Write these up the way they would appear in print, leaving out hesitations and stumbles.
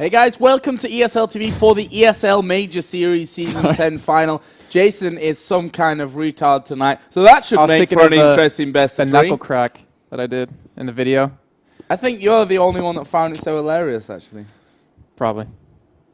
Hey guys, welcome to esl-tv for the ESL Major Series Season 10 final. Jason is some kind of retard tonight, so that should make for an interesting best of three. The knuckle crack that I did in the video. I think you're the only one that found it so hilarious, actually. Probably.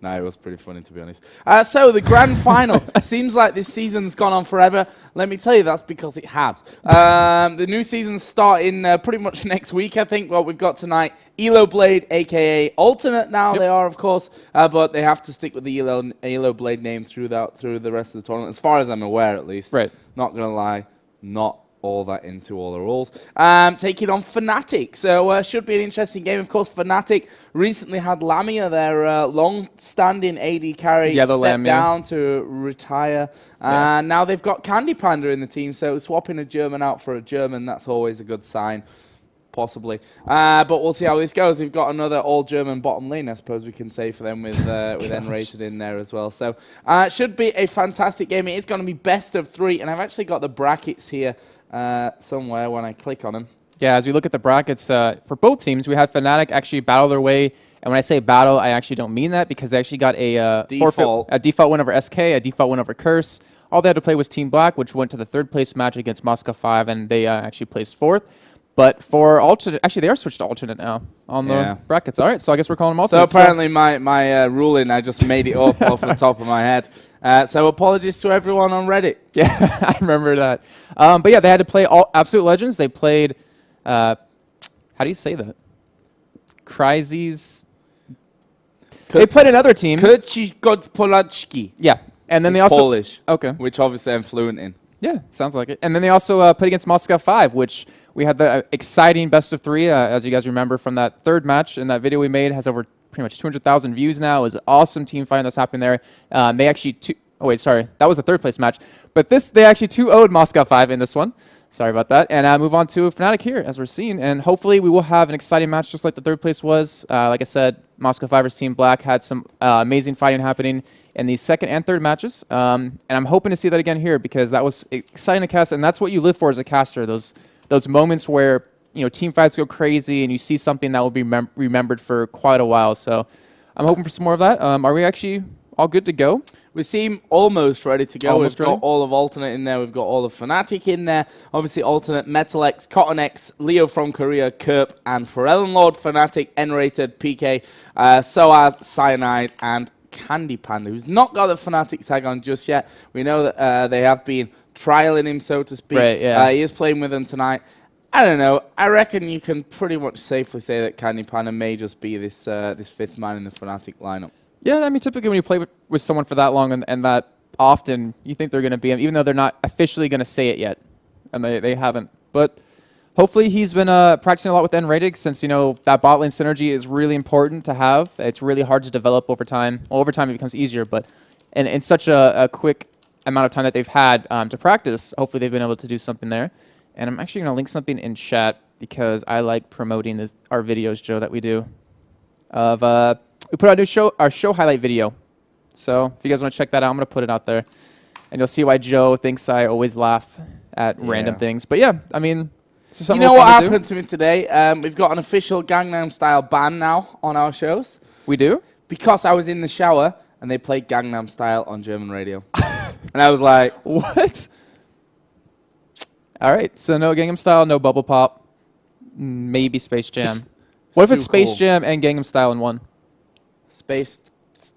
No, it was pretty funny, to be honest. So, the grand final. Seems like this season's gone on forever. Let me tell you, that's because it has. The new season's starting pretty much next week, I think. What we've got tonight, Eloblade, a.k.a. Alternate now, they are, of course. But they have to stick with the Eloblade name through the rest of the tournament, as far as I'm aware, at least. Right. Not going to lie, not all that into all the rules. Taking on Fnatic. So should be an interesting game. Of course, Fnatic recently had Lamia, their long-standing AD carry, step down to retire. Now they've got Candy Panda in the team, so swapping a German out for a German, that's always a good sign. Possibly. But we'll see how this goes. We've got another all-German bottom lane, I suppose we can say, for them with N-rated in there as well. So it should be a fantastic game. It is going to be best of three, and I've actually got the brackets here somewhere when I click on them. Yeah, as we look at the brackets, for both teams, we had Fnatic actually battle their way. And when I say battle, I actually don't mean that, because they actually got a default win over SK, a default win over Curse. All they had to play was Team Black, which went to the third-place match against Moscow 5, and they actually placed fourth. But for alternate, actually they are switched to alternate now on the brackets. All right, so I guess we're calling them alternate. So apparently my ruling, I just made it up off the top of my head. So apologies to everyone on Reddit. Yeah, I remember that. But yeah, they had to play all Absolute Legends. They played, how do you say that? Cryzes. They played another team. Polacki. Yeah, and then it's they also Polish. Okay, which obviously I'm fluent in. Yeah, sounds like it. And then they also played against Moscow 5, which we had the exciting best of three, as you guys remember from that third match. And that video we made has over pretty much 200,000 views now. It was an awesome team fighting that's happening there. They actually, that was the third place match. But they actually 2-0'd Moscow 5 in this one. Sorry about that. And move on to Fnatic here, as we're seeing. And hopefully we will have an exciting match just like the third place was. Like I said, Moscow 5 versus Team Black had some amazing fighting happening in the second and third matches. And I'm hoping to see that again here, because that was exciting to cast. And that's what you live for as a caster, those moments where team fights go crazy and you see something that will be remembered for quite a while. So I'm hoping for some more of that. Are we actually all good to go? We seem almost ready to go. Almost We've got all of Alternate in there. We've got all of Fnatic in there. Obviously, Alternate, Metalex, Cottonex, Leo from Korea, Kerp, and Forellenlord. Fnatic, N-rated, PK, Soaz, Cyanide, and Candy Panda, who's not got the Fnatic tag on just yet. We know that they have been trialing him, so to speak. Right, yeah. He is playing with them tonight. I don't know. I reckon you can pretty much safely say that Candy Panda may just be this fifth man in the Fnatic lineup. Yeah, I mean, typically when you play with someone for that long and that often, you think they're going to be him, even though they're not officially going to say it yet, and they haven't. But hopefully he's been practicing a lot with N-rated, since, that bot lane synergy is really important to have. It's really hard to develop over time. Well, over time it becomes easier, but in such a quick amount of time that they've had to practice, hopefully they've been able to do something there. And I'm actually going to link something in chat, because I like promoting our videos, Joe, that we do. We put out our show highlight video. So if you guys want to check that out, I'm going to put it out there. And you'll see why Joe thinks I always laugh at random things. But yeah, I mean, you know what happened to me today? We've got an official Gangnam Style ban now on our shows. We do? Because I was in the shower and they played Gangnam Style on German radio. And I was like, what? All right, so no Gangnam Style, no Bubble Pop, maybe Space Jam. What if it's Space Jam and Gangnam Style in one? Space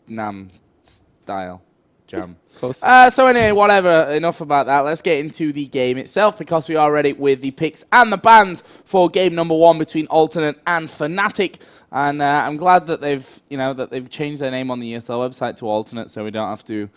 Nam Style Jam. Close. So anyway, whatever, enough about that. Let's get into the game itself, because we are ready with the picks and the bans for game number 1 between Alternate and Fnatic. And I'm glad that they've changed their name on the ESL website to Alternate, so we don't have to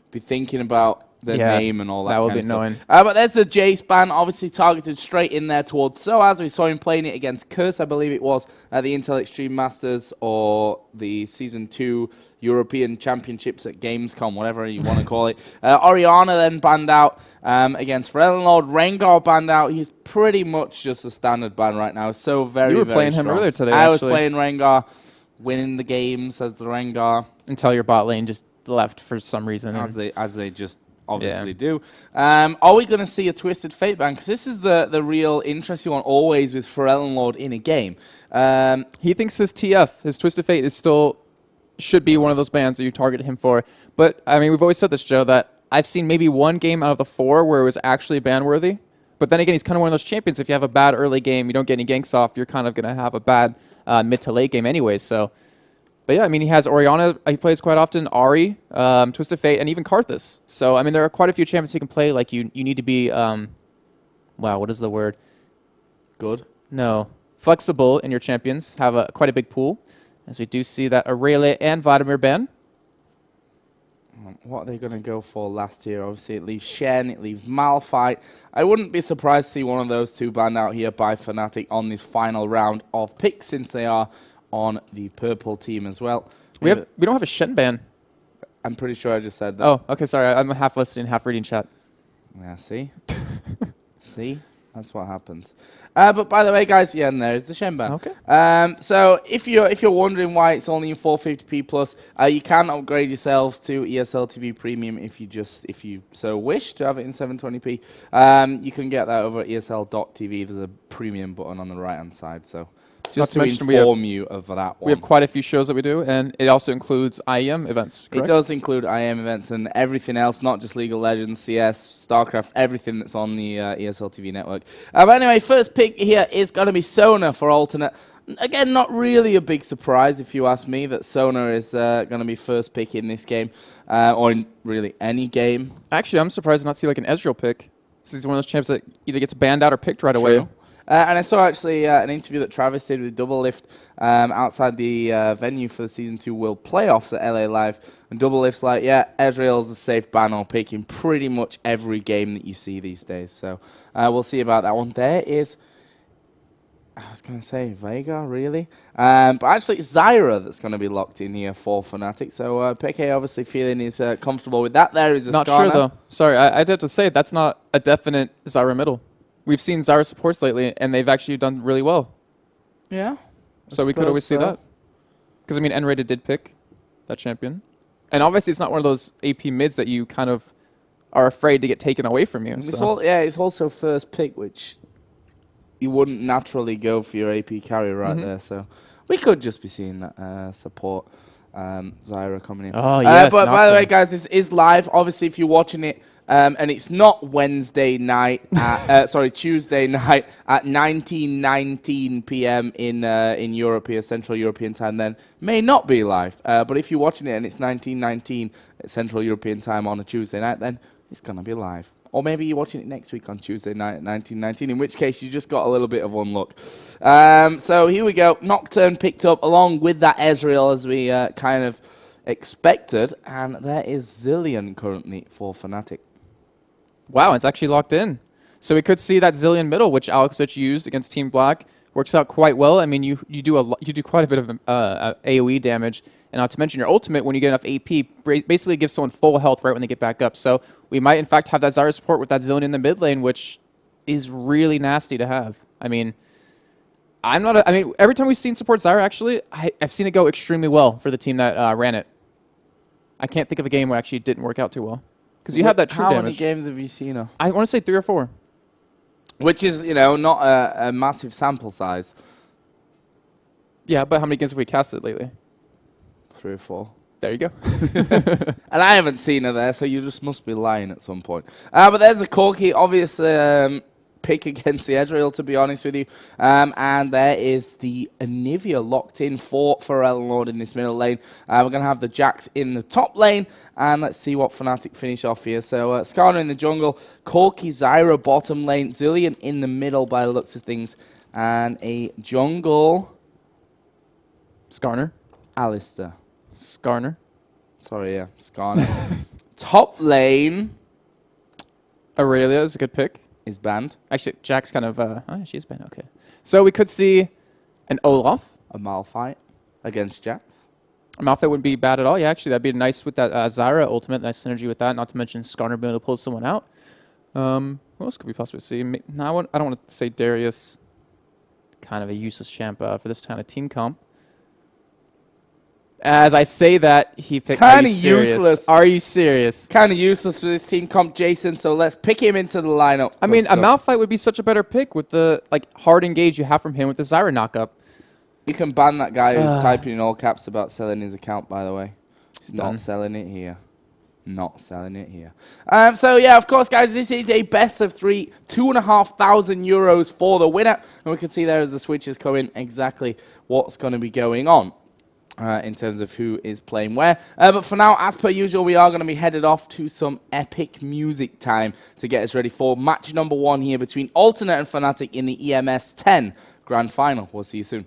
be thinking about their name and all that would kind be of annoying. stuff. But there's the Jace ban, obviously targeted straight in there towards Soaz. We saw him playing it against Curse, I believe it was, at the Intel Extreme Masters or the Season 2 European Championships at Gamescom, whatever you want to call it. Oriana then banned out against Forellenlord. Rengar banned out. He's pretty much just a standard ban right now. So very, You were very playing strong. him earlier today, I was playing Rengar, winning the games as the Rengar. Until your bot lane just left for some reason. As they just obviously do. Are we going to see a Twisted Fate ban? Because this is the real interesting one always with Forellenlord in a game. He thinks his TF, his Twisted Fate, is still should be one of those bans that you target him for. But, I mean, we've always said this, Joe, that I've seen maybe one game out of the 4 where it was actually ban-worthy. But then again, he's kind of one of those champions. If you have a bad early game, you don't get any ganks off, you're kind of going to have a bad mid to late game anyway. So, but yeah, I mean, he has Orianna, he plays quite often, Ahri, Twisted Fate, and even Karthus. So, I mean, there are quite a few champions you can play. Like, you need to be, wow, what is the word? Good. No. Flexible in your champions, have quite a big pool. As we do see that Aurelia and Vladimir ban. What are they going to go for last year? Obviously, it leaves Shen, it leaves Malphite. I wouldn't be surprised to see one of those two banned out here by Fnatic on this final round of picks, since they are on the purple team as well. We don't have a Shen ban. I'm pretty sure I just said that. Oh, okay, sorry. I'm half listening, half reading chat. Yeah, see? See? That's what happens. But by the way, guys, yeah, and there's the Shen ban. Okay. So if you're wondering why it's only in 450p plus, you can upgrade yourselves to esl-tv Premium if you so wish to have it in 720p. You can get that over at esl.tv. There's a premium button on the right hand side. So just to inform you of that one. We have quite a few shows that we do, and it also includes IEM events, correct? It does include IEM events and everything else, not just League of Legends, CS, StarCraft, everything that's on the ESL TV network. But anyway, first pick here is going to be Sona for alternate. Again, not really a big surprise if you ask me that Sona is going to be first pick in this game, or in really any game. Actually, I'm surprised to not see like an Ezreal pick. So he's one of those champs that either gets banned out or picked right away. And I saw actually an interview that Travis did with Double Lift outside the venue for the Season 2 World Playoffs at LA Live. And Double Lift's like, yeah, Ezreal's a safe ban or pick in pretty much every game that you see these days. So we'll see about that one. There is, I was going to say Vega, really? But actually it's Zyra that's going to be locked in here for Fnatic. So PK obviously feeling he's comfortable with that. There is a Not Skarner. sure, though. Sorry, I'd have to say that's not a definite Zyra middle. We've seen Zyra supports lately, and they've actually done really well. Yeah. So we could always see that. Because, I mean, N-Rated did pick that champion. And obviously it's not one of those AP mids that you kind of are afraid to get taken away from you. It's also first pick, which you wouldn't naturally go for your AP carry right there. So we could just be seeing that support Zyra coming in. Oh, yes. But by the way, guys, this is live. Obviously, if you're watching it, and it's not Wednesday night, Tuesday night at 19:19 p.m. in Europe here, Central European time, then may not be live. But if you're watching it and it's 19:19 Central European time on a Tuesday night, then it's going to be live. Or maybe you're watching it next week on Tuesday night at 19:19, in which case you just got a little bit of unluck. So here we go. Nocturne picked up along with that Ezreal as we kind of expected. And there is Zilean currently for Fnatic. Wow, it's actually locked in. So we could see that Zilean middle, which Alexich used against Team Black, works out quite well. I mean, you do quite a bit of AoE damage, and not to mention your ultimate, when you get enough AP, basically gives someone full health right when they get back up. So we might, in fact, have that Zyra support with that Zilean in the mid lane, which is really nasty to have. I mean, every time we've seen support Zyra, actually, I've seen it go extremely well for the team that ran it. I can't think of a game where actually it didn't work out too well. Because you have that true damage. How many games have you seen her? I want to say 3 or 4. Which is, not a massive sample size. Yeah, but how many games have we casted lately? 3 or 4. There you go. And I haven't seen her there, so you just must be lying at some point. But there's a Corki, obvious pick against the Ezreal, to be honest with you. And there is the Anivia locked in for Eloblade in this middle lane. We're going to have the Jax in the top lane. And let's see what Fnatic finish off here. So Skarner in the jungle, Corki, Zyra bottom lane, Zilean in the middle by the looks of things. And a jungle... Skarner. Alistair. Skarner. Sorry, yeah, Skarner. Top lane... Aurelia is a good pick. Is banned. Actually, Jack's kind of... oh, she's banned, okay. So we could see an Olaf. A Malphite against Jax. A Malphite wouldn't be bad at all. Yeah, actually, that'd be nice with that Zyra ultimate. Nice synergy with that. Not to mention Skarner being able to pull someone out. What else could we possibly see? No, I don't want to say Darius. Kind of a useless champ for this kind of team comp. As I say that, he picked... Kind of useless. Are you serious? Kind of useless for this team comp, Jason, so let's pick him into the lineup. I mean, a Malphite would be such a better pick with the hard engage you have from him with the Zyra knockup. You can ban that guy who's typing in all caps about selling his account, by the way. He's not selling it here. Not selling it here. So, yeah, of course, guys, this is a best of 3, €2,500 for the winner. And we can see there as the switches come in exactly what's going to be going on in terms of who is playing where. But for now, as per usual, we are going to be headed off to some epic music time to get us ready for match number 1 here between Alternate and Fnatic in the EMS 10 Grand Final. We'll see you soon.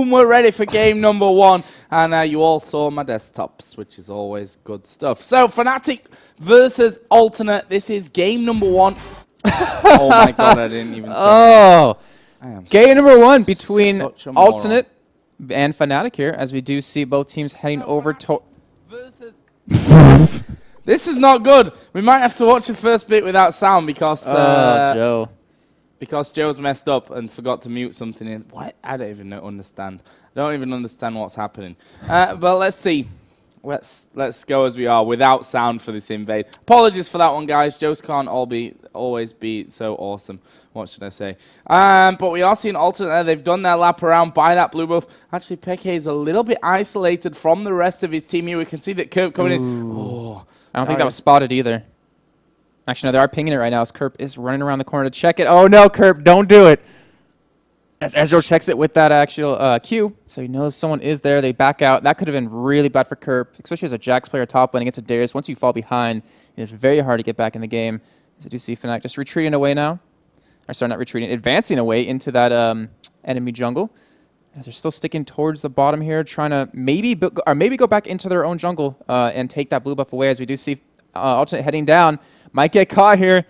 boom, we're ready for game number 1. And you all saw my desktops, which is always good stuff. So, Fnatic versus Alternate. This is game number 1. Oh my god, I didn't even Game number 1 between Alternate and Fnatic here, as we do see both teams heading over to... Versus... This is not good. We might have to watch the first bit without sound because... Joe. Because Joe's messed up and forgot to mute something in. What? I don't even understand. I don't even understand what's happening. But let's see. Let's go as we are without sound for this invade. Apologies for that one, guys. Joes can't always be so awesome. What should I say? But we are seeing Alternate there. They've done their lap around by that blue buff. Actually, Peke is a little bit isolated from the rest of his team here. We can see that Kerp coming in. Oh, I don't think that was spotted either. Actually, no, they are pinging it right now as Kerp is running around the corner to check it. Oh, no, Kerp, don't do it. As Ezreal checks it with that actual Q, so he knows someone is there. They back out. That could have been really bad for Kerp, especially as a Jax player top lane against a Darius. Once you fall behind, it is very hard to get back in the game. As you do see Fnatic just retreating away now. Or sorry, not retreating, advancing away into that enemy jungle. As they're still sticking towards the bottom here, trying to maybe go back into their own jungle and take that blue buff away. As we do see Alternate heading down. Might get caught here.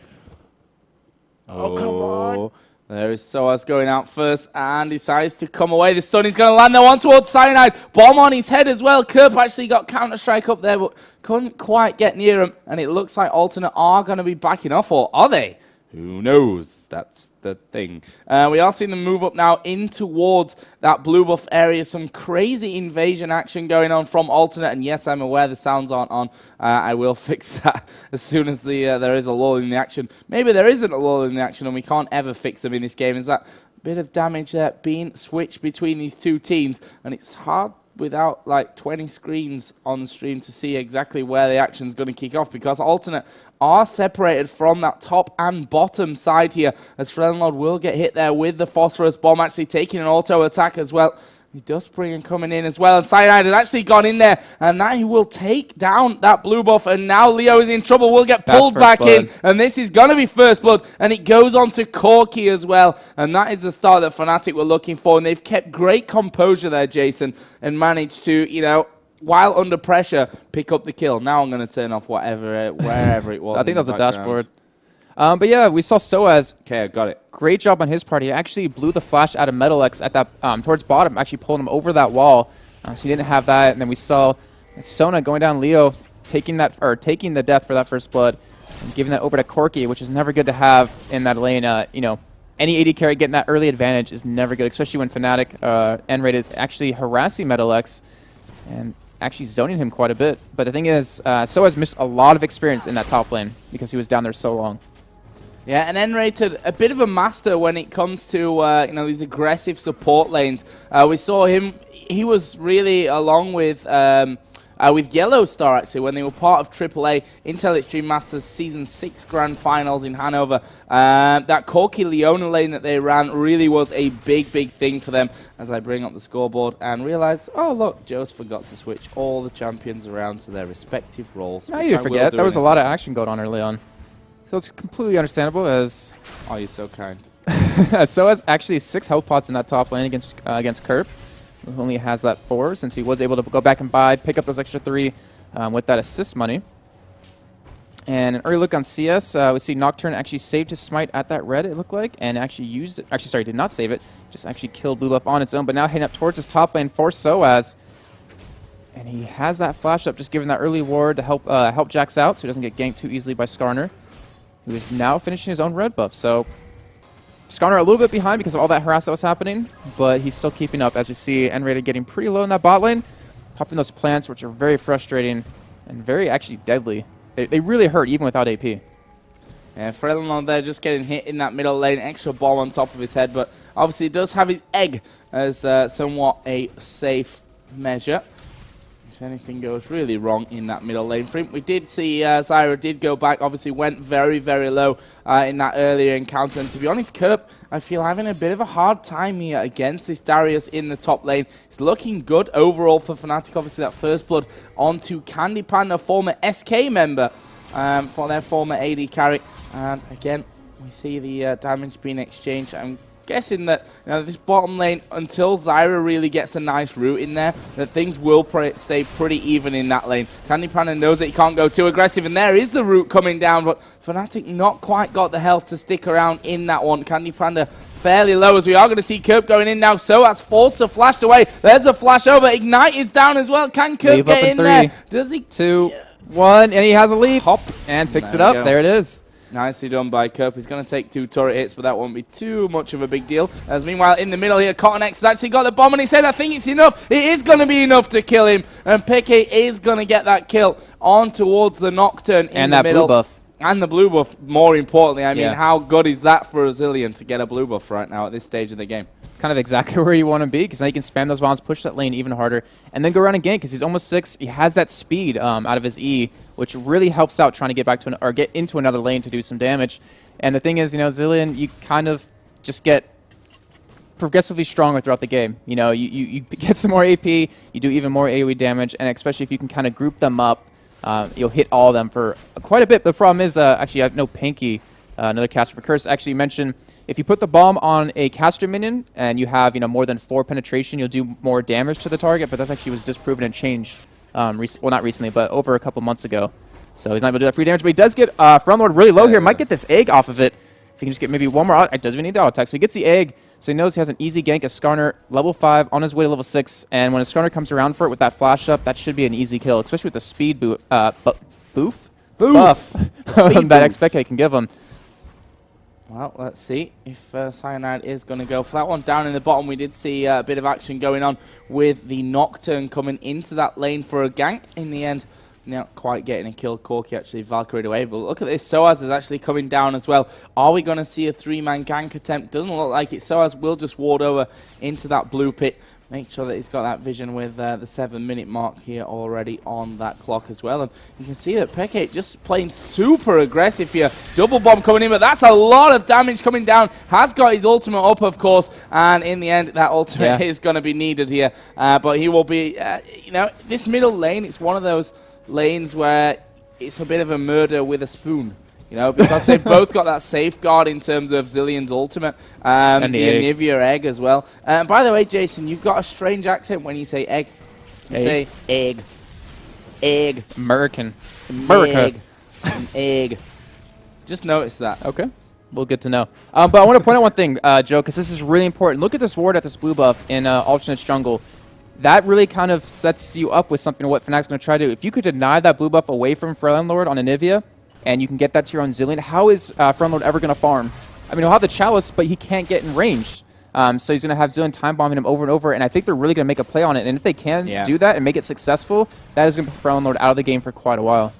Oh, come on. There is Soaz going out first and decides to come away. The stun is going to land there on towards Cyanide. Bomb on his head as well. Kerp actually got Counter-Strike up there, but couldn't quite get near him. And it looks like Alternate are going to be backing off, or are they? Who knows? That's the thing. We are seeing them move up now in towards that blue buff area. Some crazy invasion action going on from Alternate. And yes, I'm aware the sounds aren't on. I will fix that as soon as there is a lull in the action. Maybe there isn't a lull in the action and we can't ever fix them in this game. Is that bit of damage there being switched between these two teams? And it's hard without like 20 screens on the stream to see exactly where the action's going to kick off, because Alternate are separated from that top and bottom side here, as Frenlord will get hit there with the Phosphorus Bomb, actually taking an auto attack as well. He does bring him coming in as well, and Cyanide has actually gone in there, and that he will take down that blue buff, and now Leo is in trouble, will get pulled back in, and this is going to be first blood, and it goes on to Corki as well, and that is the start that Fnatic were looking for, and they've kept great composure there, Jason, and managed to, you know, while under pressure, pick up the kill. Now I'm going to turn off wherever it was. I think that was a dashboard. But yeah, we saw Soaz. Okay, I got it. Great job on his part. He actually blew the flash out of Metalex at that towards bottom, actually pulling him over that wall. So he didn't have that. And then we saw Sona going down Leo, taking the death for that first blood, and giving that over to Corki, which is never good to have in that lane. You know, any AD carry getting that early advantage is never good, especially when Fnatic N-Rate is actually harassing Metalex and actually zoning him quite a bit. But the thing is, Soaz missed a lot of experience in that top lane because he was down there so long. Yeah, and N-Rated, a bit of a master when it comes to you know, these aggressive support lanes. We saw him; he was really along with Yellow Star actually when they were part of AAA Intel Extreme Masters Season 6 Grand Finals in Hanover. That Corki Leona lane that they ran really was a big thing for them. As I bring up the scoreboard and realize, oh look, Joe's forgot to switch all the champions around to their respective roles. No, you forget. There was a lot of action going on early on. So it's completely understandable as... Oh, you're so kind. Soaz actually 6 health pots in that top lane against Kerp, who only has that 4, since he was able to go back and pick up those extra 3 with that assist money. And an early look on CS, we see Nocturne actually saved his smite at that red, it looked like, and actually used it. Actually, sorry, did not save it. Just actually killed blue buff on its own, but now heading up towards his top lane for Soaz. And he has that flash up, just giving that early ward to help Jax out so he doesn't get ganked too easily by Skarner, who is now finishing his own red buff. So Skarner a little bit behind because of all that harass that was happening, but he's still keeping up, as we see N-Rated getting pretty low in that bot lane, popping those plants, which are very frustrating and very actually deadly. They really hurt even without AP. Yeah, Fredelan there just getting hit in that middle lane, extra bomb on top of his head, but obviously he does have his egg as somewhat a safe measure. If anything goes really wrong in that middle lane for him. We did see Zyra did go back, obviously went very low in that earlier encounter. And to be honest, Kerp, I feel having a bit of a hard time here against this Darius in the top lane. It's looking good overall for Fnatic. Obviously that first blood onto Candy Panda, former SK member, for their former AD carry. And again, we see the damage being exchanged. I'm guessing that this bottom lane, until Zyra really gets a nice route in there, that things will stay pretty even in that lane. Candy Panda knows that he can't go too aggressive, and there is the route coming down, but Fnatic not quite got the health to stick around in that one. Candy Panda fairly low, as we are going to see Kerp going in now. So that's forced to flash away. There's a flash over. Ignite is down as well. Can Kerp get in there? Does he? 2, 1, and he has a leap. Hop and picks it up. There it is. Nicely done by Kerp. He's going to take 2 turret hits, but that won't be too much of a big deal. As meanwhile, in the middle here, CottonX has actually got the bomb, and he said, I think it's enough. It is going to be enough to kill him. And Piqué is going to get that kill on towards the Nocturne in the middle. Blue buff. And the blue buff, more importantly. I mean, how good is that for a Zilean to get a blue buff right now at this stage of the game? Kind of exactly where you want to be, because now you can spam those bombs, push that lane even harder, and then go around and gank, because he's almost 6. He has that speed out of his E, which really helps out trying to get back to or get into another lane to do some damage. And the thing is, Zilean, you kind of just get progressively stronger throughout the game. You get some more AP, you do even more AoE damage, and especially if you can kind of group them up, you'll hit all of them for quite a bit. But the problem is, actually, I have no Pinky, another caster for Curse, actually mentioned, if you put the bomb on a caster minion and you have more than 4 penetration, you'll do more damage to the target. But that actually was disproven and changed, well, not recently, but over a couple months ago. So he's not able to do that free damage. But he does get Frontline really low here. Might get this egg off of it. If he can just get maybe one more out, it doesn't even need the auto attack. So he gets the egg. So he knows he has an easy gank. A Skarner, level 5, on his way to level 6. And when a Skarner comes around for it with that flash up, that should be an easy kill, especially with the speed buff that XPK can give him. Well, let's see if Cyanide is going to go for that one. Down in the bottom, we did see a bit of action going on with the Nocturne coming into that lane for a gank. In the end, not quite getting a kill. Corki actually Valkyried away. But look at this. Soaz is actually coming down as well. Are we going to see a 3-man gank attempt? Doesn't look like it. Soaz will just ward over into that blue pit. Make sure that he's got that vision with the 7-minute mark here already on that clock as well. And you can see that Peke just playing super aggressive here. Double bomb coming in, but that's a lot of damage coming down. Has got his ultimate up, of course. And in the end, that ultimate is going to be needed here. But he will be, this middle lane, it's one of those lanes where it's a bit of a murder with a spoon. Because they've both got that safeguard in terms of Zilean's ultimate, and the Anivia egg as well. By the way, Jason, you've got a strange accent when you say egg. You say egg. Egg. American. America. Egg. Just notice that. Okay. Well, good to know. But I want to point out one thing, Joe, because this is really important. Look at this ward at this blue buff in alternate jungle. That really kind of sets you up with something what Fnatic's going to try to do. If you could deny that blue buff away from Frontline Lord on Anivia, and you can get that to your own Zilean, how is Frontline Lord ever going to farm? I mean, he'll have the Chalice, but he can't get in range. So he's going to have Zilean time bombing him over and over, and I think they're really going to make a play on it. And if they can do that and make it successful, that is going to put Frontline Lord out of the game for quite a while.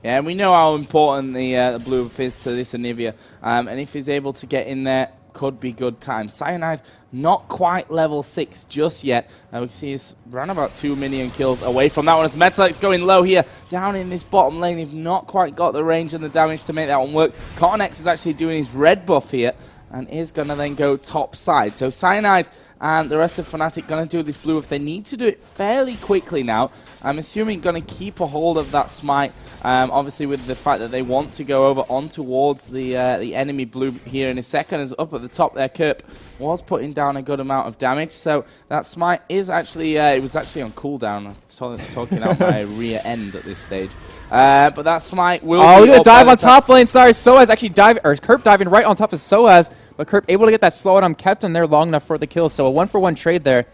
Yeah, and we know how important the blue buff is to this Anivia. And if he's able to get in there, could be good times. Cyanide not quite level 6 just yet. We can see he's around about 2 minion kills away from that one as Metallic's going low here. Down in this bottom lane, they've not quite got the range and the damage to make that one work. CottonX is actually doing his red buff here and is going to then go top side. So Cyanide and the rest of Fnatic going to do this blue buff. They need to do it fairly quickly now. I'm assuming going to keep a hold of that smite, obviously with the fact that they want to go over on towards the enemy blue here in a second. As up at the top there, Kerp was putting down a good amount of damage. So that smite is actually, it was actually on cooldown. I'm talking out my rear end at this stage. But that smite will be look at the dive on top lane. Sorry, Soaz actually Kerp diving right on top of Soaz, but Kerp able to get that slow and kept him there long enough for the kill. So a 1-for-1 trade there.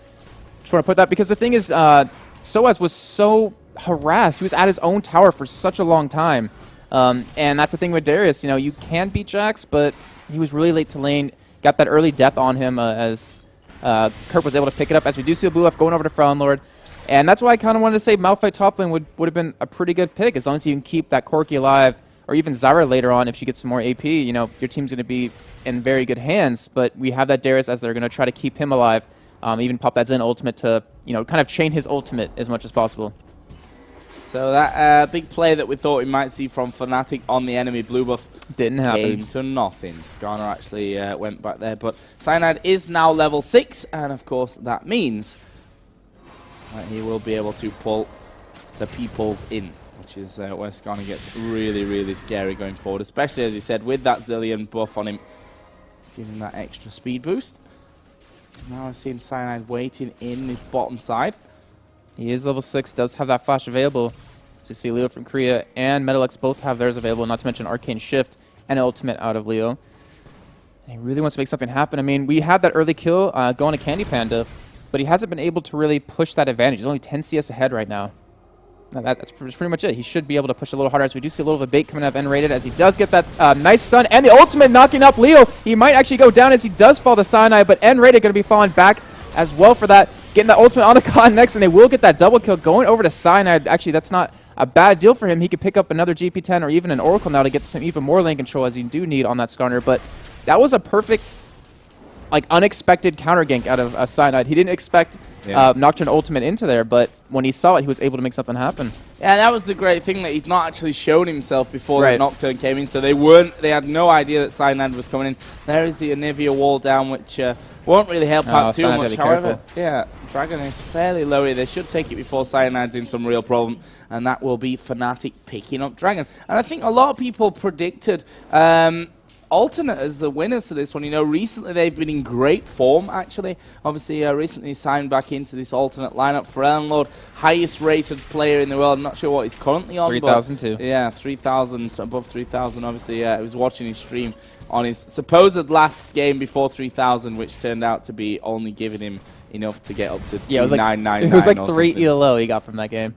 Just want to put that because the thing is, Soaz was so harassed. He was at his own tower for such a long time. And that's the thing with Darius. You can beat Jax, but he was really late to lane. Got that early death on him as Kerp was able to pick it up. As we do see the blue buff going over to Frontline Lord. And that's why I kind of wanted to say Malphite top lane would have been a pretty good pick. As long as you can keep that Corki alive, or even Zyra later on if she gets some more AP, your team's going to be in very good hands. But we have that Darius as they're going to try to keep him alive. Even pop that Zen ultimate to, kind of chain his ultimate as much as possible. So that big play that we thought we might see from Fnatic on the enemy blue buff didn't happen. Came to nothing. Skarner actually went back there, but Cyanide is now level 6, and of course that means that he will be able to pull the peoples in, which is where Skarner gets really, really scary going forward, especially, as you said, with that Zilean buff on him. to give him that extra speed boost. Now I've seen Cyanide waiting in this bottom side. He is level 6, does have that flash available. So you see Leo from Korea and Metalex both have theirs available, not to mention Arcane Shift and Ultimate out of Leo. And he really wants to make something happen. I mean, we had that early kill going to Candy Panda, but he hasn't been able to really push that advantage. He's only 10 CS ahead right now. That's pretty much it. He should be able to push a little harder, as we do see a little of a bait coming out of N-rated, as he does get that nice stun, and the ultimate knocking up Leo. He might actually go down as he does fall to Cyanide, but N-rated going to be falling back as well for that. Getting that ultimate on the con next, and they will get that double kill going over to Cyanide. Actually, that's not a bad deal for him. He could pick up another GP10 or even an Oracle now to get some even more lane control, as you do need on that Skarner. But that was a perfect, like, unexpected counter gank out of Cyanide. He didn't expect Nocturne ultimate into there, but when he saw it, he was able to make something happen. Yeah, that was the great thing, that he'd not actually shown himself before Right. the Nocturne came in, so they had no idea that Cyanide was coming in. There is the Anivia wall down, which won't really help out too Cyanide's much. gotta be However, yeah, Dragon is fairly low here. They should take it before Cyanide's in some real problem, and that will be Fnatic picking up Dragon. And I think a lot of people predicted Alternate as the winners to this one. You know, recently they've been in great form, actually. Obviously, recently signed back into this Alternate lineup. For Lord, highest rated player in the world. I'm not sure what he's currently on. 3,002. Yeah, 3,000, above 3,000. Obviously, I was watching his stream on his supposed last game before 3,000, which turned out to be only giving him enough to get up to 2,999. It was like 3 ELO he got from that game.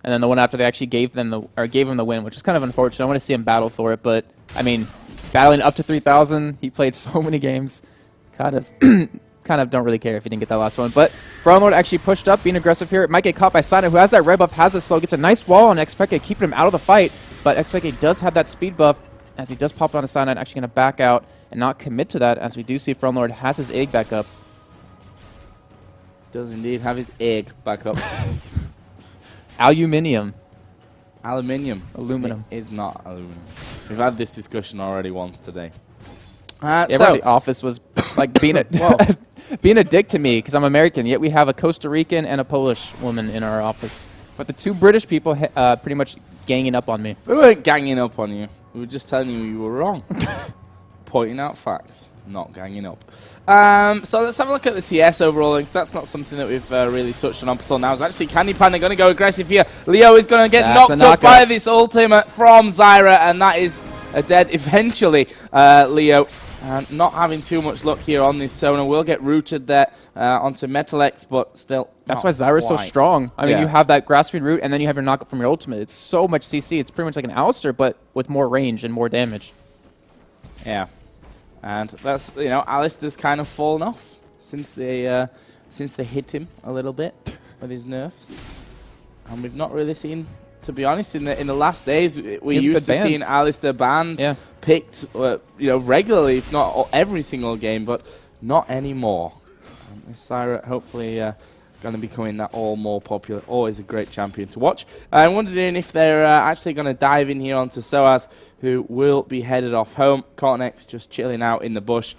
And then the one after they actually gave him the win, which is kind of unfortunate. I want to see him battle for it, but I mean, battling up to 3,000, he played so many games. Kind of don't really care if he didn't get that last one. But Lord actually pushed up, being aggressive here. It might get caught by Sana, who has that red buff, has it slow, gets a nice wall on Xpeke, keeping him out of the fight. But Xpeke does have that speed buff, as he does pop on a Sana, actually going to back out and not commit to that, as we do see Lord has his egg back up. Does indeed have his egg back up. Aluminium. Aluminum. It is not aluminum. We've had this discussion already once today. Everyone in the office was like being a dick to me because I'm American, yet we have a Costa Rican and a Polish woman in our office. But the two British people pretty much ganging up on me. We weren't ganging up on you. We were just telling you were wrong. Pointing out facts, not ganging up. So let's have a look at the CS overall, because that's not something that we've really touched on up until now. It's actually Candy Panda going to go aggressive here. Leo is going to get knocked up by this ultimate from Zyra, and that is a dead eventually. Leo not having too much luck here on this Sona. Will get rooted there onto Metalex, but still. That's why Zyra's so strong. I mean, you have that grasping root, and then you have your knockup from your ultimate. It's so much CC. It's pretty much like an Alistar, but with more range and more damage. Yeah. And that's, you know, Alistar's kind of fallen off since they hit him a little bit with his nerfs. And we've not really seen, to be honest, in the last days, we used to seeing Alistar banned, picked, you know, regularly, if not every single game, but not anymore. And Zyra hopefully going to be becoming that all more popular. Always a great champion to watch. I'm wondering if they're actually going to dive in here onto Soaz, who will be headed off home. Cortex just chilling out in the bush.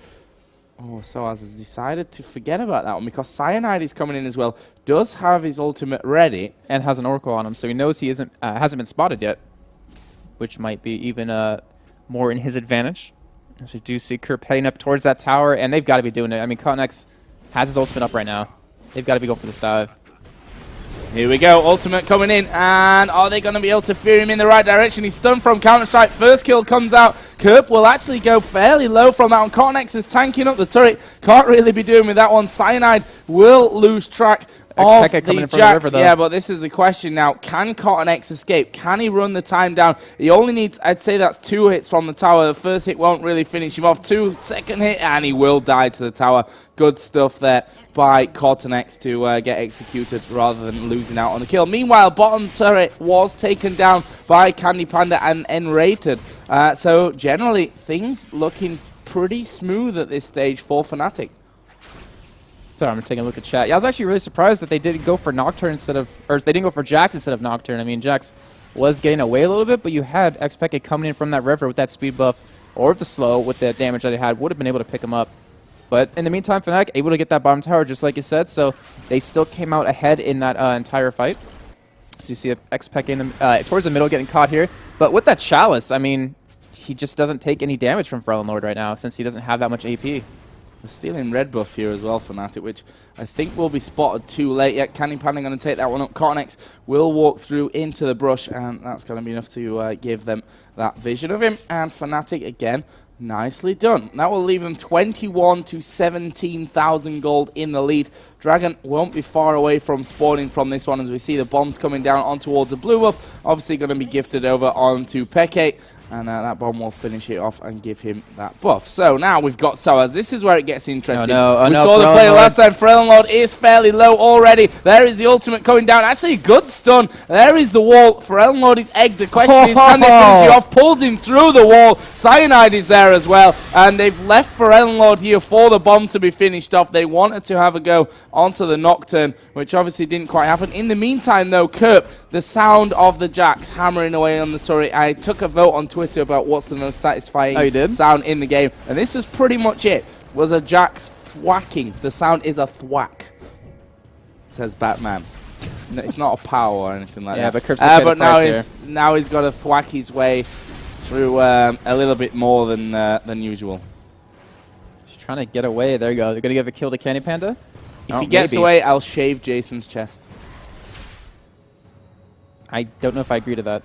Oh, Soaz has decided to forget about that one because Cyanide is coming in as well. Does have his ultimate ready. And has an Oracle on him, so he knows he hasn't been spotted yet, which might be even more in his advantage. As we do see Kerp heading up towards that tower, and they've got to be doing it. I mean, Cortex has his ultimate up right now. They've got to be going for this dive. Here we go, ultimate coming in, and are they going to be able to fear him in the right direction? He's stunned from Counter-Strike, first kill comes out. Kerp will actually go fairly low from that one. Cortex is tanking up the turret, can't really be doing with that one. Cyanide will lose track of the Jax. Yeah, but this is a question now. Can Cortex escape? Can he run the time down? He only needs, I'd say that's 2 hits from the tower. The first hit won't really finish him off. Second hit, and he will die to the tower. Good stuff there by Cortex to get executed rather than losing out on the kill. Meanwhile, bottom turret was taken down by Candy Panda and N-rated. So generally, things looking pretty smooth at this stage for Fnatic. Sorry, I'm taking a look at chat. Yeah, I was actually really surprised that they didn't go for Nocturne instead of, or they didn't go for Jax instead of Nocturne. I mean, Jax was getting away a little bit, but you had Xpeke coming in from that river with that speed buff, or the slow with the damage that he had, would have been able to pick him up. But in the meantime, Fnatic able to get that bottom tower, just like you said, so they still came out ahead in that entire fight. So you see Xpeke in the, towards the middle getting caught here. But with that Chalice, I mean, he just doesn't take any damage from Lord right now since he doesn't have that much AP. They're stealing red buff here as well, Fnatic, which I think will be spotted too late yet. Candy Panda going to take that one up. Cornex will walk through into the brush, and that's going to be enough to give them that vision of him. And Fnatic, again, nicely done. That will leave them 21 to 17,000 gold in the lead. Dragon won't be far away from spawning from this one as we see the bombs coming down on towards the blue buff. Obviously going to be gifted over onto Peke. And that bomb will finish it off and give him that buff. So now we've got Soaz. This is where it gets interesting. We saw the play last time. Lord is fairly low already. There is the ultimate coming down. Actually, good stun. There is the wall. Lord is egged. The question is, can they finish it off? Pulls him through the wall. Cyanide is there as well. And they've left Lord here for the bomb to be finished off. They wanted to have a go onto the Nocturne, which obviously didn't quite happen. In the meantime, though, Kerp, the sound of the Jax hammering away on the turret. I took a vote on Twitter about what's the most satisfying sound in the game, and this is pretty much it. Was a Jax thwacking. The sound is a thwack, says Batman. No, it's not a power or anything like that. But Kerp's but now he's got to thwack his way through a little bit more than usual. He's trying to get away. There you go. They're gonna give a kill to Candy Panda. If he gets away, I'll shave Jason's chest. I don't know if I agree to that.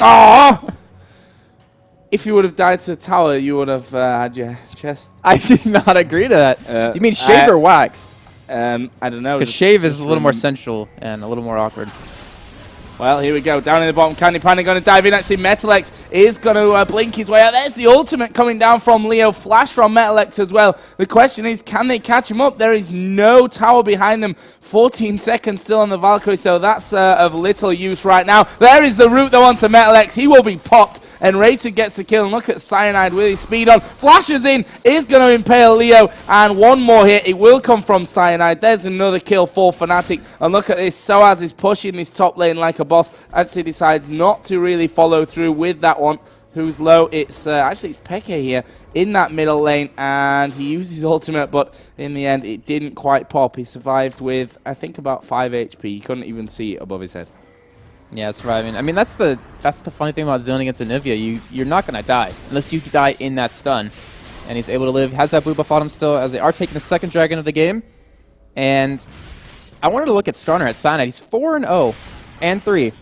Oh! If you would have died to the tower, you would have had your chest. I did not agree to that. You mean shave or wax? I don't know. Because shave is a little more sensual and a little more awkward. Well, here we go. Down in the bottom, Candy Panda going to dive in. Actually, Metalex is going to blink his way out. There's the ultimate coming down from Leo. Flash from Metalex as well. The question is, can they catch him up? There is no tower behind them. 14 seconds still on the Valkyrie, so that's of little use right now. There is the route, though, onto Metalex. He will be popped, and Raider gets the kill. And look at Cyanide with his speed on. Flashes in, is going to impale Leo, and one more hit. It will come from Cyanide. There's another kill for Fnatic. And look at this. Soaz is pushing this top lane like a boss. Actually decides not to really follow through with that one. Who's low? It's actually it's Peke here in that middle lane, and he used his ultimate, but in the end it didn't quite pop. He survived with, I think, about 5 HP. He couldn't even see it above his head. Yeah, surviving. I mean, that's the funny thing about zoning against Anivia. You're not going to die unless you die in that stun. And he's able to live. Has that blue buff on him still, as they are taking the second dragon of the game. And I wanted to look at Skarner at Cyanide. He's 4-0 and 3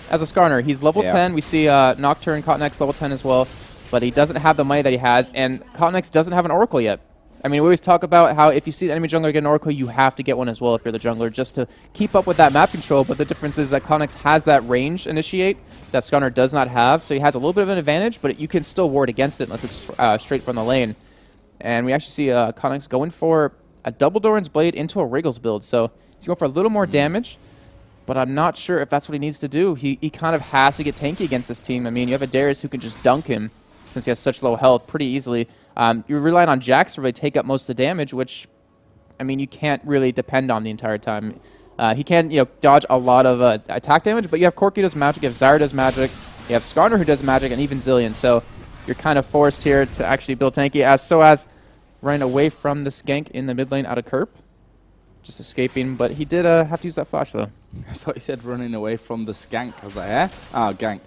as a Skarner. He's level 10. We see Nocturne, Cotnex level 10 as well. But he doesn't have the money that he has. And Cotnex doesn't have an Oracle yet. I mean, we always talk about how if you see the enemy jungler get an Oracle, you have to get one as well if you're the jungler, just to keep up with that map control. But the difference is that Cotnex has that range initiate that Skarner does not have. So he has a little bit of an advantage, but you can still ward against it unless it's straight from the lane. And we actually see Cotnex going for a double Doran's Blade into a Wriggles build. So he's going for a little more damage, but I'm not sure if that's what he needs to do. He kind of has to get tanky against this team. I mean, you have a Darius who can just dunk him since he has such low health pretty easily. You're relying on Jax to really take up most of the damage, which, I mean, you can't really depend on the entire time. He can, dodge a lot of attack damage, but you have Corki does magic, you have Zyra does magic, you have Skarner who does magic, and even Zillion. So you're kind of forced here to actually build tanky, as running away from this gank in the mid lane out of Kerp. Just escaping, but he did have to use that flash, though. I thought he said running away from the skank. I was like, eh? Oh, gank.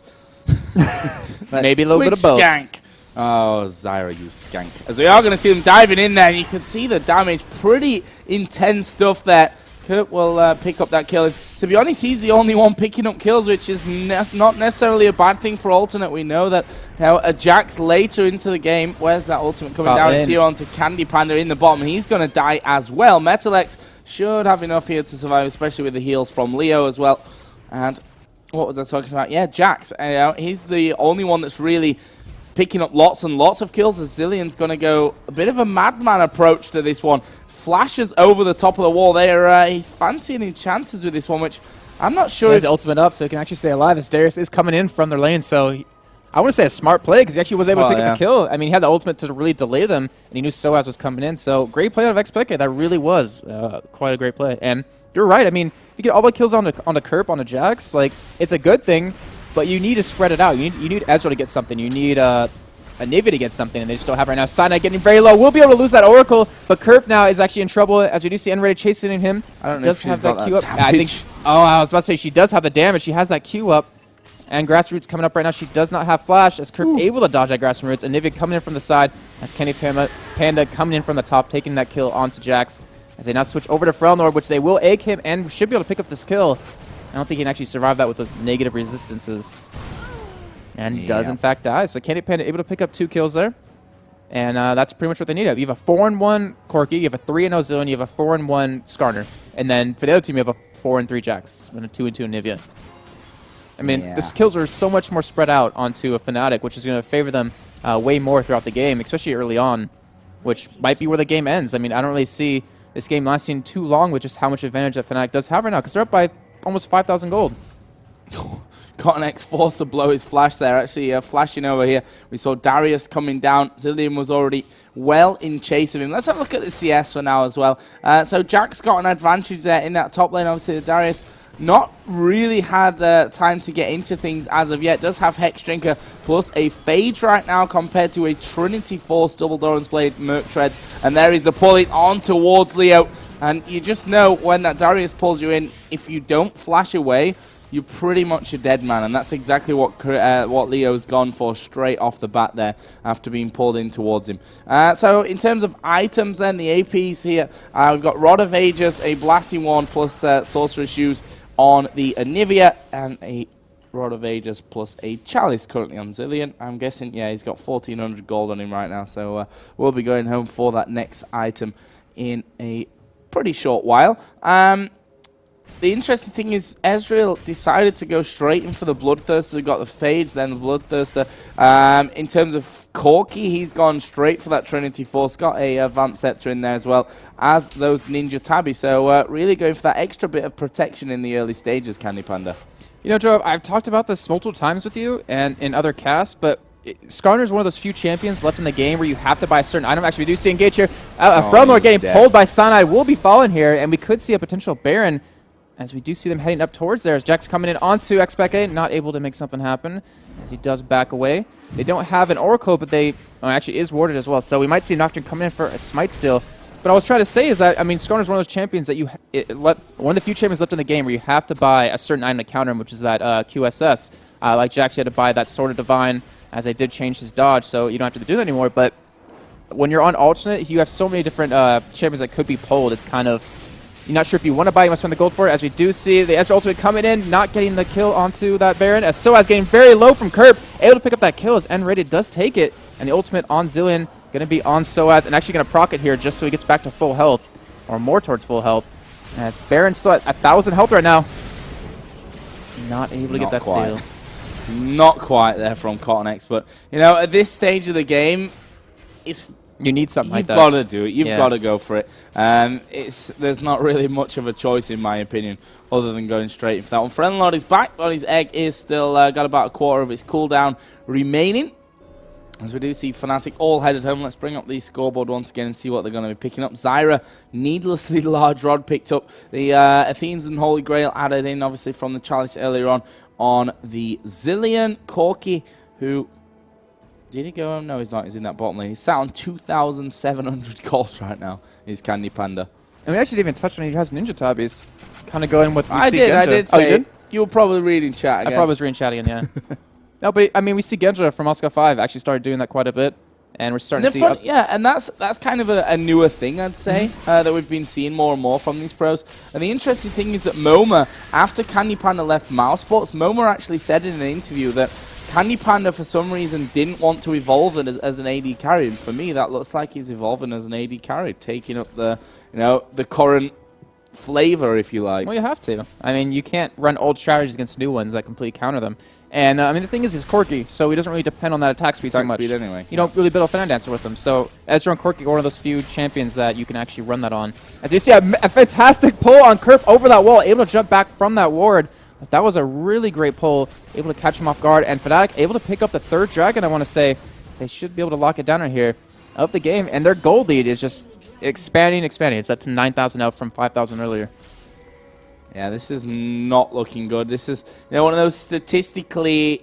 Maybe a little bit of both. Skank? Oh, Zyra, you skank. As we are going to see them diving in there, and you can see the damage. Pretty intense stuff there. Kurt will pick up that kill. To be honest, he's the only one picking up kills, which is not necessarily a bad thing for Alternate. We know that a Jax later into the game. Where's that ultimate coming down? It's here onto Candy Panda in the bottom. He's going to die as well. Metalex should have enough here to survive, especially with the heals from Leo as well. And what was I talking about? Yeah, Jax. He's the only one that's really picking up lots and lots of kills, as Zillion's going to go a bit of a madman approach to this one. Flashes over the top of the wall there. He's fancying his chances with this one, which I'm not sure. His ultimate up, so he can actually stay alive as Darius is coming in from their lane. So I want to say a smart play, because he actually was able to pick up a kill. I mean, he had the ultimate to really delay them, and he knew Soaz was coming in. So great play out of XPK. That really was quite a great play. And you're right. I mean, you get all the kills on the Kerp, on the Jax. Like, it's a good thing. But you need to spread it out. You need Ezreal to get something. You need a Navy to get something, and they just don't have right now. Cyanide getting very low. We'll be able to lose that Oracle, but Kerp now is actually in trouble, as we do see Enrage chasing him. I don't know if she's got that Q up. I think. Oh, I was about to say she does have the damage. She has that Q up, And Grassroots coming up right now. She does not have flash as Kirk able to dodge that Grassroots. And Nivea coming in from the side as Kenny Panda coming in from the top, taking that kill onto Jax. As they now switch over to Frelnor, which they will egg him and should be able to pick up this kill. I don't think he can actually survive that with those negative resistances. And does, in fact, die. So Kenny Panda able to pick up 2 kills there. And that's pretty much what they need. You have a 4-1 Corki, you have a 3-0 Zillion, you have a 4-1 Skarner. And then for the other team, you have a 4-3 Jax and a 2-2 Nivea. I mean, the kills are so much more spread out onto a Fnatic, which is going to favor them way more throughout the game, especially early on, which might be where the game ends. I mean, I don't really see this game lasting too long with just how much advantage that Fnatic does have right now, because they're up by almost 5,000 gold. Cotton forced to blow his flash there. Actually, flashing over here. We saw Darius coming down. Zillion was already well in chase of him. Let's have a look at the CS for now as well. So Jack's got an advantage there in that top lane. Obviously, Darius not really had time to get into things as of yet. Does have Hex Drinker plus a Phage right now compared to a Trinity Force Double Doran's Blade Merc Treads. And there is the pulling on towards Leo. And you just know when that Darius pulls you in, if you don't flash away, you're pretty much a dead man, and that's exactly what Leo's gone for straight off the bat there after being pulled in towards him. So in terms of items then, the APs here, we've got Rod of Aegis, a Blasting Wand plus Sorcerer's Shoes on the Anivia, and a Rod of Aegis plus a Chalice currently on Zillion. I'm guessing, yeah, he's got 1,400 gold on him right now, so we'll be going home for that next item in a pretty short while. The interesting thing is Ezreal decided to go straight in for the Bloodthirster, got the Phage, then the Bloodthirster. In terms of Corki, he's gone straight for that Trinity Force, got a Vamp Scepter in there as well as those Ninja Tabby. So really going for that extra bit of protection in the early stages, Candy Panda. You know, Joe, I've talked about this multiple times with you and in other casts, but Skarner is one of those few champions left in the game where you have to buy a certain item. Actually, we do see Engage here. Frelnor getting pulled by Cyanide will be falling here, and we could see a potential Baron, as we do see them heading up towards there. As Jack's coming in onto Xpeke, not able to make something happen as he does back away. They don't have an Oracle, but they actually is warded as well. So we might see Nocturne coming in for a Smite still. But I was trying to say is that, I mean, Skarner's one of those champions that one of the few champions left in the game where you have to buy a certain item to counter him, which is that QSS. Like Jax, you had to buy that Sword of Divine, as they did change his dodge, so you don't have to do that anymore. But when you're on alternate, you have so many different champions that could be pulled. It's kind of, you're not sure if you want to buy, you must spend the gold for it, as we do see the Ezreal ultimate coming in, not getting the kill onto that Baron, as Soaz getting very low from Kerp, able to pick up that kill as N-Rated does take it, and the ultimate on Zillion, going to be on Soaz, and actually going to proc it here just so he gets back to full health, or more towards full health, as Baron's still at 1,000 health right now. Not able to get that steal. Not quite there from Cotton X, but, you know, at this stage of the game, you need something like that. You've got to do it. You've got to go for it. There's not really much of a choice, in my opinion, other than going straight for that one. Friendlord is back, but his egg is still got about a quarter of its cooldown remaining. As we do see Fnatic all headed home. Let's bring up the scoreboard once again and see what they're going to be picking up. Zyra, needlessly large rod picked up. The Athenes and Holy Grail added in, obviously, from the Chalice earlier on the Zillion. Corki, who... Did he go home? No, he's not. He's in that bottom lane. He's sat on 2,700 gold right now, is Candy Panda. And we actually didn't even touch on he has Ninja Tabbies. Kind of going with... I did say it. You were probably reading chat again. I probably was reading chat again, yeah. No, but I mean, we see Genja from Moscow 5 actually started doing that quite a bit, and we're starting to see... yeah, and that's kind of a newer thing, I'd say, that we've been seeing more and more from these pros. And the interesting thing is that Moma, after Candy Panda left Mousesports, Moma actually said in an interview that Candy Panda, for some reason, didn't want to evolve as an AD carry. And for me, that looks like he's evolving as an AD carry, taking up the current flavor, if you like. Well, you have to. I mean, you can't run old strategies against new ones that completely counter them. And, I mean, the thing is, he's Corki, so he doesn't really depend on that attack speed so much. Anyway. You don't really build a Fan Dancer with him. So, Ezreal and Corki are one of those few champions that you can actually run that on. As you see, a fantastic pull on Kerp over that wall, able to jump back from that ward. That was a really great pull, able to catch him off guard. And Fnatic able to pick up the third dragon, I want to say. They should be able to lock it down right here of the game. And their gold lead is just expanding. It's up to 9,000 out from 5,000 earlier. Yeah, this is not looking good. This is one of those statistically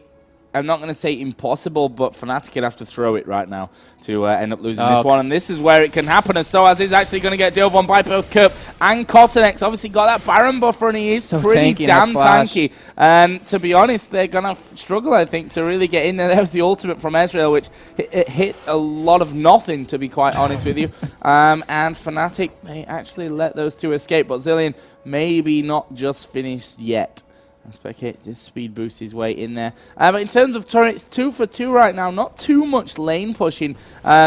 I'm not going to say impossible, but Fnatic can have to throw it right now to end up losing this one. And this is where it can happen, as Soaz is actually going to get dove on by both Kerp and Cottonex. Obviously got that Baron buffer, and he is So pretty tanky, damn nice tanky. And to be honest, they're going to struggle, I think, to really get in there. That was the ultimate from Ezreal, which it hit a lot of nothing, to be quite honest with you. And Fnatic, they actually let those two escape, but Zilean maybe not just finished yet. Spectate just speed boost his way in there. But in terms of turrets, 2 for 2 right now. Not too much lane pushing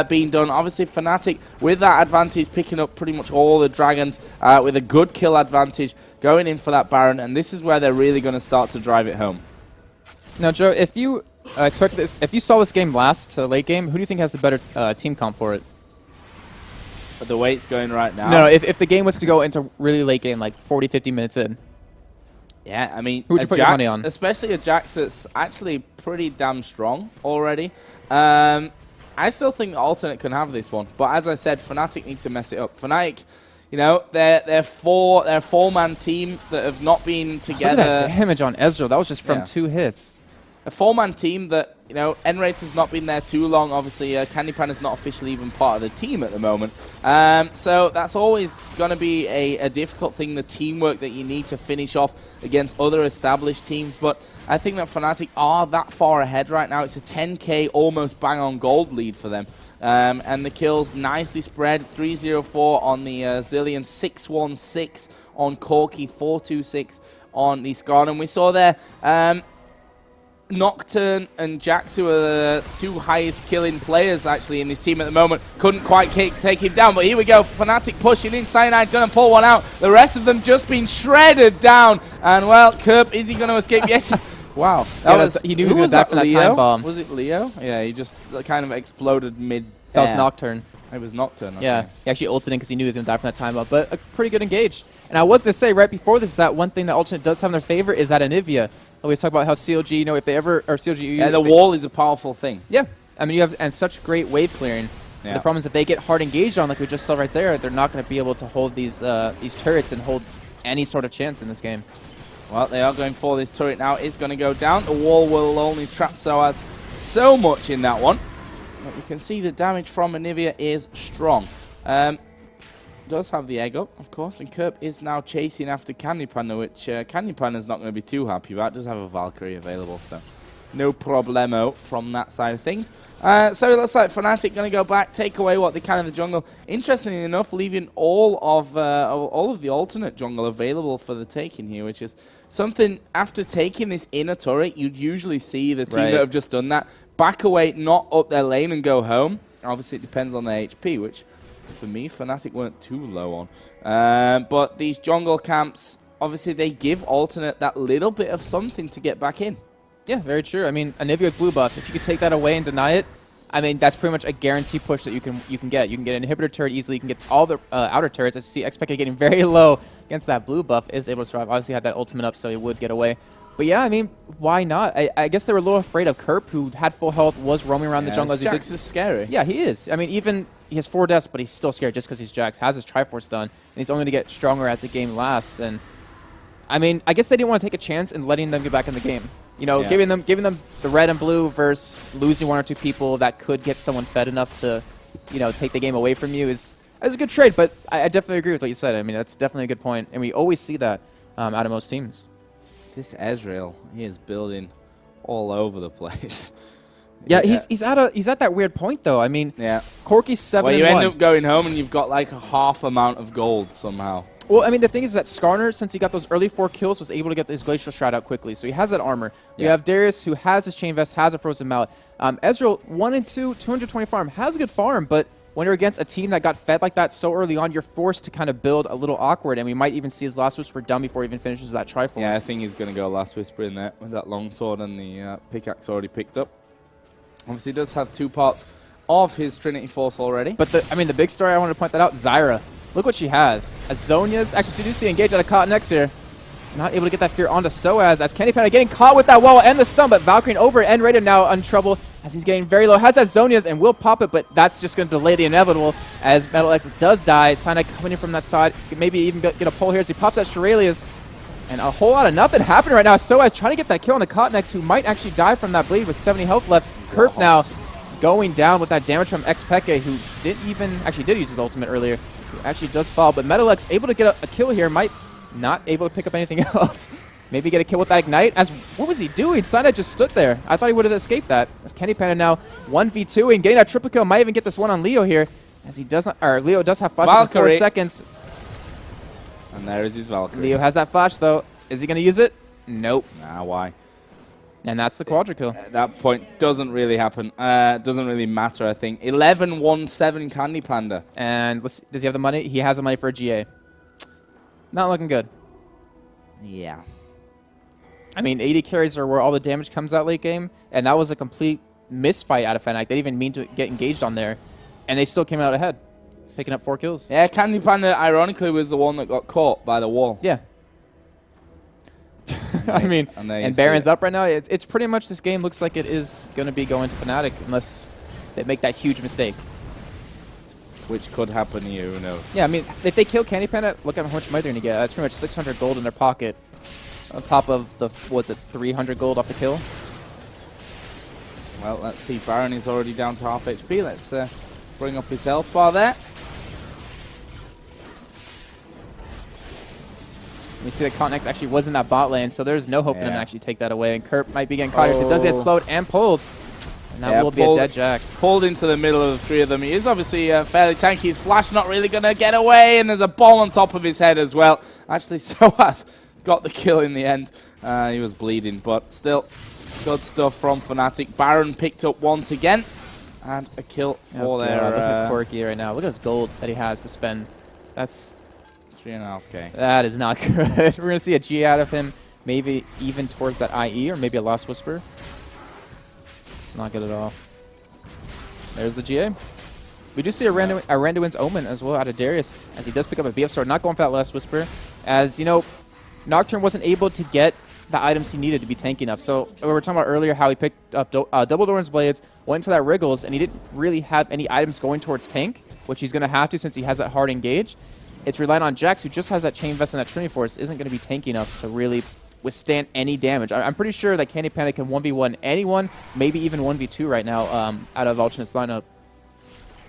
being done. Obviously, Fnatic with that advantage, picking up pretty much all the dragons with a good kill advantage, going in for that Baron. And this is where they're really going to start to drive it home. Now, Joe, if you expected this, if you saw this game last to late game, who do you think has the better team comp for it? But the way it's going right now. No, if the game was to go into really late game, like 40, 50 minutes in. Yeah, I mean, who would you put your money on? Especially a Jax that's actually pretty damn strong already. I still think the alternate can have this one, but as I said, Fnatic need to mess it up. Fnatic, you know, they're a 4-man team that have not been together. Look at that damage on Ezreal. That was just from 2 hits. A 4-man team that, you know, Enrate has not been there too long. Obviously, Candypan is not officially even part of the team at the moment. So that's always going to be a difficult thing, the teamwork that you need to finish off against other established teams. But I think that Fnatic are that far ahead right now. It's a 10k almost bang-on gold lead for them. And the kills nicely spread. 304 on the Zilean, 616 on Corki, 426 on the Skarn. And we saw there... Nocturne and Jax, who are the 2 highest killing players actually in this team at the moment, couldn't quite take him down. But here we go, Fnatic pushing in, Cyanide going to pull one out. The rest of them just being shredded down. And well, Kerp, is he going to escape? Yes. Wow. He knew he was going to die for that time bomb. Was it Leo? Yeah, he just kind of exploded mid. That was Nocturne. It was Nocturne. Okay. Yeah, he actually ulted in because he knew he was going to die from that time bomb. But a pretty good engage. And I was going to say right before this, that one thing that Alternate does have in their favor is that Anivia. We always talk about how CLG, you know, if they ever, or CLG... Yeah, the wall is a powerful thing. Yeah. I mean, you have, and such great wave clearing. Yeah. The problem is if they get hard engaged on, like we just saw right there, they're not going to be able to hold these turrets and hold any sort of chance in this game. Well, they are going for this turret now. It's going to go down. The wall will only trap Soaz so much in that one. But you can see the damage from Anivia is strong. Does have the egg up, of course, and Kerp is now chasing after Candypan, which Candypan is not going to be too happy about. Does have a Valkyrie available, so no problemo from that side of things. So it looks like Fnatic going to go back, take away what they can in the jungle. Interestingly enough, leaving all of the alternate jungle available for the taking here, which is something after taking this inner turret, you'd usually see the team that have just done that back away, not up their lane and go home. Obviously, it depends on their HP, which... for me, Fnatic weren't too low on. But these jungle camps, obviously, they give alternate that little bit of something to get back in. Yeah, very true. I mean, Anivia with blue buff, if you could take that away and deny it, I mean, that's pretty much a guarantee push that you can get. You can get an inhibitor turret easily. You can get all the outer turrets. As you see, Expected getting very low against that blue buff, is able to survive. Obviously, had that ultimate up, so he would get away. But yeah, I mean, why not? I guess they were a little afraid of Kerp, who had full health, was roaming around the jungle as he did. Jax is scary. Yeah, he is. I mean, even he has 4 deaths, but he's still scared just because he's Jax, has his Triforce done, and he's only going to get stronger as the game lasts. And I mean, I guess they didn't want to take a chance in letting them get back in the game. You know, giving them the red and blue versus losing 1 or 2 people that could get someone fed enough to, you know, take the game away from you is a good trade. But I definitely agree with what you said. I mean, that's definitely a good point, and we always see that out of most teams. This Ezreal, he is building all over the place. Yeah, he's at that weird point though. I mean, Corki's 7-1. Well, you end up going home and you've got like a half amount of gold somehow. Well, I mean, the thing is that Skarner, since he got those early 4 kills, was able to get his Glacial Strat out quickly. So he has that armor. You have Darius, who has his Chain Vest, has a Frozen Mallet. Ezreal, 1 and 2, 220 farm, has a good farm, but when you're against a team that got fed like that so early on, you're forced to kind of build a little awkward, and we might even see his Last Whisper done before he even finishes that Triforce. Yeah, I think he's going to go Last Whisper in there with that longsword and the pickaxe already picked up. Obviously, he does have 2 parts of his Trinity Force already. But the big story, I wanted to point that out, Zyra. Look what she has. As Zhonya's, actually, so you do see engage out of Cottonex here. Not able to get that fear onto Soaz as Candypan getting caught with that wall and the stun, but Valkyrie over and Raiden now in trouble as he's getting very low. Has that Zhonya's and will pop it, but that's just going to delay the inevitable as Metal X does die. Cyanide coming in from that side. Maybe even get a pull here as he pops that Shurelya's. And a whole lot of nothing happening right now. So as trying to get that kill on the Cotnex, who might actually die from that bleed with 70 health left. Kerp now going down with that damage from Xpeke, who did use his ultimate earlier, who actually does fall. But Metalex able to get a kill here, might not able to pick up anything else. Maybe get a kill with that Ignite. What was he doing? Syndra just stood there. I thought he would have escaped that. As Candy Panda now 1v2 and getting that triple kill. Might even get this one on Leo here, as he doesn't. Or Leo does have flash in 4 seconds. And there is his Valkyrie. Leo has that flash though. Is he going to use it? Nope. Nah, why? And that's the quadra kill. That point doesn't really happen. Doesn't really matter, I think. 11-1-7 Candy Panda. And does he have the money? He has the money for a GA. Not looking good. Yeah. I mean, AD carries are where all the damage comes out late game, and that was a complete misfight out of Fnatic. They didn't even mean to get engaged on there, and they still came out ahead, picking up 4 kills. Yeah, Candy Panda, ironically, was the one that got caught by the wall. Yeah. I mean, and Baron's up right now. It's pretty much this game looks like it is going to be going to Fnatic unless they make that huge mistake. Which could happen to you, who knows? Yeah, I mean, if they kill Candy Panda, look at how much money they're going to get. That's pretty much 600 gold in their pocket. On top of the, 300 gold off the kill? Well, let's see. Baron is already down to half HP. Let's bring up his health bar there. You see that Cotnex actually was in that bot lane, so there's no hope for them to actually take that away. And Kerp might be getting caught here, so it does get slowed and pulled. And that will be a dead Jax. Pulled into the middle of the 3 of them. He is obviously fairly tanky. His flash not really going to get away, and there's a bomb on top of his head as well. Actually, Soaz got the kill in the end. He was bleeding, but still good stuff from Fnatic. Baron picked up once again, and a kill for their... Look at Corky right now. Look at his gold that he has to spend. That's... 3.5k. That is not good. We're going to see a G out of him, maybe even towards that IE, or maybe a Lost Whisper. It's not good at all. There's the GA. We do see a Randuin's Omen as well out of Darius, as he does pick up a BF sword, not going for that Lost Whisper. As, you know, Nocturne wasn't able to get the items he needed to be tanky enough. So we were talking about earlier how he picked up Double Doran's Blades, went into that Wriggles, and he didn't really have any items going towards tank, which he's going to have to since he has that hard engage. It's relying on Jax, who just has that Chain Vest and that Trinity Force, isn't going to be tanky enough to really withstand any damage. I'm pretty sure that Candy Panda can 1v1 anyone, maybe even 1v2 right now out of Alternate's lineup.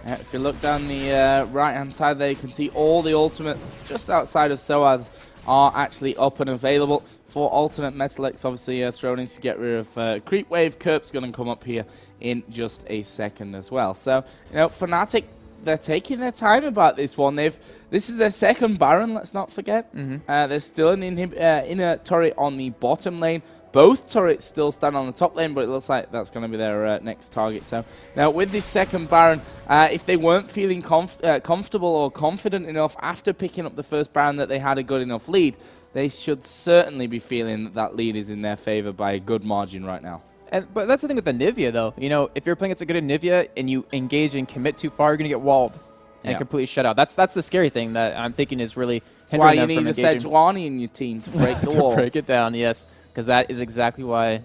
If you look down the right-hand side there, you can see all the ultimates just outside of Soaz are actually up and available for Alternate. Metalex obviously thrown in to get rid of Creep Wave. Kerp's going to come up here in just a second as well. So, you know, Fnatic, they're taking their time about this one. This is their second Baron, let's not forget. There's still an inner turret on the bottom lane. Both turrets still stand on the top lane, but it looks like that's going to be their next target. So now with this second Baron, if they weren't feeling comfortable or confident enough after picking up the first Baron that they had a good enough lead, they should certainly be feeling that that lead is in their favor by a good margin right now. But that's the thing with the Nivea, though. You know, if you're playing against a good Nivea and you engage and commit too far, you're going to get walled and completely shut out. That's the scary thing that I'm thinking is really hindering them from engaging. That's why you need a Sejuani in your team to break the wall. To break it down, yes. Because that is exactly why...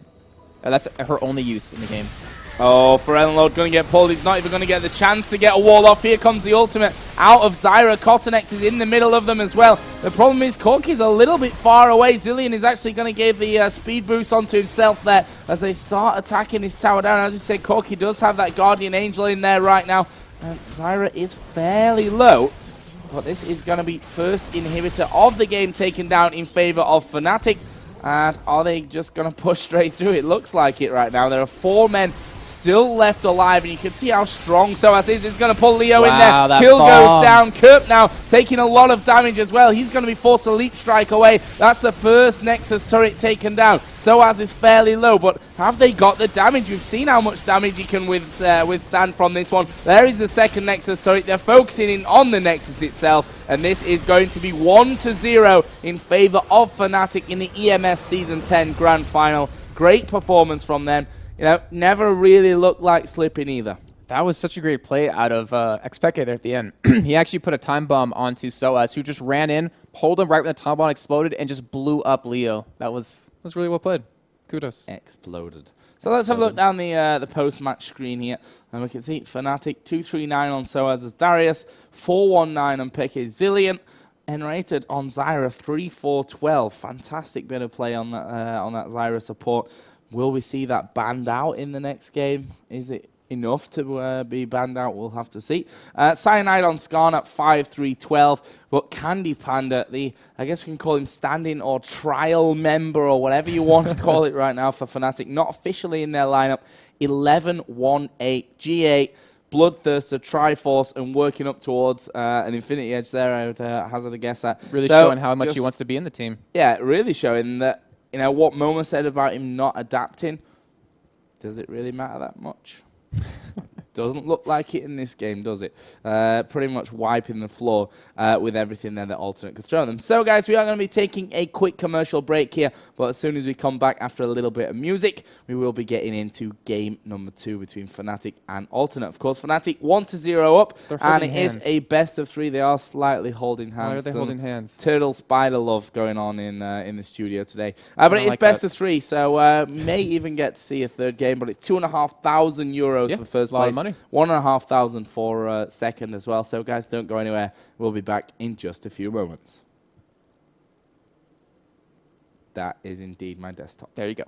that's her only use in the game. Oh, for Eloblade going to get pulled. He's not even going to get the chance to get a wall off. Here comes the ultimate out of Zyra. Cottonex is in the middle of them as well. The problem is Corky's a little bit far away. Zilean is actually going to give the speed boost onto himself there as they start attacking his tower down. As you said, Corky does have that Guardian Angel in there right now. And Zyra is fairly low. But this is going to be first inhibitor of the game taken down in favor of Fnatic. And are they just going to push straight through? It looks like it right now. There are 4 men still left alive, and you can see how strong Soaz is. It's going to pull Leo in there. Kill goes down. Kerp now taking a lot of damage as well. He's going to be forced to leap strike away. That's the first Nexus turret taken down. Soaz is fairly low, but have they got the damage? We've seen how much damage he can withstand from this one. There is the second Nexus turret. They're focusing in on the Nexus itself, and this is going to be 1-0 in favor of Fnatic in the EMS Season 10 Grand Final. Great performance from them. You know, never really looked like slipping either. That was such a great play out of Xpeke there at the end. He actually put a time bomb onto Soaz, who just ran in, pulled him right when the time bomb exploded, and just blew up Leo. That was really well played. Kudos. Exploded. So let's have a look down the post-match screen here. And we can see Fnatic 239 on Soaz as Darius, 419 on Peke Zilean. N-rated on Zyra 3-4-12. Fantastic bit of play on that Zyra support. Will we see that banned out in the next game? Is it enough to be banned out? We'll have to see. Cyanide on Skarn at 5-3-12. But Candy Panda, I guess we can call him standing or trial member or whatever you want to call it right now for Fnatic, not officially in their lineup. 11-1-8 G8. Bloodthirster, Triforce, and working up towards an Infinity Edge there, I would hazard a guess at. Really showing how much he wants to be in the team. Yeah, really showing that, what Momo said about him not adapting. Does it really matter that much? Doesn't look like it in this game, does it? Pretty much wiping the floor with everything there that Alternate could throw them. So, guys, we are going to be taking a quick commercial break here, but as soon as we come back after a little bit of music, we will be getting into game number 2 between Fnatic and Alternate. Of course, Fnatic 1-0 up, and it is a best of 3. They are slightly holding hands. Why are they holding hands? Turtle spider love going on in the studio today. But it is best of 3, so may even get to see a third game, but it's €2,500 for first place. Money. 1,500 for second as well. So, guys, don't go anywhere. We'll be back in just a few moments. That is indeed my desktop. There you go.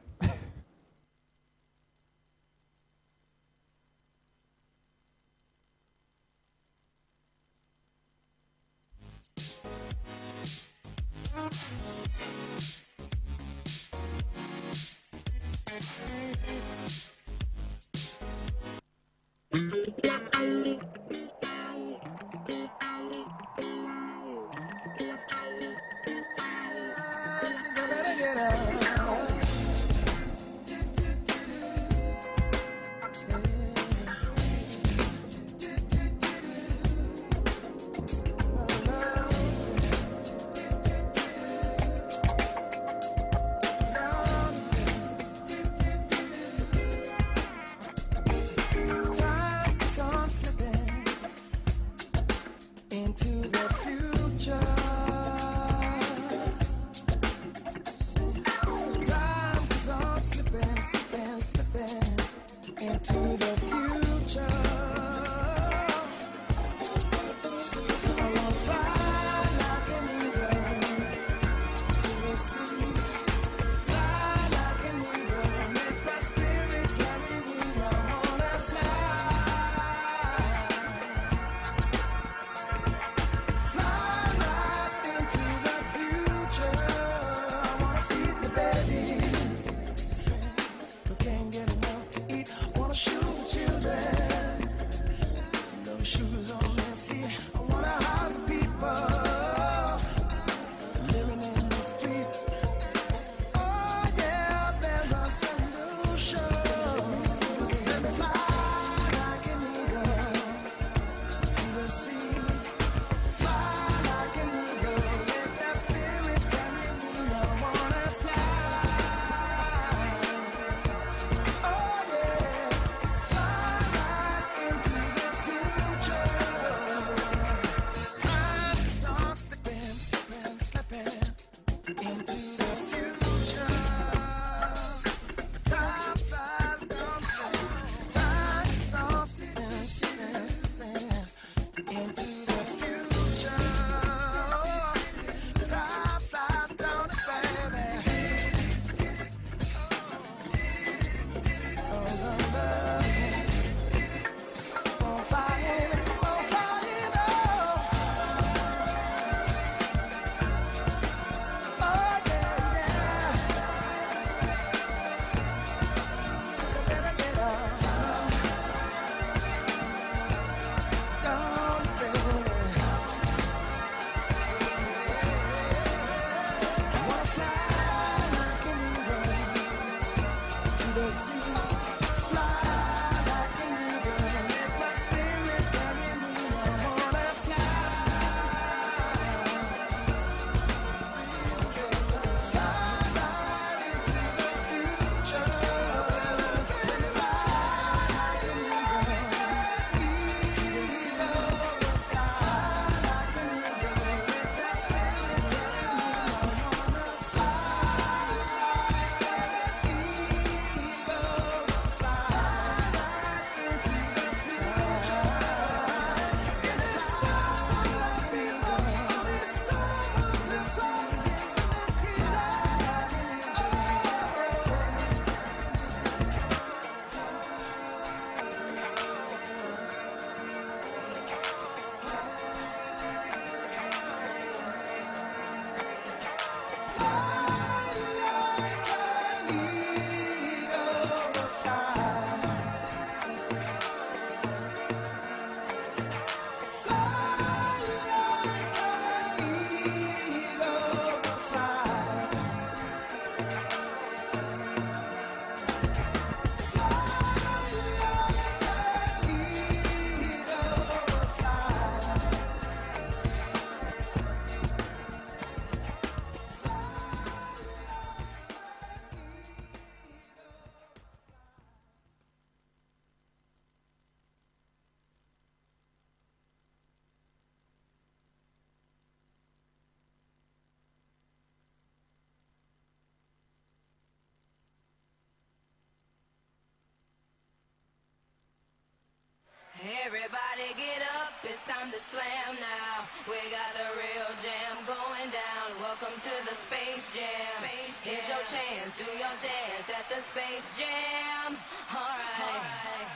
It's time to slam now. We got the real jam going down. Welcome to the Space Jam. Here's your chance. Do your dance at the Space Jam. All right.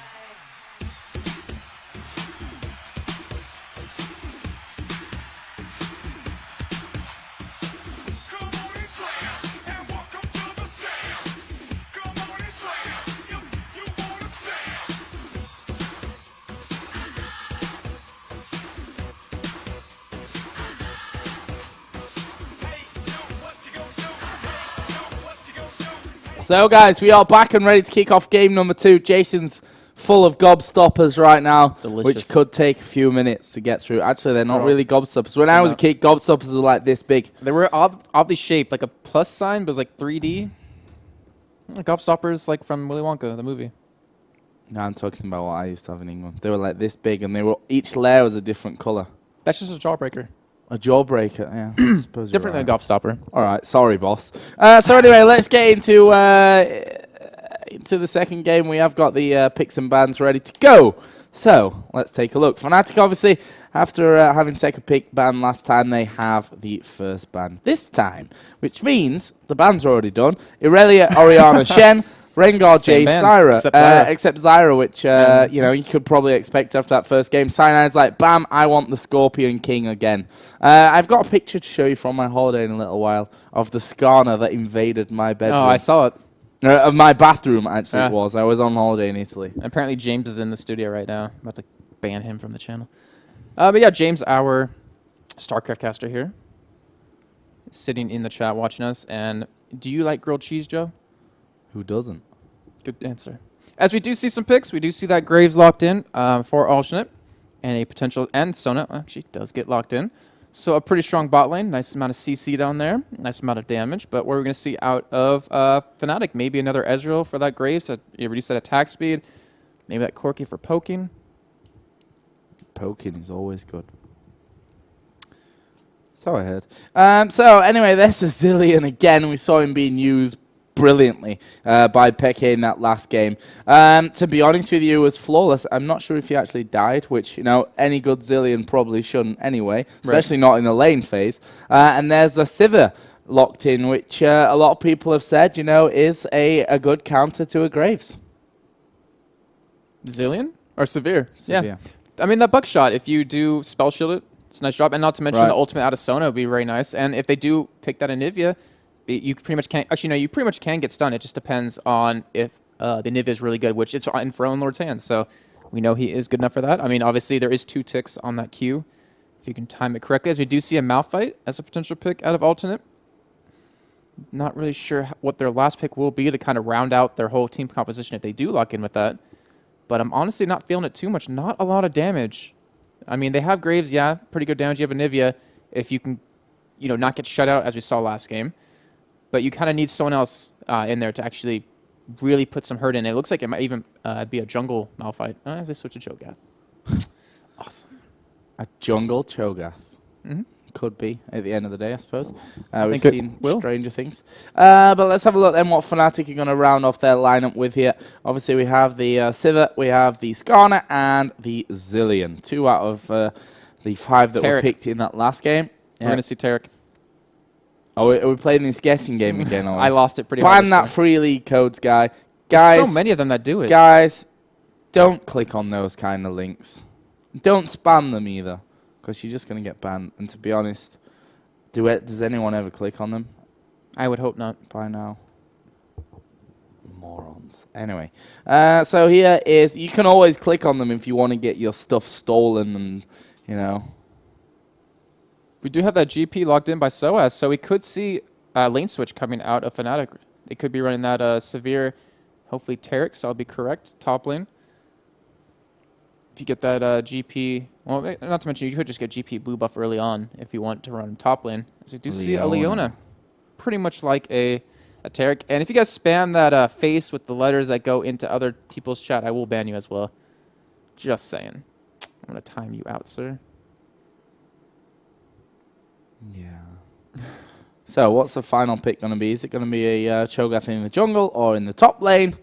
So, guys, we are back and ready to kick off game number 2. Jason's full of gobstoppers right now, Delicious. which could take a few minutes to get through. Actually, they're not Bro. really gobstoppers. When I was a kid, gobstoppers were like this big. They were oddly shaped, like a plus sign, but it was like 3D. Gobstoppers, like from Willy Wonka, the movie. No, I'm talking about what I used to have in England. They were like this big, and they were each layer was a different color. That's just a jawbreaker. A jawbreaker, yeah. I suppose Different you're than a gobstopper. All right, sorry, boss. So anyway, let's get into the second game. We have got the picks and bans ready to go. So let's take a look. Fnatic, obviously, after having second pick ban last time, they have the first ban this time, which means the bans are already done. Irelia, Orianna, Shen, Rengar, Same Jace, bans, Zyra, except Zyra. except Zyra, which you know you could probably expect after that first game. Cyanide's like, bam, I want the Scorpion King again. I've got a picture to show you from my holiday in a little while of the Skarner that invaded my bedroom. Oh, I saw it. Of my bathroom, actually, it was. I was on holiday in Italy. Apparently, James is in the studio right now. I'm about to ban him from the channel. But yeah, James, our StarCraft caster here, sitting in the chat watching us. And do you like grilled cheese, Joe? Who doesn't? Good answer. As we do see some picks, we do see that Graves locked in for alternate, and a potential, and Sona actually does get locked in. So a pretty strong bot lane, nice amount of CC down there, nice amount of damage. But what we're going to see out of Fnatic, maybe another Ezreal for that Graves, to reduce that attack speed, maybe that Corki for poking. Poking is always good. So I heard. So anyway, there's a Zillion again. We saw him being used brilliantly by Peke in that last game. To be honest with you, it was flawless. I'm not sure if he actually died, which, you know, any good Zillion probably shouldn't anyway, especially not in the lane phase. And there's the Sivir locked in, which a lot of people have said, you know, is a good counter to a Graves. Zillion? Or Severe? Severe. Yeah. I mean, that buckshot, if you do spell shield it, it's a nice drop. And not to mention the ultimate out of Sona would be very nice. And if they do pick that Anivia, you pretty much can't. Actually, no, you pretty much can get stunned. It just depends on if the Anivia is really good, which it's in Throne Lord's hands. So we know he is good enough for that. I mean, obviously, there is 2 ticks on that Q, if you can time it correctly. As we do see a Malphite as a potential pick out of alternate. Not really sure what their last pick will be to kind of round out their whole team composition if they do lock in with that. But I'm honestly not feeling it too much. Not a lot of damage. I mean, they have Graves, yeah, pretty good damage. You have Anivia if you can, you know, not get shut out as we saw last game. But you kind of need someone else in there to actually really put some hurt in. It looks like it might even be a jungle Malphite as they switch to Cho'Gath. Awesome. A jungle Cho'Gath. Mm-hmm. Could be at the end of the day, I suppose. I We've think seen will. stranger things. But let's have a look then what Fnatic are going to round off their lineup with here. Obviously, we have the Sivir, we have the Skarner, and the Zillion. 2 out of the 5 that were picked in that last game. We're going to see Tarek. Oh, are we playing this guessing game again? I lost it pretty hard. Ban that free league codes, guy. There's Guys, so many of them that do it. Guys, don't click on those kind of links. Don't spam them either, because you're just going to get banned. And to be honest, does anyone ever click on them? I would hope not. By now. Morons. Anyway, so here is, you can always click on them if you want to get your stuff stolen and, you know. We do have that GP locked in by SOAS, so we could see lane switch coming out of Fnatic. They could be running that Severe, hopefully Tarek, so I'll be correct, top lane. If you get that GP, well, not to mention you could just get GP blue buff early on if you want to run top lane. As we do see a Leona, pretty much like a Tarek. And if you guys spam that face with the letters that go into other people's chat, I will ban you as well. Just saying. I'm going to time you out, sir. Yeah. So, what's the final pick going to be? Is it going to be a Cho'Gath in the jungle or in the top lane?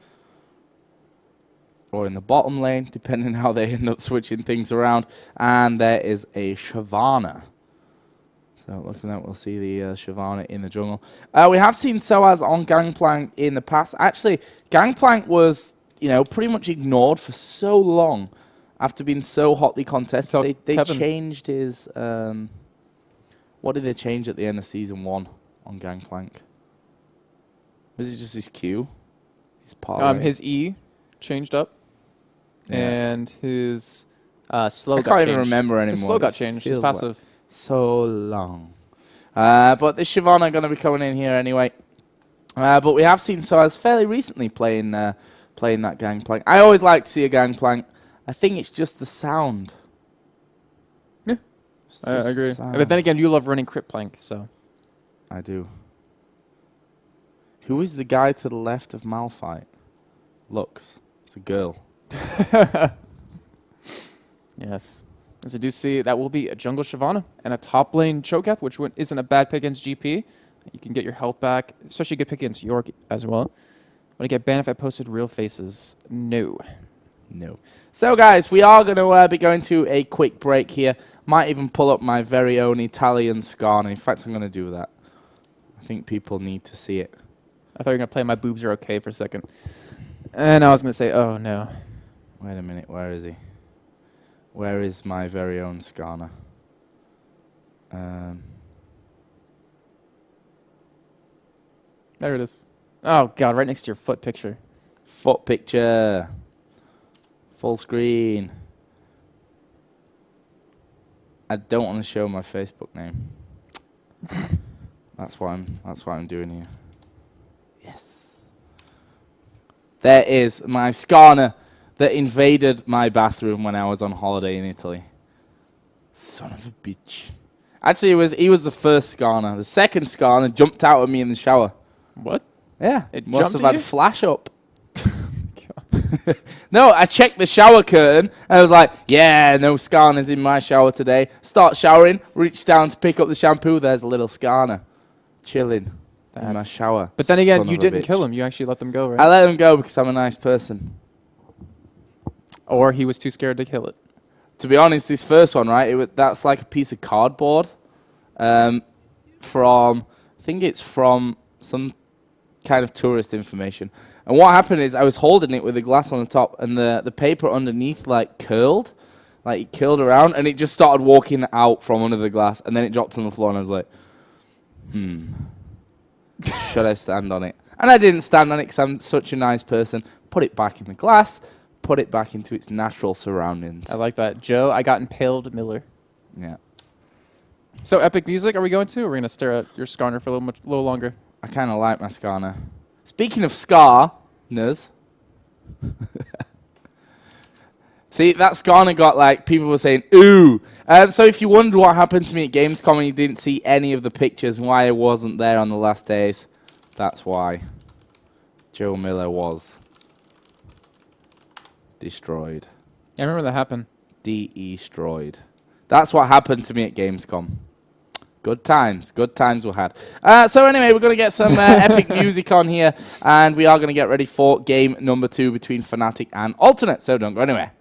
or in the bottom lane, depending how they end up switching things around. And there is a Shyvana. So looking at that, we'll see the Shyvana in the jungle. We have seen Soaz on Gangplank in the past. Actually, Gangplank was, pretty much ignored for so long after being so hotly contested. So they changed his... what did they change at the end of Season 1 on Gangplank? Was it just his Q? His E changed up, and his slow got changed. I can't even remember anymore. His slow got changed. His passive. Like so long. But the Shyvana going to be coming in here anyway. But we have seen Soaz fairly recently playing that Gangplank. I always like to see a Gangplank. I think it's just the sound. Yeah, I agree. But then again, you love running Crypt Plank, so. I do. Who is the guy to the left of Malphite? Lux. It's a girl. Yes. As I do see, that will be a jungle Shyvana and a top lane Cho'Gath, which isn't a bad pick against GP. You can get your health back, especially a good pick against York as well. Want to get banned if I posted real faces? No. No. So, guys, we are going to be going to a quick break here. Might even pull up my very own Italian Skarner. In fact, I'm going to do that. I think people need to see it. I thought you were going to play My Boobs Are Okay for a second. And I was going to say, oh, no. Wait a minute. Where is he? Where is my very own Skarner? There it is. Oh, God, right next to your foot picture. Foot picture. Full screen. I don't want to show my Facebook name. That's what I'm doing here. Yes. There is my Skarner that invaded my bathroom when I was on holiday in Italy. Son of a bitch. Actually, he was the first Skarner. The second Skarner jumped out at me in the shower. What? Yeah. It must have jumped at had you? flash up. No, I checked the shower curtain, and I was like, yeah, no Skarner's in my shower today. Start showering, reach down to pick up the shampoo, there's a little Skarner chilling in my shower. But then again, Son you of a didn't bitch. kill him. You actually let them go, right? I let him go because I'm a nice person. Or he was too scared to kill it. To be honest, this first one, right, that's like a piece of cardboard I think it's from some kind of tourist information. And what happened is I was holding it with the glass on the top, and the paper underneath like curled, like it curled around, and it just started walking out from under the glass, and then it dropped on the floor, and I was like, should I stand on it? And I didn't stand on it because I'm such a nice person. Put it back in the glass, put it back into its natural surroundings. I like that. Joe, I got impaled Miller. Yeah. So epic music, are we going to? Or are we going to stare at your Skarner for a little longer? I kind of like my Skarner. Speaking of Skarners, see, that Skarner got like, people were saying, ooh. So if you wondered what happened to me at Gamescom and you didn't see any of the pictures and why I wasn't there on the last days, that's why. Joe Miller was destroyed. Yeah, I remember that happened. Destroyed. That's what happened to me at Gamescom. Good times were had. So anyway, we're going to get some epic music on here, and we are going to get ready for game number 2 between Fnatic and Alternate, so don't go anywhere.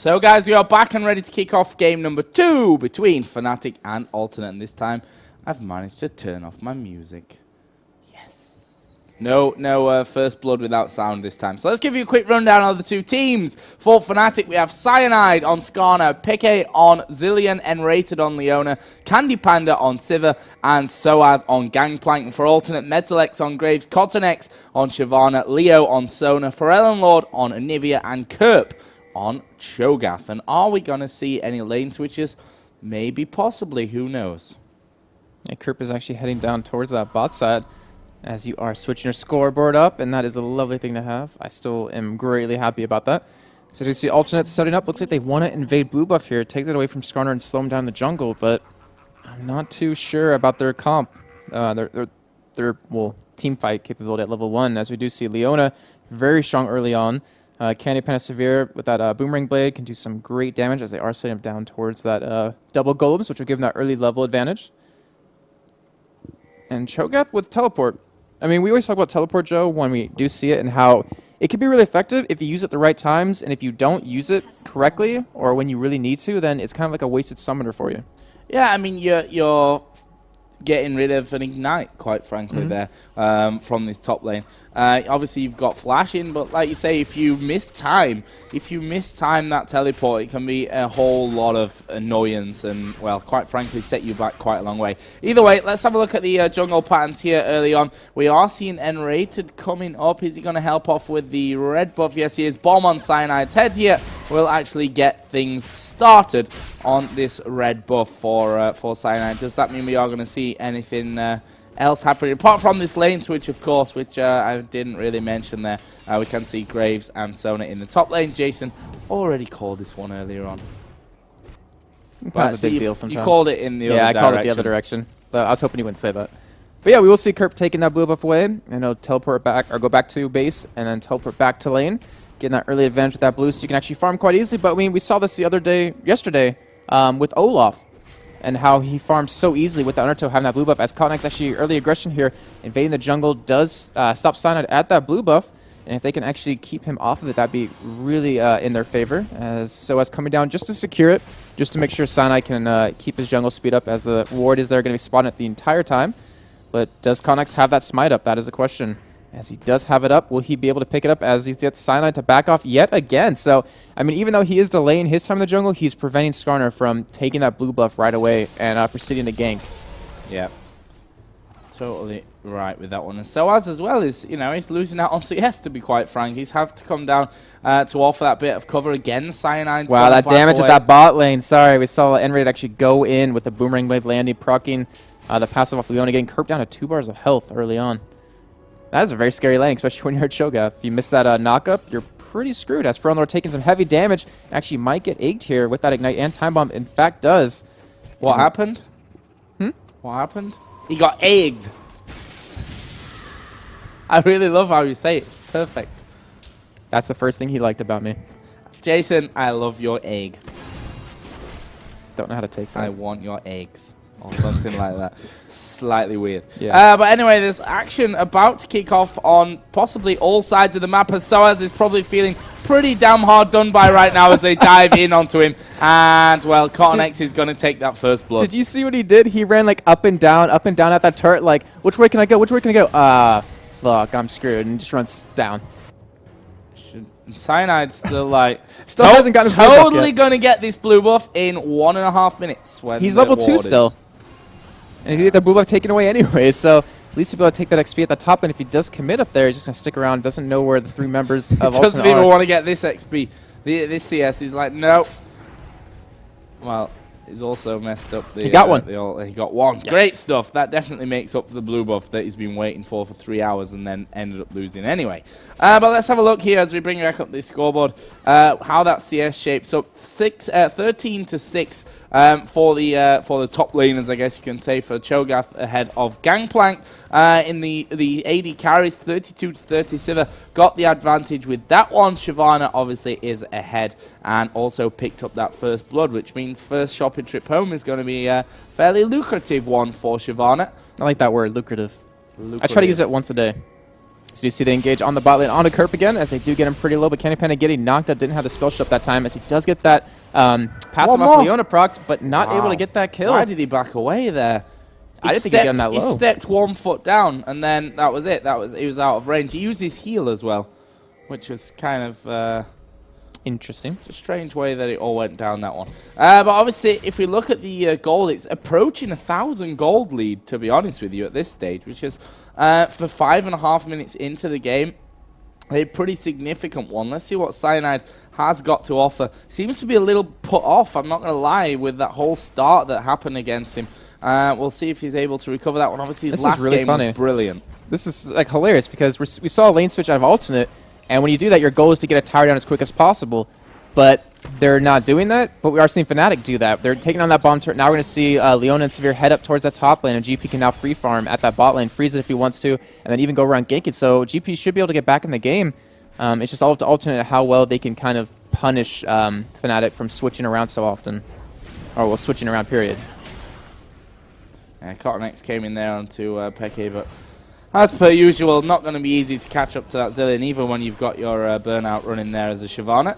So, guys, we are back and ready to kick off game number 2 between Fnatic and Alternate. And this time, I've managed to turn off my music. Yes. No first blood without sound this time. So let's give you a quick rundown of the two teams. For Fnatic, we have Cyanide on Skarner, Peke on Zillion, Enrated on Leona, Candy Panda on Sivir, and Soaz on Gangplank. And for Alternate, Metalex on Graves, Cottonex on Shyvana, Leo on Sona, Pharrell and Lord on Anivia, and Kerp on Cho'Gath. And are we going to see any lane switches? Maybe, possibly, who knows? And Kerp is actually heading down towards that bot side as you are switching your scoreboard up, and that is a lovely thing to have. I still am greatly happy about that. So you see Alternate setting up. Looks like they want to invade blue buff here, take that away from Skarner and slow him down the jungle, but I'm not too sure about their comp. Their team fight capability at level 1, as we do see Leona very strong early on. Candy Panda Severe with that Boomerang Blade can do some great damage as they are setting up down towards that double golems, which will give them that early level advantage. And Cho'Gath with Teleport. I mean, we always talk about Teleport, Joe, when we do see it, and how it can be really effective if you use it at the right times, and if you don't use it correctly, or when you really need to, then it's kind of like a wasted summoner for you. Yeah, I mean, you're getting rid of an Ignite, quite frankly, there from this top lane. Obviously, you've got Flash in, but like you say, if you miss time that teleport, it can be a whole lot of annoyance and, well, quite frankly, set you back quite a long way. Either way, let's have a look at the jungle patterns here early on. We are seeing Enrated coming up. Is he going to help off with the red buff? Yes, he is. Bomb on Cyanide's head here will actually get things started on this red buff for Cyanide. Does that mean we are going to see anything else happening apart from this lane switch, of course, which I didn't really mention there? We can see Graves and Sona in the top lane. Jason already called this one earlier on. Kind of a big deal sometimes. You called it in the other direction. Yeah, I called it the other direction. But I was hoping you wouldn't say that. But yeah, we will see Kerp taking that blue buff away, and he'll teleport back, or go back to base, and then teleport back to lane, getting that early advantage with that blue, so you can actually farm quite easily. But I mean, we saw this yesterday with Olaf, and how he farms so easily with the Undertow having that blue buff. As Cottonex actually early aggression here, invading the jungle, does stop Cyanide at that blue buff. And if they can actually keep him off of it, that'd be really in their favor. Soaz coming down just to secure it, just to make sure Cyanide can keep his jungle speed up, as the ward is there going to be spawning it the entire time. But does Cottonex have that smite up? That is the question. As he does have it up, will he be able to pick it up as he gets Cyanide to back off yet again? So, I mean, even though he is delaying his time in the jungle, he's preventing Skarner from taking that blue buff right away and proceeding to gank. Yeah. Totally right with that one. And Soaz as well is, you know, he's losing out on CS, to be quite frank. He's have to come down to offer that bit of cover again. Cyanide's wow, that damage at that bot lane. Sorry, we saw Enraid actually go in with the Boomerang Blade landing, proccing the passive off Leona, getting Kerp down to 2 bars of health early on. That is a very scary lane, especially when you're at Cho'Gath. If you miss that knock-up, you're pretty screwed. As Frontlord taking some heavy damage, actually might get egged here with that Ignite and Time Bomb. In fact, does. What happened? What happened? He got egged. I really love how you say it. It's perfect. That's the first thing he liked about me. Jason, I love your egg. Don't know how to take that. I want your eggs. Or something like that. Slightly weird. Yeah. But anyway, there's action about to kick off on possibly all sides of the map, as Soaz is probably feeling pretty damn hard done by right now as they dive in onto him. And, well, Cottonex is going to take that first blood. Did you see what he did? He ran, like, up and down at that turret, like, which way can I go? Which way can I go? Fuck, I'm screwed. And just runs down. Cyanide's still like still hasn't gotten totally going to get this blue buff in 1.5 minutes. When he's level 2 still. And he's get the blue buff taken away anyway, so at least he'll be able to take that XP at the top. And if he does commit up there, he's just going to stick around, doesn't know where the 3 members of Ultimate doesn't even want to get this XP. This CS, he's like, no. Well, he's also messed up the... He got one. He got one. Yes. Great stuff. That definitely makes up for the blue buff that he's been waiting for 3 hours and then ended up losing anyway. But let's have a look here as we bring back up the scoreboard, how that CS shapes up. 13 to 6 for the top laners, I guess you can say, for Cho'Gath ahead of Gangplank. In the AD carries, 32 to 30. Sivir got the advantage with that one. Shyvana obviously is ahead and also picked up that first blood, which means first shopping trip home is going to be a fairly lucrative one for Shyvana. I like that word, lucrative. I try to use it once a day. So you see they engage on the bot lane onto Kerp again, as they do get him pretty low, but Candy Panda getting knocked out, didn't have the spell shut that time, as he does get that passive off Leona proc, but not able to get that kill. Why did he back away there? I didn't think he'd get that low. He stepped 1 foot down, and then that was it. He was out of range. He used his heal as well, which was kind of interesting. It's a strange way that it all went down that one. But obviously, if we look at the gold, it's approaching 1,000 gold lead, to be honest with you, at this stage, which is for 5.5 minutes into the game, a pretty significant one. Let's see what Cyanide has got to offer. Seems to be a little put off, I'm not going to lie, with that whole start that happened against him. We'll see if he's able to recover that one. Obviously, his last game was brilliant. This is like hilarious because we saw a lane switch out of alternate, and when you do that, your goal is to get a tower down as quick as possible. But they're not doing that, but we are seeing Fnatic do that. They're taking on that bomb turret. Now we're going to see Leona and Severe head up towards that top lane, and GP can now free farm at that bot lane, freeze it if he wants to, and then even go around gank it. So GP should be able to get back in the game. It's just all up to alternate how well they can kind of punish Fnatic from switching around so often. Or, well, switching around, period. Yeah, Cottonex came in there onto Peke, but as per usual, not going to be easy to catch up to that Zilean, even when you've got your burnout running there as a Shyvana.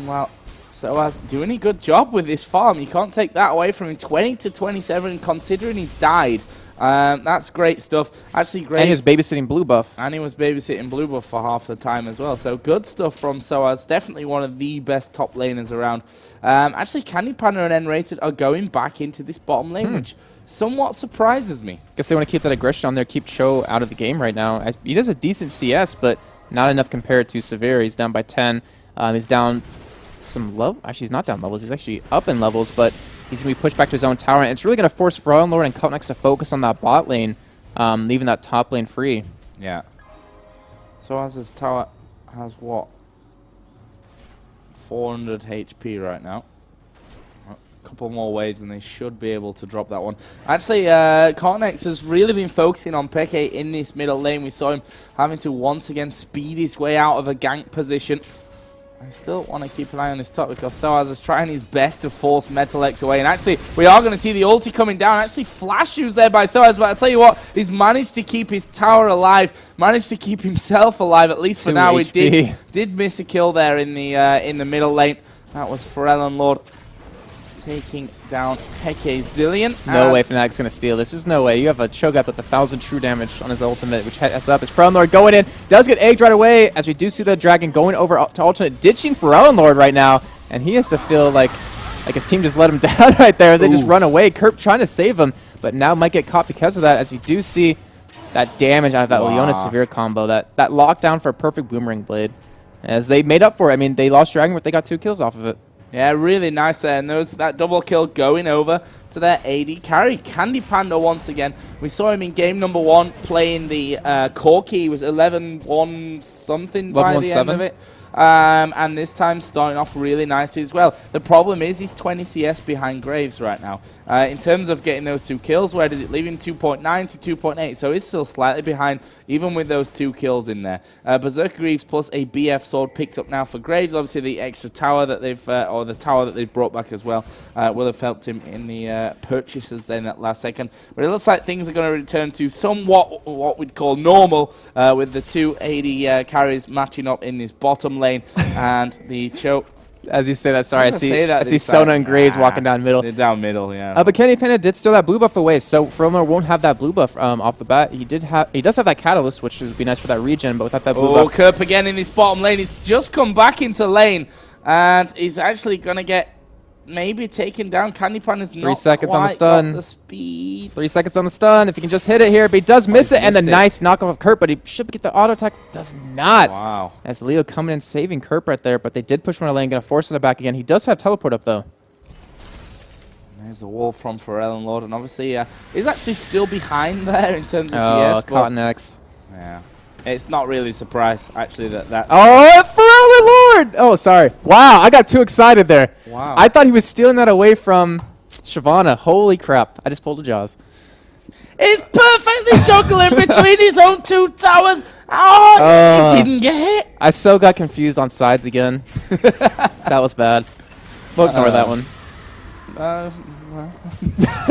Well, Soaz doing a good job with this farm. You can't take that away from him. 20 to 27, considering he's died. That's great stuff. Actually, great. And he was babysitting blue buff. And he was babysitting blue buff for half the time as well. So good stuff from Soaz. Definitely one of the best top laners around. Actually, Candy Panda and N-Rated are going back into this bottom lane, which somewhat surprises me. Guess they want to keep that aggression on there, keep Cho out of the game right now. He does a decent CS, but not enough compared to Severe. He's down by 10. He's down some level. Actually, he's not down levels. He's actually up in levels, but he's going to be pushed back to his own tower. And it's really going to force Lord and Cutnex to focus on that bot lane, leaving that top lane free. Yeah. So as his tower has what? 400 HP right now. A couple more waves and they should be able to drop that one. Actually, Cutnex has really been focusing on Peke in this middle lane. We saw him having to once again speed his way out of a gank position. I still want to keep an eye on his top because Soaz is trying his best to force Metal X away. And actually, we are going to see the ulti coming down. Actually, flash use there by Soaz. But I'll tell you what, he's managed to keep his tower alive. Managed to keep himself alive, at least for now. He did miss a kill there in the middle lane. That was Pharrell Lord taking down Peke Zilean. No way Fnatic's going to steal this. There's no way. You have a Cho'Gath with 1,000 true damage on his ultimate, which heads up. It's Pharrell Lord going in. Does get egged right away, as we do see the dragon going over to alternate, ditching Pharrell Lord right now. And he has to feel like his team just let him down right there as they just run away. Kerp trying to save him, but now might get caught because of that, as you do see that damage out of that Leona Severe combo. That lockdown for a perfect Boomerang Blade. As they made up for it. I mean, they lost Dragon, but they got 2 kills off of it. Yeah, really nice there. And that double kill going over to their AD carry. Candy Panda once again. We saw him in game number 1 playing the Corki. He was 11-1 something by the end of it. And this time starting off really nicely as well. The problem is he's 20 CS behind Graves right now. In terms of getting those 2 kills, where does it leave him? 2.9 to 2.8. So he's still slightly behind, even with those 2 kills in there. Berserker Greaves plus a BF sword picked up now for Graves. Obviously the extra tower that they've, or the tower that they've brought back as well, will have helped him in the purchases then at last second. But it looks like things are going to return to somewhat what we'd call normal, with the 2 AD carries matching up in this bottom lane. And the Cho... As you say that, sorry, I see Sona and Graves walking down middle. They're down middle, yeah. But Candy Panda did steal that blue buff away, so Fromler won't have that blue buff off the bat. He does have that catalyst, which would be nice for that regen, but without that blue buff... Kerp again in this bottom lane. He's just come back into lane, and he's actually going to get maybe taken down. Candy Panda's not 3 seconds on the quite stun. got the speed. 3 seconds on the stun. If he can just hit it here, but he does miss it, and the nice knockoff of Kerp, but he should get the auto attack. Does not. Wow. As Leo coming in saving Kerp right there, but they did push him in a lane, going to force it back again. He does have teleport up though. There's the wall from Pharrell Lord, and obviously he's actually still behind there in terms of CS. Cottonex. Yeah. It's not really a surprise, actually, that's... Oh, Pharrell Lord! Oh, sorry. Wow, I got too excited there. Wow. I thought he was stealing that away from Shyvana. Holy crap. I just pulled the jaws. He's perfectly juggling between his own 2 towers. Oh, he didn't get hit. I so got confused on sides again. That was bad. We'll ignore that one.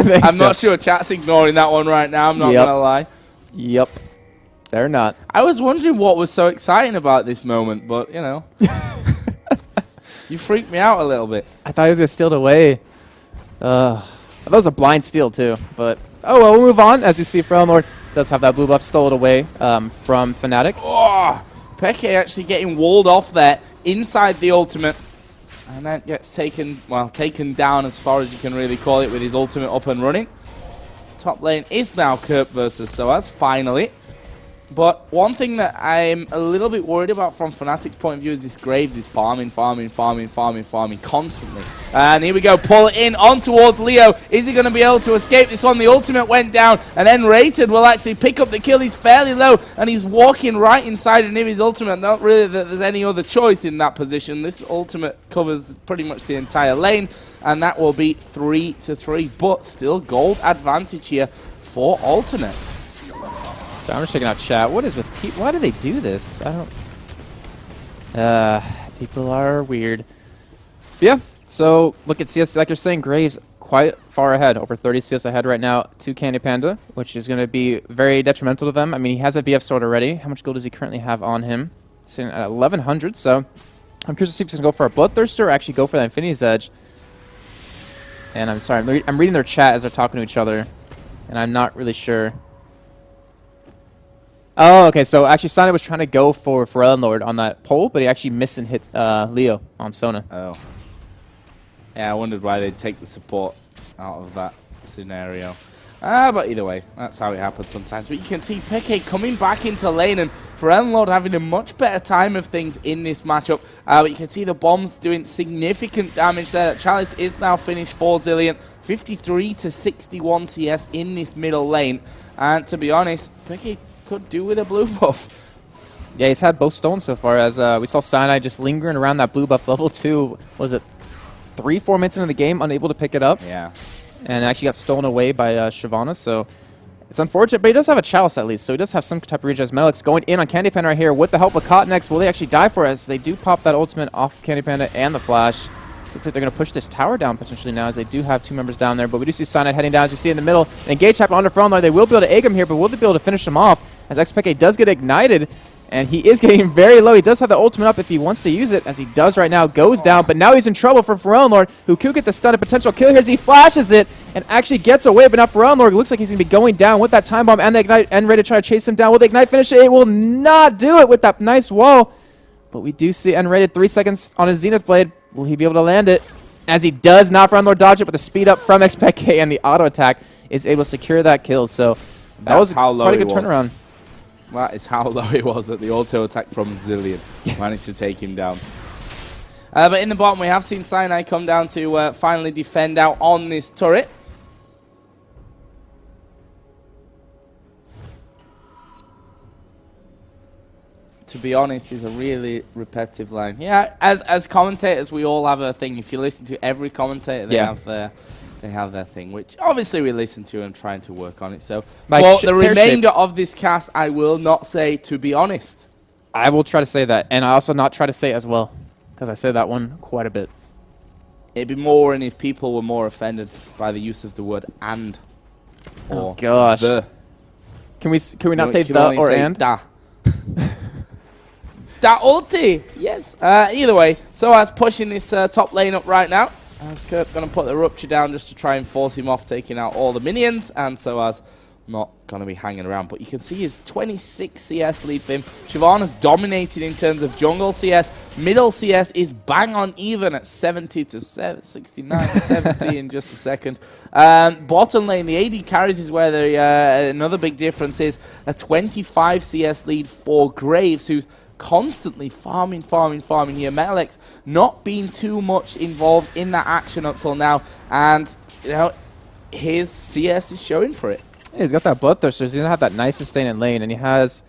Thanks, I'm not sure chat's ignoring that one right now. I'm not going to lie. Yep. They're not. I was wondering what was so exciting about this moment, but, you know. You freaked me out a little bit. I thought he was going to steal it away. I thought it was a blind steal, too. But, oh, well, we'll move on. As you see, Lord does have that blue buff, stole it away from Fnatic. Oh, Peke actually getting walled off there inside the ultimate. And that gets taken down as far as you can really call it with his ultimate up and running. Top lane is now Kirk versus Soaz, finally. But one thing that I'm a little bit worried about from Fnatic's point of view is this Graves is farming constantly. And here we go, pull it in on towards Leo. Is he going to be able to escape this one? The ultimate went down, and then Rated will actually pick up the kill. He's fairly low, and he's walking right inside of Nivi's ultimate. Not really that there's any other choice in that position. This ultimate covers pretty much the entire lane, and that will be 3-3. But still gold advantage here for alternate. So I'm just checking out chat. What is with people? Why do they do this? I don't... people are weird. Yeah, so look at CS, like you're saying, Graves quite far ahead, over 30 CS ahead right now to Candy Panda, which is going to be very detrimental to them. I mean, he has a BF sword already. How much gold does he currently have on him? It's at 1100, so I'm curious to see if he's going to go for a Bloodthirster or actually go for that Infinity's Edge. And I'm sorry, I'm reading their chat as they're talking to each other, and I'm not really sure. Oh, okay, so actually Sonic was trying to go for Eloblade on that pole, but he actually missed and hit Leo on Sona. Oh. Yeah, I wondered why they'd take the support out of that scenario. But either way, that's how it happens sometimes. But you can see Peke coming back into lane, and Eloblade having a much better time of things in this matchup. But you can see the bombs doing significant damage there. Chalice is now finished for Zilean. 53 to 61 CS in this middle lane. And to be honest, Peke could do with a blue buff. Yeah, he's had both stones so far, as we saw Cyanide just lingering around that blue buff level 2. Was it 3-4 minutes into the game, unable to pick it up? Yeah. And actually got stolen away by Shyvana, so it's unfortunate, but he does have a Chalice at least, so he does have some type of regen. Melix going in on Candy Panda right here with the help of Cotnex. Will they actually die for us? They do pop that ultimate off Candy Panda and the flash. So looks like they're going to push this tower down potentially now, as they do have 2 members down there, but we do see Cyanide heading down, as you see in the middle. An engage happened under Fromlar. They will be able to egg him here, but will they be able to finish him off? As XPK does get ignited, and he is getting very low. He does have the ultimate up if he wants to use it, as he does right now. Goes down, but now he's in trouble for Lord, who could get the stun and potential kill here as he flashes it and actually gets away, but not Lord. It looks like he's going to be going down with that time bomb and the ignite and ready to try to chase him down. Will the ignite finish it? It will not do it with that nice wall, but we do see N-rated 3 seconds on his Zenith Blade. Will he be able to land it? As he does not Lord dodge it, but the speed up from XPK and the auto attack is able to secure that kill. So that was quite a good turnaround. That is how low he was at the auto attack from Zilean. Managed to take him down. But in the bottom, we have seen Cyanide come down to finally defend out on this turret. To be honest, is a really repetitive line. Yeah, as commentators, we all have a thing. If you listen to every commentator, they have their thing, which obviously we listen to and trying to work on it. So for the remainder of this cast, I will not say to be honest. I will try to say that, and I also not try to say it as well, because I say that one quite a bit. It'd be more, and if people were more offended by the use of the word and or gosh, the. Can we not say the or and? Da. Da ulti, yes. Either way, Soaz pushing this top lane up right now. As Kurt going to put the Rupture down just to try and force him off, taking out all the minions, and Soaz not going to be hanging around. But you can see his 26 CS lead for him. Shyvana's dominated in terms of jungle CS. Middle CS is bang on even at 70 to 69 to 70 in just a second. Bottom lane, the AD carries is where another big difference is. A 25 CS lead for Graves, who's constantly farming here. Metalex not being too much involved in that action up till now, and you know his CS is showing for it. Yeah, he's got that Bloodthirster. He's gonna have that nice sustain in lane, and he has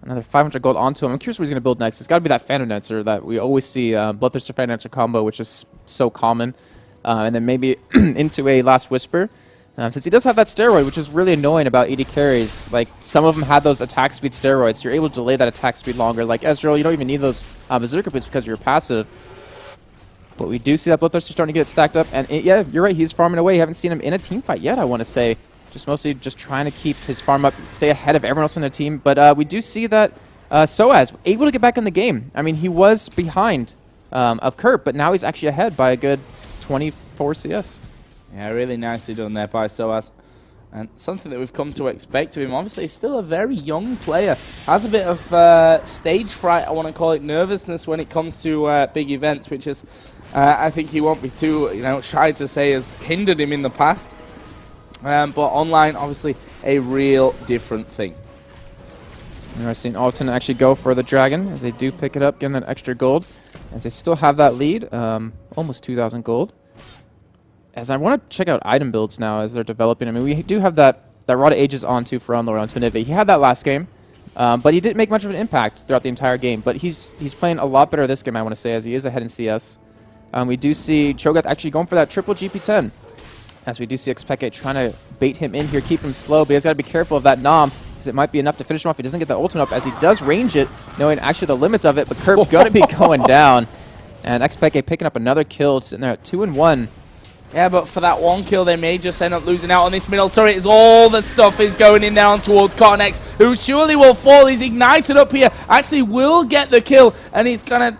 another 500 gold onto him. I'm curious what he's gonna build next. It's got to be that Phantom Dancer that we always see, Bloodthirster Phantom Dancer combo, which is so common, and then maybe into a Last Whisper. Since he does have that steroid, which is really annoying about AD carries. Like, some of them had those attack speed steroids. You're able to delay that attack speed longer. Like Ezreal, you don't even need those Berserker boots because you're passive. But we do see that Bloodthirster starting to get stacked up. And yeah, you're right, he's farming away. You haven't seen him in a team fight yet, I want to say. just mostly just trying to keep his farm up, stay ahead of everyone else on the team. But we do see that Soaz able to get back in the game. I mean, he was behind of Kurt, but now he's actually ahead by a good 24 CS. Yeah, really nicely done there by Soaz. And something that we've come to expect of him. Obviously, he's still a very young player. Has a bit of stage fright, I want to call it, nervousness when it comes to big events, which is, I think he won't be too shy to say has hindered him in the past. But online, obviously, a real different thing. I've seen Alton actually go for the Dragon, as they do pick it up, getting that extra gold. As they still have that lead, almost 2,000 gold. As I want to check out item builds now as they're developing. I mean, we do have that Rod of Ages on too for Unlord on Tunivi. He had that last game, but he didn't make much of an impact throughout the entire game. But he's playing a lot better this game, I want to say, as he is ahead in CS. We do see Cho'Gath actually going for that triple GP10. As we do see Xpeke trying to bait him in here, keep him slow, but he's got to be careful of that Nom, because it might be enough to finish him off. He doesn't get the ultimate up, as he does range it, knowing actually the limits of it, but Kerp going to be going down. And Xpeke picking up another kill, sitting there at 2-1. Yeah, but for that one kill, they may just end up losing out on this middle turret as all the stuff is going in there on towards Cotton-X, who surely will fall. He's ignited up here, actually will get the kill, and he's going to,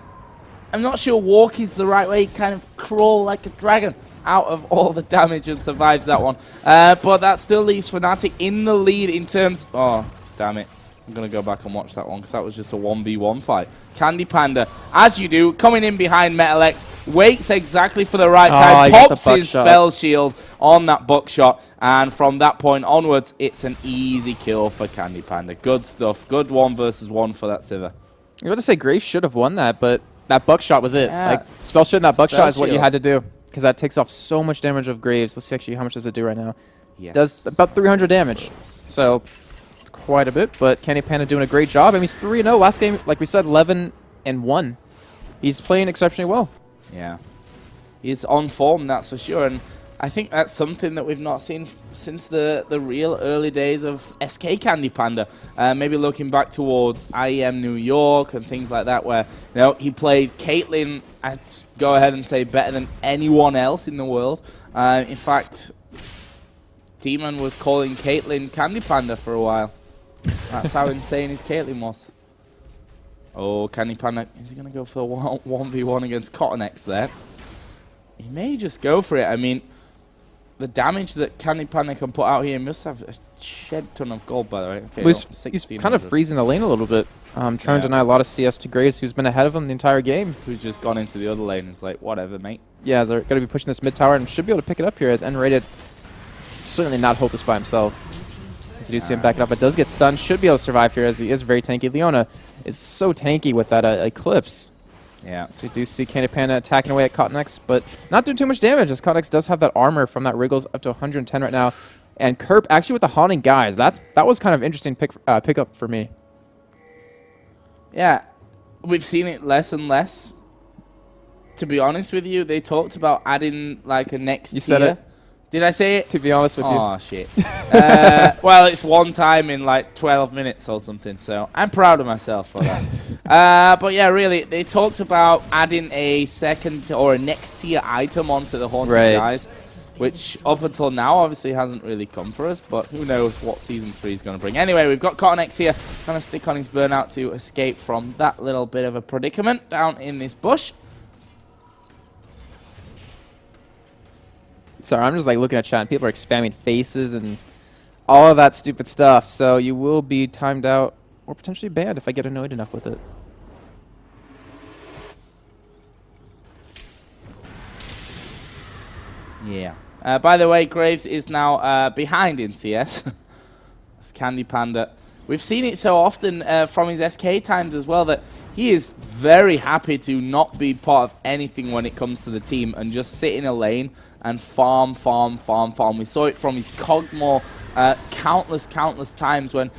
I'm not sure walk is the right way, kind of crawl like a dragon out of all the damage and survives that one. But that still leaves Fnatic in the lead in terms, oh, damn it. I'm going to go back and watch that one because that was just a 1v1 fight. Candy Panda, as you do, coming in behind MetalX, waits exactly for the right time, pops his spell shield on that buckshot, and from that point onwards, it's an easy kill for Candy Panda. Good stuff. Good 1 versus 1 for that Sivir. You're about to say Graves should have won that, but that buckshot was it. Yeah. Like, spell shield and that buckshot is what you shield. had to do, because that takes off so much damage of Graves. Let's see actually how much does it do right now. Yes. Does about 300 damage. So quite a bit, but Candy Panda doing a great job. I mean, he's 3-0. Last game, like we said, 11-1. He's playing exceptionally well. Yeah. He's on form, that's for sure. And I think that's something that we've not seen since the real early days of SK Candy Panda. Maybe looking back towards IEM New York and things like that, where he played Caitlyn, I'd go ahead and say, better than anyone else in the world. In fact, Demon was calling Caitlyn Candy Panda for a while. That's how insane his Caitlyn was. Oh, Candy Panda, is he going to go for a 1v1 against Cotton-X there? He may just go for it. I mean, the damage that Candy Panda can put out here must have a shed ton of gold, by the way. Okay, Well, he's kind of freezing the lane a little bit. Trying to deny a lot of CS to Graves, who's been ahead of him the entire game. Who's just gone into the other lane. It's like, whatever, mate. Yeah, they're going to be pushing this mid tower and should be able to pick it up here as N-rated. Certainly not hold this by himself. As you do see him back it up, but does get stunned. Should be able to survive here as he is very tanky. Leona is so tanky with that Eclipse. Yeah. So you do see Candy Panda attacking away at Cotton-X, but not doing too much damage as Cotton-X does have that armor from that Wriggles up to 110 right now. And Kerp actually with the Haunting Guys. That was kind of interesting pickup for me. Yeah. We've seen it less and less. To be honest with you, they talked about adding like a next tier. You said it. Did I say it? To be honest with you. Oh, shit. Well, it's one time in like 12 minutes or something, so I'm proud of myself for that. But yeah, really, they talked about adding a second or a next tier item onto the Haunted Guys, which up until now obviously hasn't really come for us, but who knows what Season 3 is going to bring. Anyway, we've got Cotton-X here, trying to stick on his burnout to escape from that little bit of a predicament down in this bush. Sorry, I'm just like looking at chat and people are spamming faces and all of that stupid stuff. So you will be timed out or potentially banned if I get annoyed enough with it. Yeah. By the way, Graves is now behind in CS. That's Candy Panda. We've seen it so often from his SK times as well that he is very happy to not be part of anything when it comes to the team and just sit in a lane and farm. We saw it from his Cogmore countless times when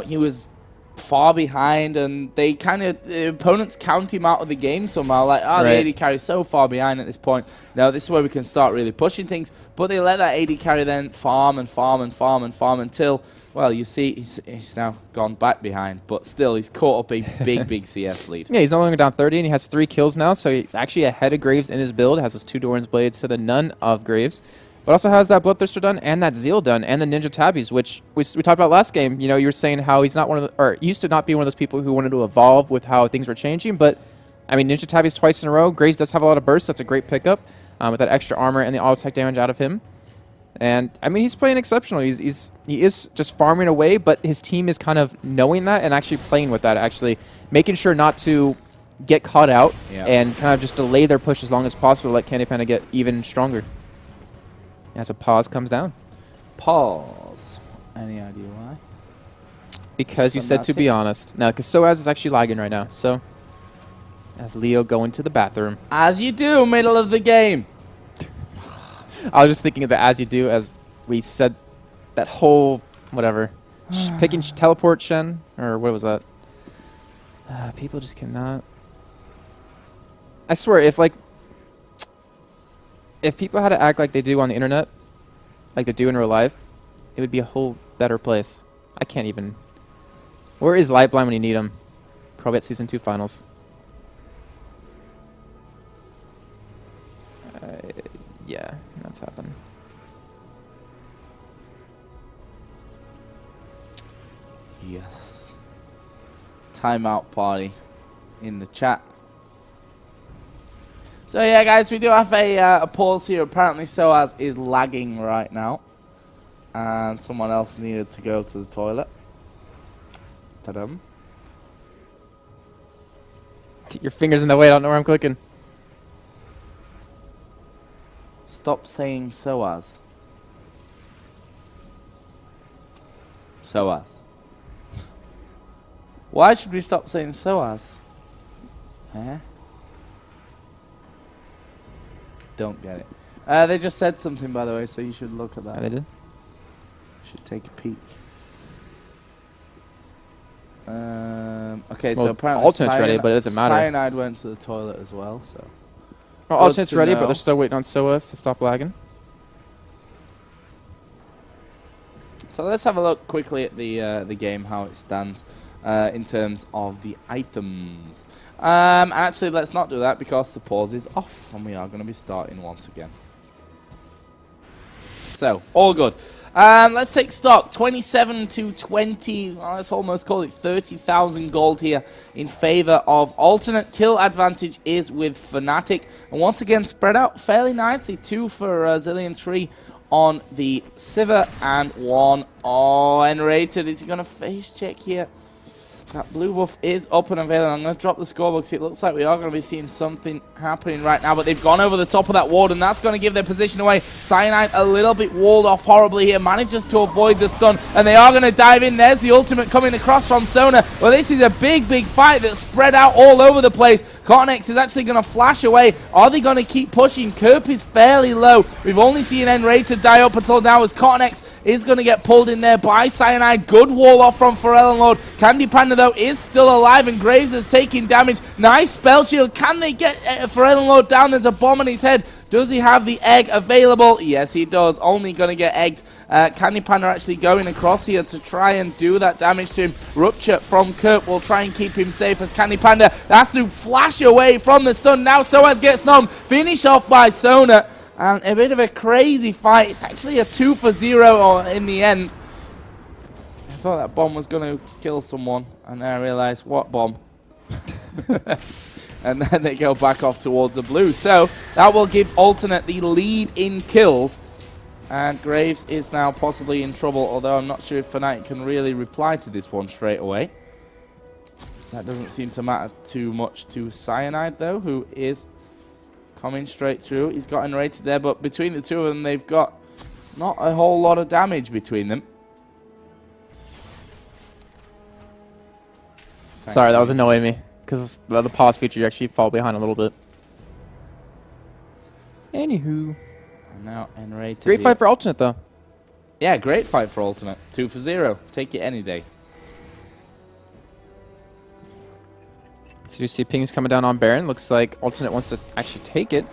he was far behind and they the opponents count him out of the game somehow, like, the AD carry so far behind at this point. Now this is where we can start really pushing things, but they let that AD carry then farm until, well, you see he's now gone back behind, but still he's caught up a big CS lead. Yeah, he's no longer down 30 and he has 3 kills now, so he's actually ahead of Graves in his build, has his 2 Doran's Blades, so the none of Graves. but also has that Bloodthirster done and that Zeal done and the Ninja Tabbies, which we talked about last game. You know, you were saying how he's not one of the, or used to not be one of those people who wanted to evolve with how things were changing, but I mean, Ninja Tabbies twice in a row. Graves does have a lot of bursts. That's a great pickup with that extra armor and the auto attack damage out of him. And I mean, he's playing exceptional. He is just farming away, but his team is kind of knowing that and actually playing with that, actually making sure not to get caught out and kind of just delay their push as long as possible to let Candy Panda get even stronger. As a pause comes down. Pause. Any idea why? Because you said to be honest. No, because Soaz is actually lagging right now. So, as Leo going to the bathroom. As you do, middle of the game. I was just thinking of the as you do as we said that whole, whatever. Picking teleport Shen, or what was that? People just cannot. I swear, if people had to act like they do on the internet, like they do in real life, it would be a whole better place. I can't even. Where is Lightblind when you need him? Probably at Season 2 finals. Yeah, that's happened. Yes. Timeout party in the chat. So yeah, guys, we do have a pause here. Apparently, Soaz is lagging right now, and someone else needed to go to the toilet. Ta-dum. Your finger's in the way. I don't know where I'm clicking. Stop saying Soaz. Soaz. Why should we stop saying Soaz? Huh? Don't get it. They just said something, by the way, so you should look at that. Yeah, they did? Should take a peek. Okay, well, so apparently Alternate's ready, but it doesn't matter. Cyanide went to the toilet as well, so... Well, Alternate's ready, but they're still waiting on Soaz to stop lagging. So let's have a look quickly at the game, how it stands in terms of the items. Actually, let's not do that because the pause is off, and we are going to be starting once again. So, all good. Let's take stock. 27 to 20. Well, let's almost call it 30,000 gold here in favor of Alternate. Kill advantage is with Fnatic. And once again, spread out fairly nicely. 2 for Zillion, 3 on the Sivir, and 1 N-rated. Is he going to face check here? That blue buff is up and available. I'm going to drop the scoreboard because it looks like we are going to be seeing something happening right now. But they've gone over the top of that ward, and that's going to give their position away. Cyanide a little bit walled off horribly here. Manages to avoid the stun, and they are going to dive in. There's the ultimate coming across from Sona. Well, this is a big, big fight that's spread out all over the place. Cottonex is actually going to flash away. Are they going to keep pushing? Kerp is fairly low. We've only seen N-rated die up until now as Cottonex is going to get pulled in there by Cyanide. Good wall off from Pharrell and Lord. Candy Panda, though, is still alive, and Graves is taking damage. Nice spell shield. Can they get Pharrell and Lord down? There's a bomb on his head. Does he have the egg available? Yes, he does. Only going to get egged. Candy Panda actually going across here to try and do that damage to him. Rupture from Kurt will try and keep him safe as Candy Panda has to flash away from the sun. Now Soaz gets known. Finish off by Sona. And a bit of a crazy fight. It's actually a 2-for-0 in the end. I thought that bomb was going to kill someone. And then I realized, what bomb? And then they go back off towards the blue. So that will give Alternate the lead in kills. And Graves is now possibly in trouble, although I'm not sure if Fnatic can really reply to this one straight away. That doesn't seem to matter too much to Cyanide, though, who is coming straight through. He's got N-rated there, but between the two of them, they've got not a whole lot of damage between them. Sorry, that was annoying me. Because the pause feature, you actually fall behind a little bit. Anywho. And now N-rated. Great fight for Alternate, though. Yeah, great fight for Alternate. 2-for-0. Take it any day. So you see pings coming down on Baron. Looks like Alternate wants to actually take it.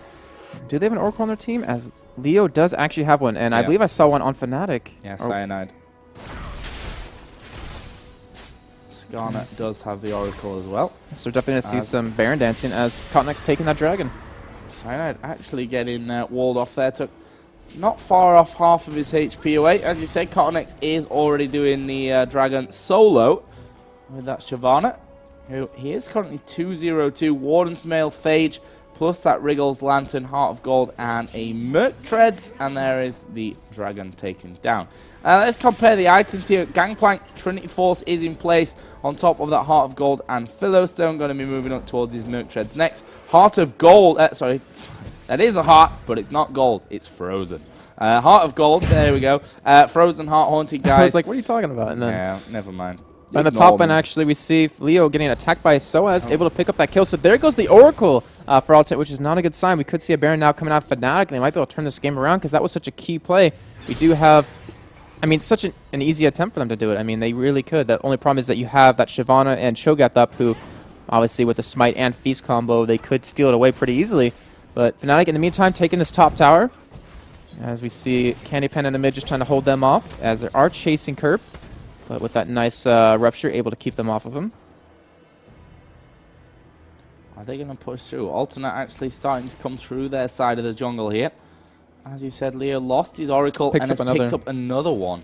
Do they have an Oracle on their team? As Leo does actually have one. And I believe I saw one on Fnatic. Yeah, Cyanide. Skarnet does have the Oracle as well. So we're definitely going to see some Baron dancing as Cottonex taking that dragon. Cyanide actually getting walled off there. Took not far off half of his HP away. As you said, Cottonex is already doing the Dragon solo with that Shyvana, who he is currently 2-0-2. Warden's Mail, Phage, plus that Wriggles, Lantern, Heart of Gold, and a Merc Treads, and there is the Dragon taken down. Let's compare the items here. Gangplank, Trinity Force is in place on top of that Heart of Gold and Philostone. Going to be moving up towards his Merc Treads next. Heart of Gold, sorry, that is a heart, but it's not gold, it's frozen. Heart of Gold, there we go. Frozen Heart Haunted, guys. I was like, what are you talking about? And then yeah, never mind. on the top end, actually, we see Leo getting attacked by Soaz, able to pick up that kill. So there goes the Oracle for Ultimate, which is not a good sign. We could see a Baron now coming out Fnatic, and they might be able to turn this game around because that was such a key play. We do have, I mean, such an easy attempt for them to do it. I mean, they really could. The only problem is that you have that Shyvana and Cho'Gath up, who, obviously, with the Smite and Feast combo, they could steal it away pretty easily. But Fnatic, in the meantime, taking this top tower. As we see Candy Pen in the mid just trying to hold them off, as they are chasing Kerp. But with that nice Rupture, able to keep them off of him. Are they going to push through? Alternate actually starting to come through their side of the jungle here. As you said, Leo lost his Oracle and has picked up another one.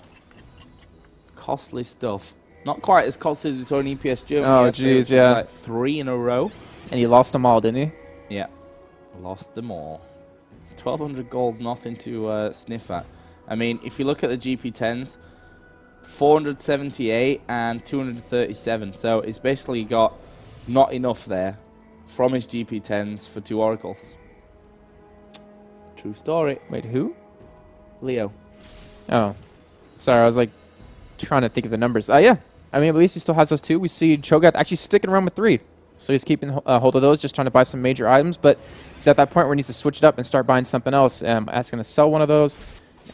Costly stuff. Not quite as costly as we saw in EPS Germany. Oh, jeez, yeah. Like 3 in a row. And he lost them all, didn't he? Yeah. Lost them all. 1,200 gold's nothing to sniff at. I mean, if you look at the GP10s, 478 and 237. So it's basically got not enough there from his GP10s for 2 Oracles. True story. Wait, who? Leo. Oh. Sorry, I was like trying to think of the numbers. Yeah. I mean, at least he still has those 2. We see Cho'Gath actually sticking around with 3. So he's keeping hold of those, just trying to buy some major items. But he's at that point where he needs to switch it up and start buying something else. Asking to sell one of those.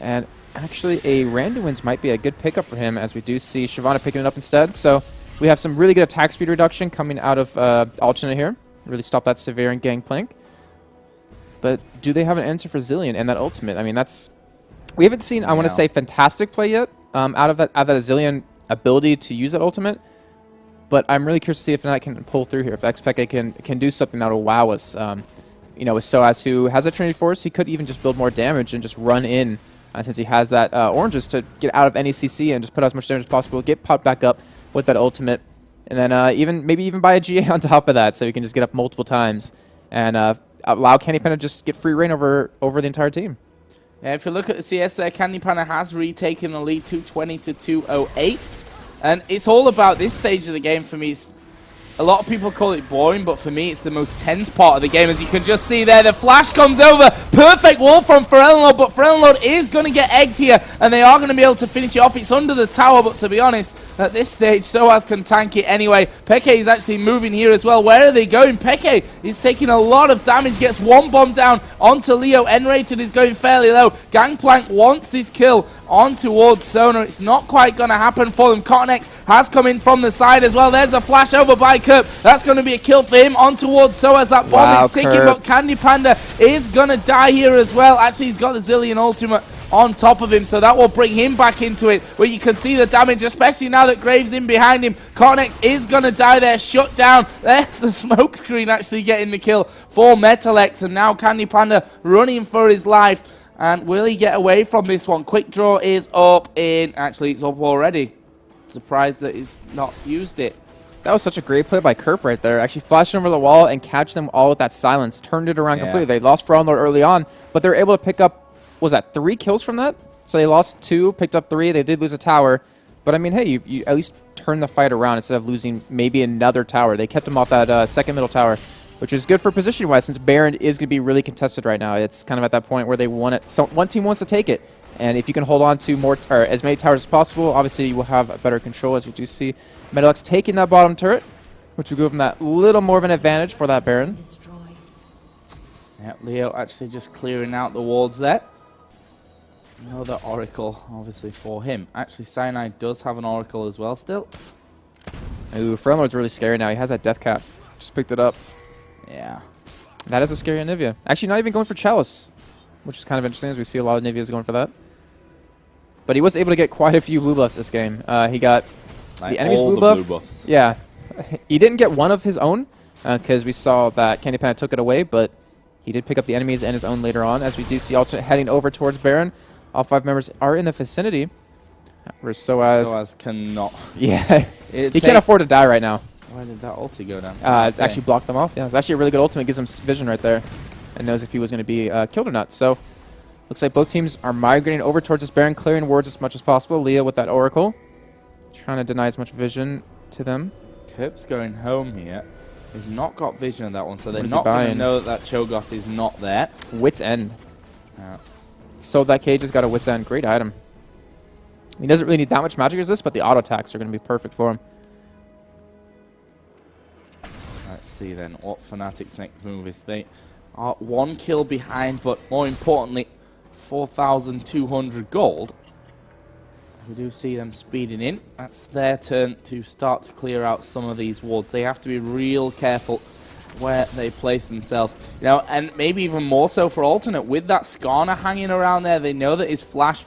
And actually, a Randuin's might be a good pickup for him, as we do see Shyvana picking it up instead. So we have some really good attack speed reduction coming out of Alternate here. Really stop that Severin Gangplank. But do they have an answer for Zilean and that Ultimate? I mean, that's... We haven't seen, I want to say, fantastic play yet out of that Zilean ability to use that Ultimate. But I'm really curious to see if Fnatic can pull through here. If Xpeke can do something that will wow us. You know, with Soaz, who has a Trinity Force, he could even just build more damage and just run in, since he has that Oranges, to get out of any CC and just put as much damage as possible, get popped back up with that Ultimate, and then maybe even buy a GA on top of that, so he can just get up multiple times and allow Candy Panda to just get free reign over the entire team. Yeah, if you look at the CS there, Candy Panda has retaken the lead, 220 to 208. And it's all about this stage of the game for me. A lot of people call it boring, but for me, it's the most tense part of the game. As you can just see there, the flash comes over. Perfect wall from Fereldenlord, but Fereldenlord is going to get egged here, and they are going to be able to finish it off. It's under the tower, but to be honest, at this stage, Soaz can tank it anyway. Peke is actually moving here as well. Where are they going? Peke is taking a lot of damage, gets one bomb down onto Leo. N-rated is going fairly low. Gangplank wants this kill on towards Sona. It's not quite going to happen for them. Cottonex has come in from the side as well. There's a flash over by Kerp. That's going to be a kill for him on towards Soaz. That bomb is ticking, but Candy Panda is going to die here as well. Actually, he's got the Zilean Ultimate on top of him, so that will bring him back into it, where you can see the damage, especially now that Graves in behind him. Cottonex is going to die there, shut down. There's the smoke screen actually getting the kill for Metalex, and now Candy Panda running for his life. And will he get away from this one? Quick draw is up in... Actually, it's up already. Surprised that he's not used it. That was such a great play by Kerp right there. Actually flashing over the wall and catch them all with that silence. Turned it around completely. They lost Fereldenlord early on, but they were able to pick up, was that 3 kills from that? So they lost 2, picked up 3. They did lose a tower. But I mean, hey, you at least turn the fight around instead of losing maybe another tower. They kept them off that second middle tower, which is good for position-wise, since Baron is going to be really contested right now. It's kind of at that point where they want it. So one team wants to take it, and if you can hold on to more or as many towers as possible, obviously you will have a better control. As we do see Metalex taking that bottom turret, which will give them that little more of an advantage for that Baron. Yeah, Leo actually just clearing out the wards there. Another Oracle, obviously, for him. Actually, Cyanide does have an Oracle as well still. Ooh, Fereldenlord's really scary now. He has that death cap. Just picked it up. Yeah. That is a scary Anivia. Actually, not even going for Chalice, which is kind of interesting, as we see a lot of Anivias going for that. But he was able to get quite a few blue buffs this game. He got the enemy's blue buff. Yeah. He didn't get one of his own, because we saw that Candy Panda took it away, but He did pick up the enemies and his own later on, as we do see Alternate heading over towards Baron. All 5 members are in the vicinity. Whereas Soaz cannot. Yeah, he can't afford to die right now. Why did that ulti go down? It actually blocked them off. Yeah, it's actually a really good ultimate. Gives him vision right there, and knows if he was going to be killed or not. So, looks like both teams are migrating over towards this Baron, clearing wards as much as possible. Leah with that Oracle, trying to deny as much vision to them. Kip's going home here. They've not got vision of that one, so they're not going to know that Cho'Gath is not there. Wit's End. Sold that cage, has got a Wit's End. Great item. He doesn't really need that much magic resist, but the auto attacks are going to be perfect for him. Let's see then what Fnatic's next move is. They are 1 kill behind, but more importantly, 4,200 gold. We do see them speeding in. That's their turn to start to clear out some of these wards. They have to be real careful where they place themselves. You know, and maybe even more so for Alternate. With that Skarner hanging around there, they know that his flash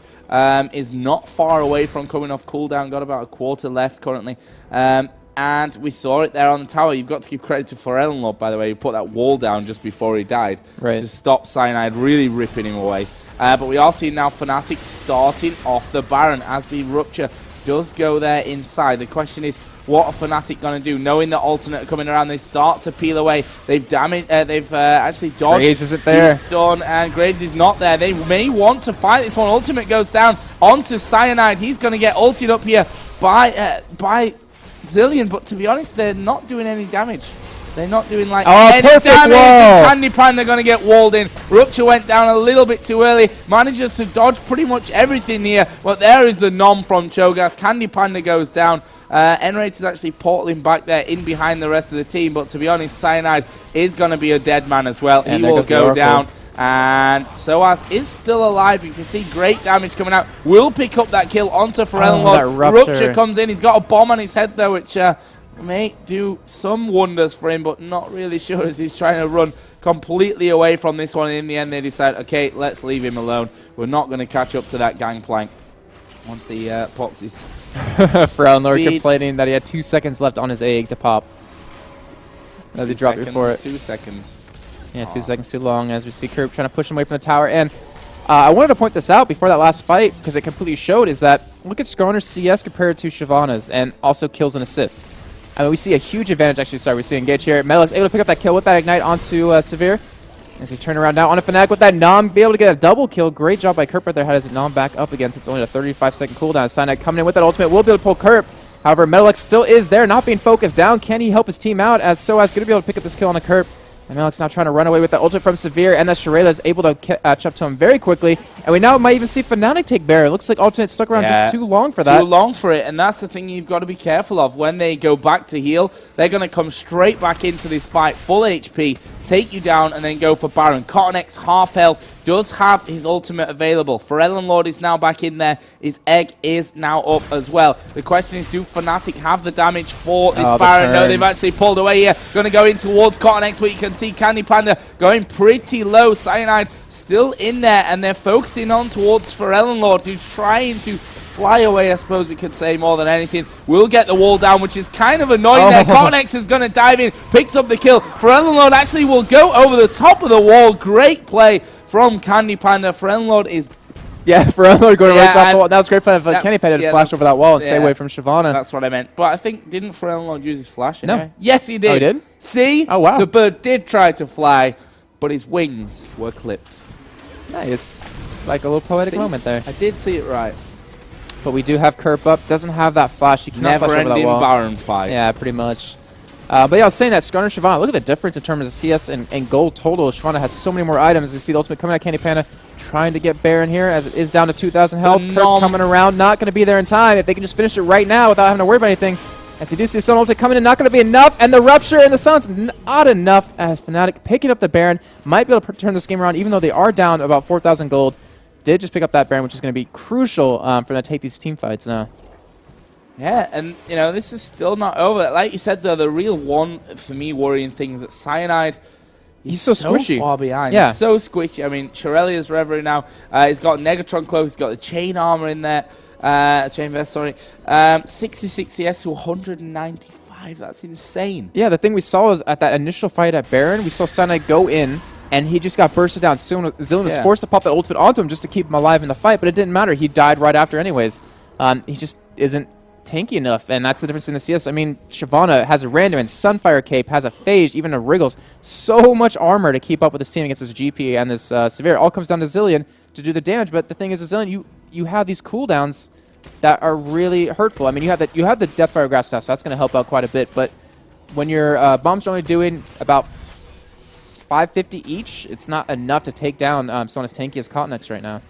is not far away from coming off cooldown. Got about a quarter left currently. And we saw it there on the tower. You've got to give credit to Eloblade, by the way, who put that wall down just before he died to stop Cyanide really ripping him away. But we are seeing now Fnatic starting off the Baron as the Rupture does go there inside. The question is, what are Fnatic going to do? Knowing that Alternate are coming around, they start to peel away. They've damaged. They've actually dodged. Graves isn't there. He's stunned, and Graves is not there. They may want to fight this one. Ultimate goes down onto Cyanide. He's going to get ulted up here by Zillion, but to be honest, they're not doing any damage. They're not doing like any damage. And Candy Panda going to get walled in. Rupture went down a little bit too early. Manages to dodge pretty much everything here. But there is the nom from Cho'Gath. Candy Panda goes down. Enrate is actually portaling back there in behind the rest of the team. But to be honest, Cyanide is going to be a dead man as well. And he will go down. And Soaz is still alive. You can see great damage coming out. Will pick up that kill onto Eloblade. Rupture comes in. He's got a bomb on his head though, which may do some wonders for him, but not really sure as he's trying to run completely away from this one. And in the end, they decide, okay, let's leave him alone. We're not going to catch up to that gangplank once he pops his Eloblade complaining that he had 2 seconds left on his egg to pop. As he dropped before it. 2 seconds. Yeah, 2 seconds too long as we see Kirp trying to push him away from the tower. And I wanted to point this out before that last fight because it completely showed is that look at Skarner's CS compared to Shyvana's and also kills and assists. I mean, we see a huge advantage actually. Sorry, we see engage here. Metalix able to pick up that kill with that ignite onto Severe. As he's turning around now on a Fnatic with that Nom, be able to get a double kill. Great job by Kirp right there. Had his Nom back up again since it's only a 35-second cooldown. Cyanide coming in with that ultimate will be able to pull Kirp. However, Metalix still is there, not being focused down. Can he help his team out as Soaz going to be able to pick up this kill on a Kirp? And Metalix now trying to run away with the ultimate from Severe, and that Shirela is able to catch up to him very quickly. And we now might even see Fnatic take Baron. Looks like Alternate stuck around just too long for that. Too long for it, and that's the thing you've got to be careful of. When they go back to heal, they're going to come straight back into this fight, full HP, take you down, and then go for Baron. Cotton X, half health, does have his ultimate available. Eloblade is now back in there. His egg is now up as well. The question is, do Fnatic have the damage for this Baron? No, they've actually pulled away here. Going to go in towards Cotton X, but you can see Candy Panda going pretty low. Cyanide still in there, and they're focusing on towards Eloblade, who's trying to fly away, I suppose we could say, more than anything. Will get the wall down, which is kind of annoying there. Cotton X is going to dive in, picks up the kill. Eloblade actually will go over the top of the wall. Great play from Candy Panda. Eloblade is... Yeah, Eloblade going right off the wall. That was great play. Candy Panda to flash over that wall and stay away from Shyvana. That's what I meant. But I think, didn't Eloblade use his flash anyway? No. Yes, he did. Oh, he did? See? Oh, wow. The bird did try to fly, but his wings were clipped. Nice. Like a little poetic moment there. I did see it right. But we do have Kirp up. Doesn't have that flash. He cannot flash over that wall. Never-ending Baron fight. Yeah, pretty much. But yeah, I was saying that Skarner and Shyvana, look at the difference in terms of CS and gold total. Shyvana has so many more items. We see the ultimate coming out. Candy Panda trying to get Baron here as it is down to 2,000 health. Kirp coming around, not going to be there in time. If they can just finish it right now without having to worry about anything. As you do see the Sun ultimate coming in, not going to be enough. And the Rupture and the Sun's not enough as Fnatic picking up the Baron. Might be able to turn this game around even though they are down about 4,000 gold. Did just pick up that Baron, which is going to be crucial for them to take these team fights now. Yeah, and, you know, this is still not over. Like you said, though, the real one, for me, worrying thing is that Cyanide, he's so squishy. Far behind. Yeah. He's so squishy. I mean, Shirelia's Reverie now. He's got Negatron Cloak. He's got the chain armor in there. Chain vest, sorry. 66 CS to 195. That's insane. Yeah, the thing we saw is at that initial fight at Baron, we saw Cyanide go in, and he just got bursted down. Zillion was Yeah. forced to pop that ultimate onto him just to keep him alive in the fight, but it didn't matter. He died right after anyways. He just isn't tanky enough, and that's the difference in the CS. I mean, Shyvana has a random and Sunfire Cape, has a Phage, even a Wriggles. So much armor to keep up with this team against this GP and this Severe. It all comes down to Zillion to do the damage, but the thing is, Zillion, you have these cooldowns that are really hurtful. I mean, you have the Deathfire Grass test, so that's going to help out quite a bit, but when your bombs are only doing about 550 each, it's not enough to take down someone as tanky as Cotnex right now.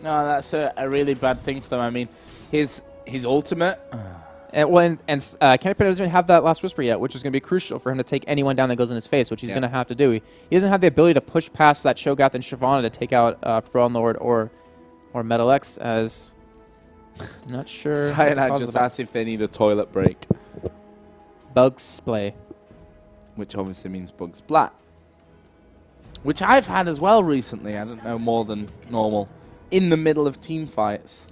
No, that's a really bad thing for them. I mean, his ultimate. And Candy Pen doesn't even have that last Whisper yet, which is going to be crucial for him to take anyone down that goes in his face, which he's going to have to do. He doesn't have the ability to push past that Shogath and Shyvana to take out Throne Lord or Metal X, as I'm not sure. Cyanide just asked if they need a toilet break. Bug Splay. Which obviously means Bug Splat. Which I've had as well recently. I don't know, more than normal. In the middle of team fights.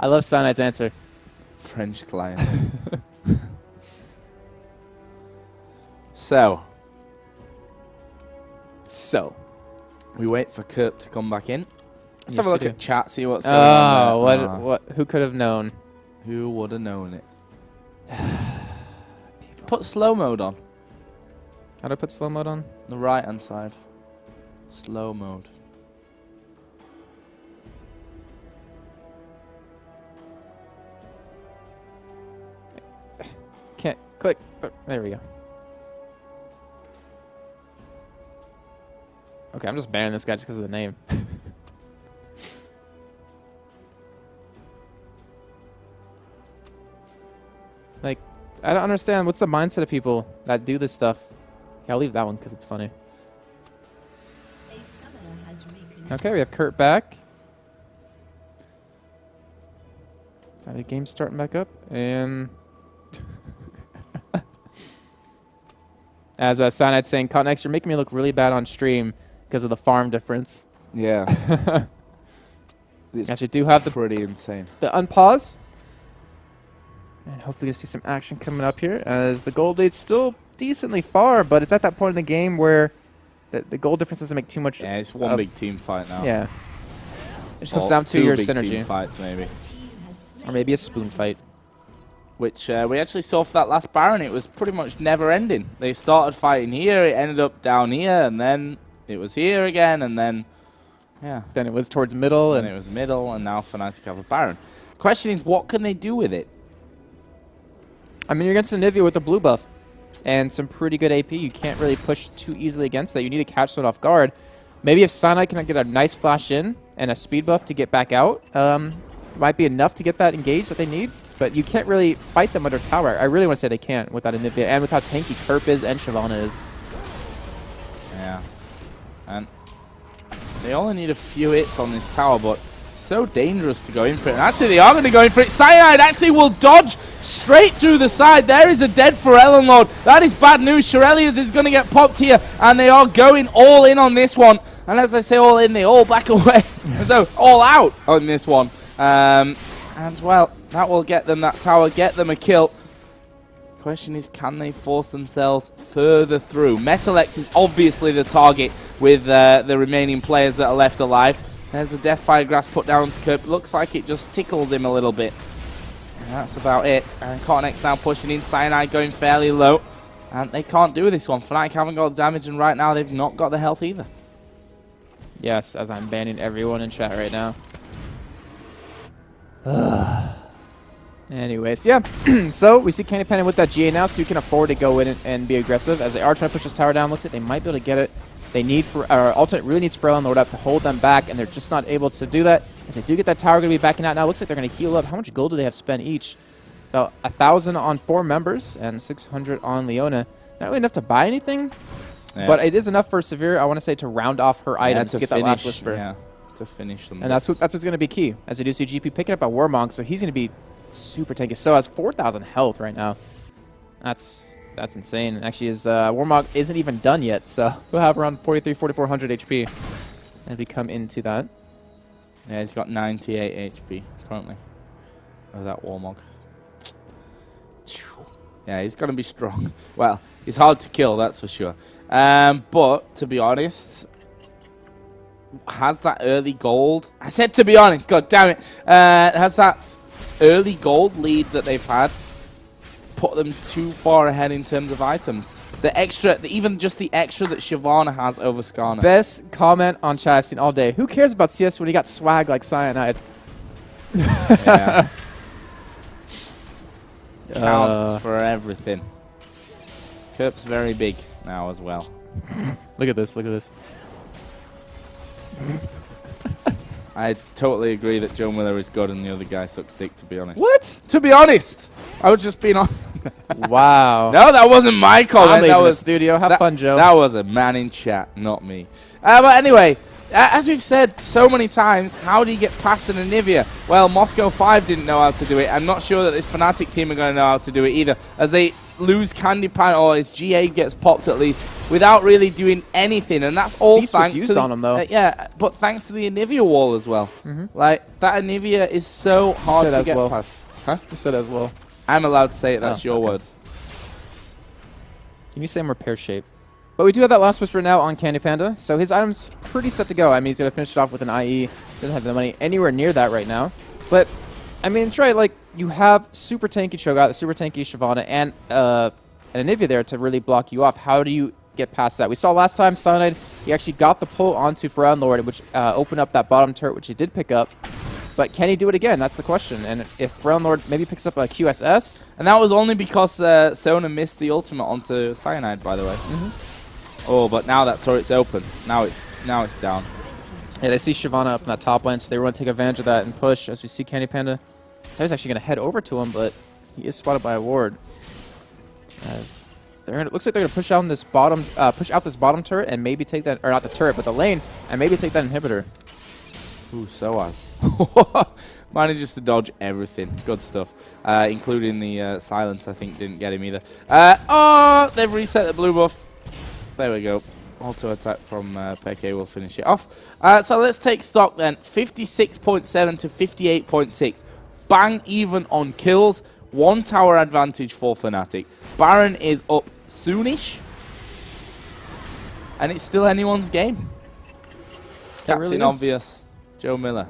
I love Cyanide's answer. French client. So. We wait for Kurt to come back in. Let's have a look at chat, see what's going on there. Who could have known? Who would have known it? Put slow mode on. How do I put slow mode on? The right hand side. Slow mode. Can't click. There we go. Okay, I'm just banning this guy just because of the name. Like, I don't understand. What's the mindset of people that do this stuff? Okay, I'll leave that one because it's funny. Okay, we have Kurt back. The game's starting back up, and as Cyanide saying, Cotnex, you're making me look really bad on stream because of the farm difference. Yeah. Yes, you do have the pretty insane. The unpause. And hopefully you'll see some action coming up here, as the gold lead's still decently far, but it's at that point in the game where the gold difference doesn't make too much. Yeah, it's one big team fight now. Yeah. It just comes down to your synergy. Team fights, maybe. Or maybe a spoon fight. Which we actually saw for that last Baron. It was pretty much never ending. They started fighting here, it ended up down here, and then it was here again, and then, yeah. Then it was towards middle. And it was middle, and now Fnatic have a Baron. Question is, what can they do with it? I mean, you're against Anivia with the blue buff and some pretty good AP. You can't really push too easily against that. You need to catch someone off guard. Maybe if Cyanide can get a nice flash in and a speed buff to get back out, might be enough to get that engage that they need. But you can't really fight them under tower. I really want to say they can't without Anivia and with how tanky Kerp is and Shyvana is. Yeah. And they only need a few hits on this tower, but so dangerous to go in for it. And actually, they are going to go in for it. Cyanide actually will dodge straight through the side. There is a dead for Eloblade. That is bad news. Shirelius is going to get popped here, and they are going all in on this one. And as I say all in, they all back away. So all out on this one. And well, that will get them that tower, get them a kill. Question is, can they force themselves further through? Metal X is obviously the target with the remaining players that are left alive. There's a Deathfire Grass put down to Kerp. Looks like it just tickles him a little bit. And that's about it. And Cotnex now pushing in. Cyanide going fairly low. And they can't do this one. Fnatic haven't got the damage, and right now they've not got the health either. Yes, as I'm banning everyone in chat right now. Anyways, yeah. So we see Candy Pen with that GA now, so you can afford to go in and be aggressive. As they are trying to push this tower down, looks like they might be able to get it. They need Ultimate really needs Frail and Lord up to hold them back, and they're just not able to do that. As they do get that tower, going to be backing out now. Looks like they're going to heal up. How much gold do they have spent each? About 1,000 on 4 members and 600 on Leona. Not really enough to buy anything, but it is enough for Severe, I want to say, to round off her items to get that last Whisper. Yeah, to finish them. And that's what's going to be key. As you do see GP picking up a Warmong, so he's going to be super tanky. So has 4,000 health right now. That's insane. Actually, his Warmog isn't even done yet, so we'll have around 4,400 HP as we come into that. Yeah, he's got 98 HP currently. Oh, that Warmog. Yeah, he's going to be strong. Well, he's hard to kill, that's for sure. But to be honest, has that early gold? I said to be honest. God damn it! Has that early gold lead that they've had put them too far ahead in terms of items? The extra, even just the extra that Shyvana has over Skarner. Best comment on chat I've seen all day. Who cares about CS when he got swag like Cyanide? Yeah. Counts for everything. Kirp's very big now as well. Look at this. Look at this. I totally agree that Joe Miller is good and the other guy sucks dick, to be honest. What? To be honest. I was just being on. Wow. No, that wasn't my comment. I'm leaving that was the studio. Have fun, Joe. That was a man in chat, not me. But anyway, as we've said so many times, how do you get past an Anivia? Well, Moscow 5 didn't know how to do it. I'm not sure that this Fnatic team are going to know how to do it either, as they lose Candy Pan, or his GA gets popped at least, without really doing anything. And that's all Beast thanks was used to the, on him, though. Yeah, but thanks to the Anivia wall as well. Like, that Anivia is so hard to get past. Huh? You said as well. I'm allowed to say it. That's your word. Can you say more pear-shaped? But we do have that last whisper now on Candy Panda, so his item's pretty set to go. I mean, he's going to finish it off with an IE. Doesn't have the money anywhere near that right now. But, I mean, it's right. Like, you have super tanky Cho'Gath, super tanky Shyvana, and an Anivia there to really block you off. How do you get past that? We saw last time Cyanide, he actually got the pull onto Pharah Lord, which opened up that bottom turret, which he did pick up. But can he do it again? That's the question. And if Pharah Lord maybe picks up a QSS... And that was only because Sona missed the ultimate onto Cyanide, by the way. Oh, but now that turret's open. Now it's down. Yeah, they see Shyvana up in that top lane, so they want to take advantage of that and push. As we see Candy Panda, he's actually going to head over to him, but he is spotted by a ward. As it looks like they're going to push out this bottom turret and maybe take that, or not the turret, but the lane, and maybe take that inhibitor. Ooh, Soaz. Manages to dodge everything. Good stuff. Including the silence, I think, didn't get him either. Oh, they've reset the blue buff. There we go. Auto attack from Peke will finish it off. So let's take stock then. 56.7 to 58.6. Bang even on kills. 1 tower advantage for Fnatic. Baron is up soonish. And it's still anyone's game. Captain really Obvious, Joe Miller,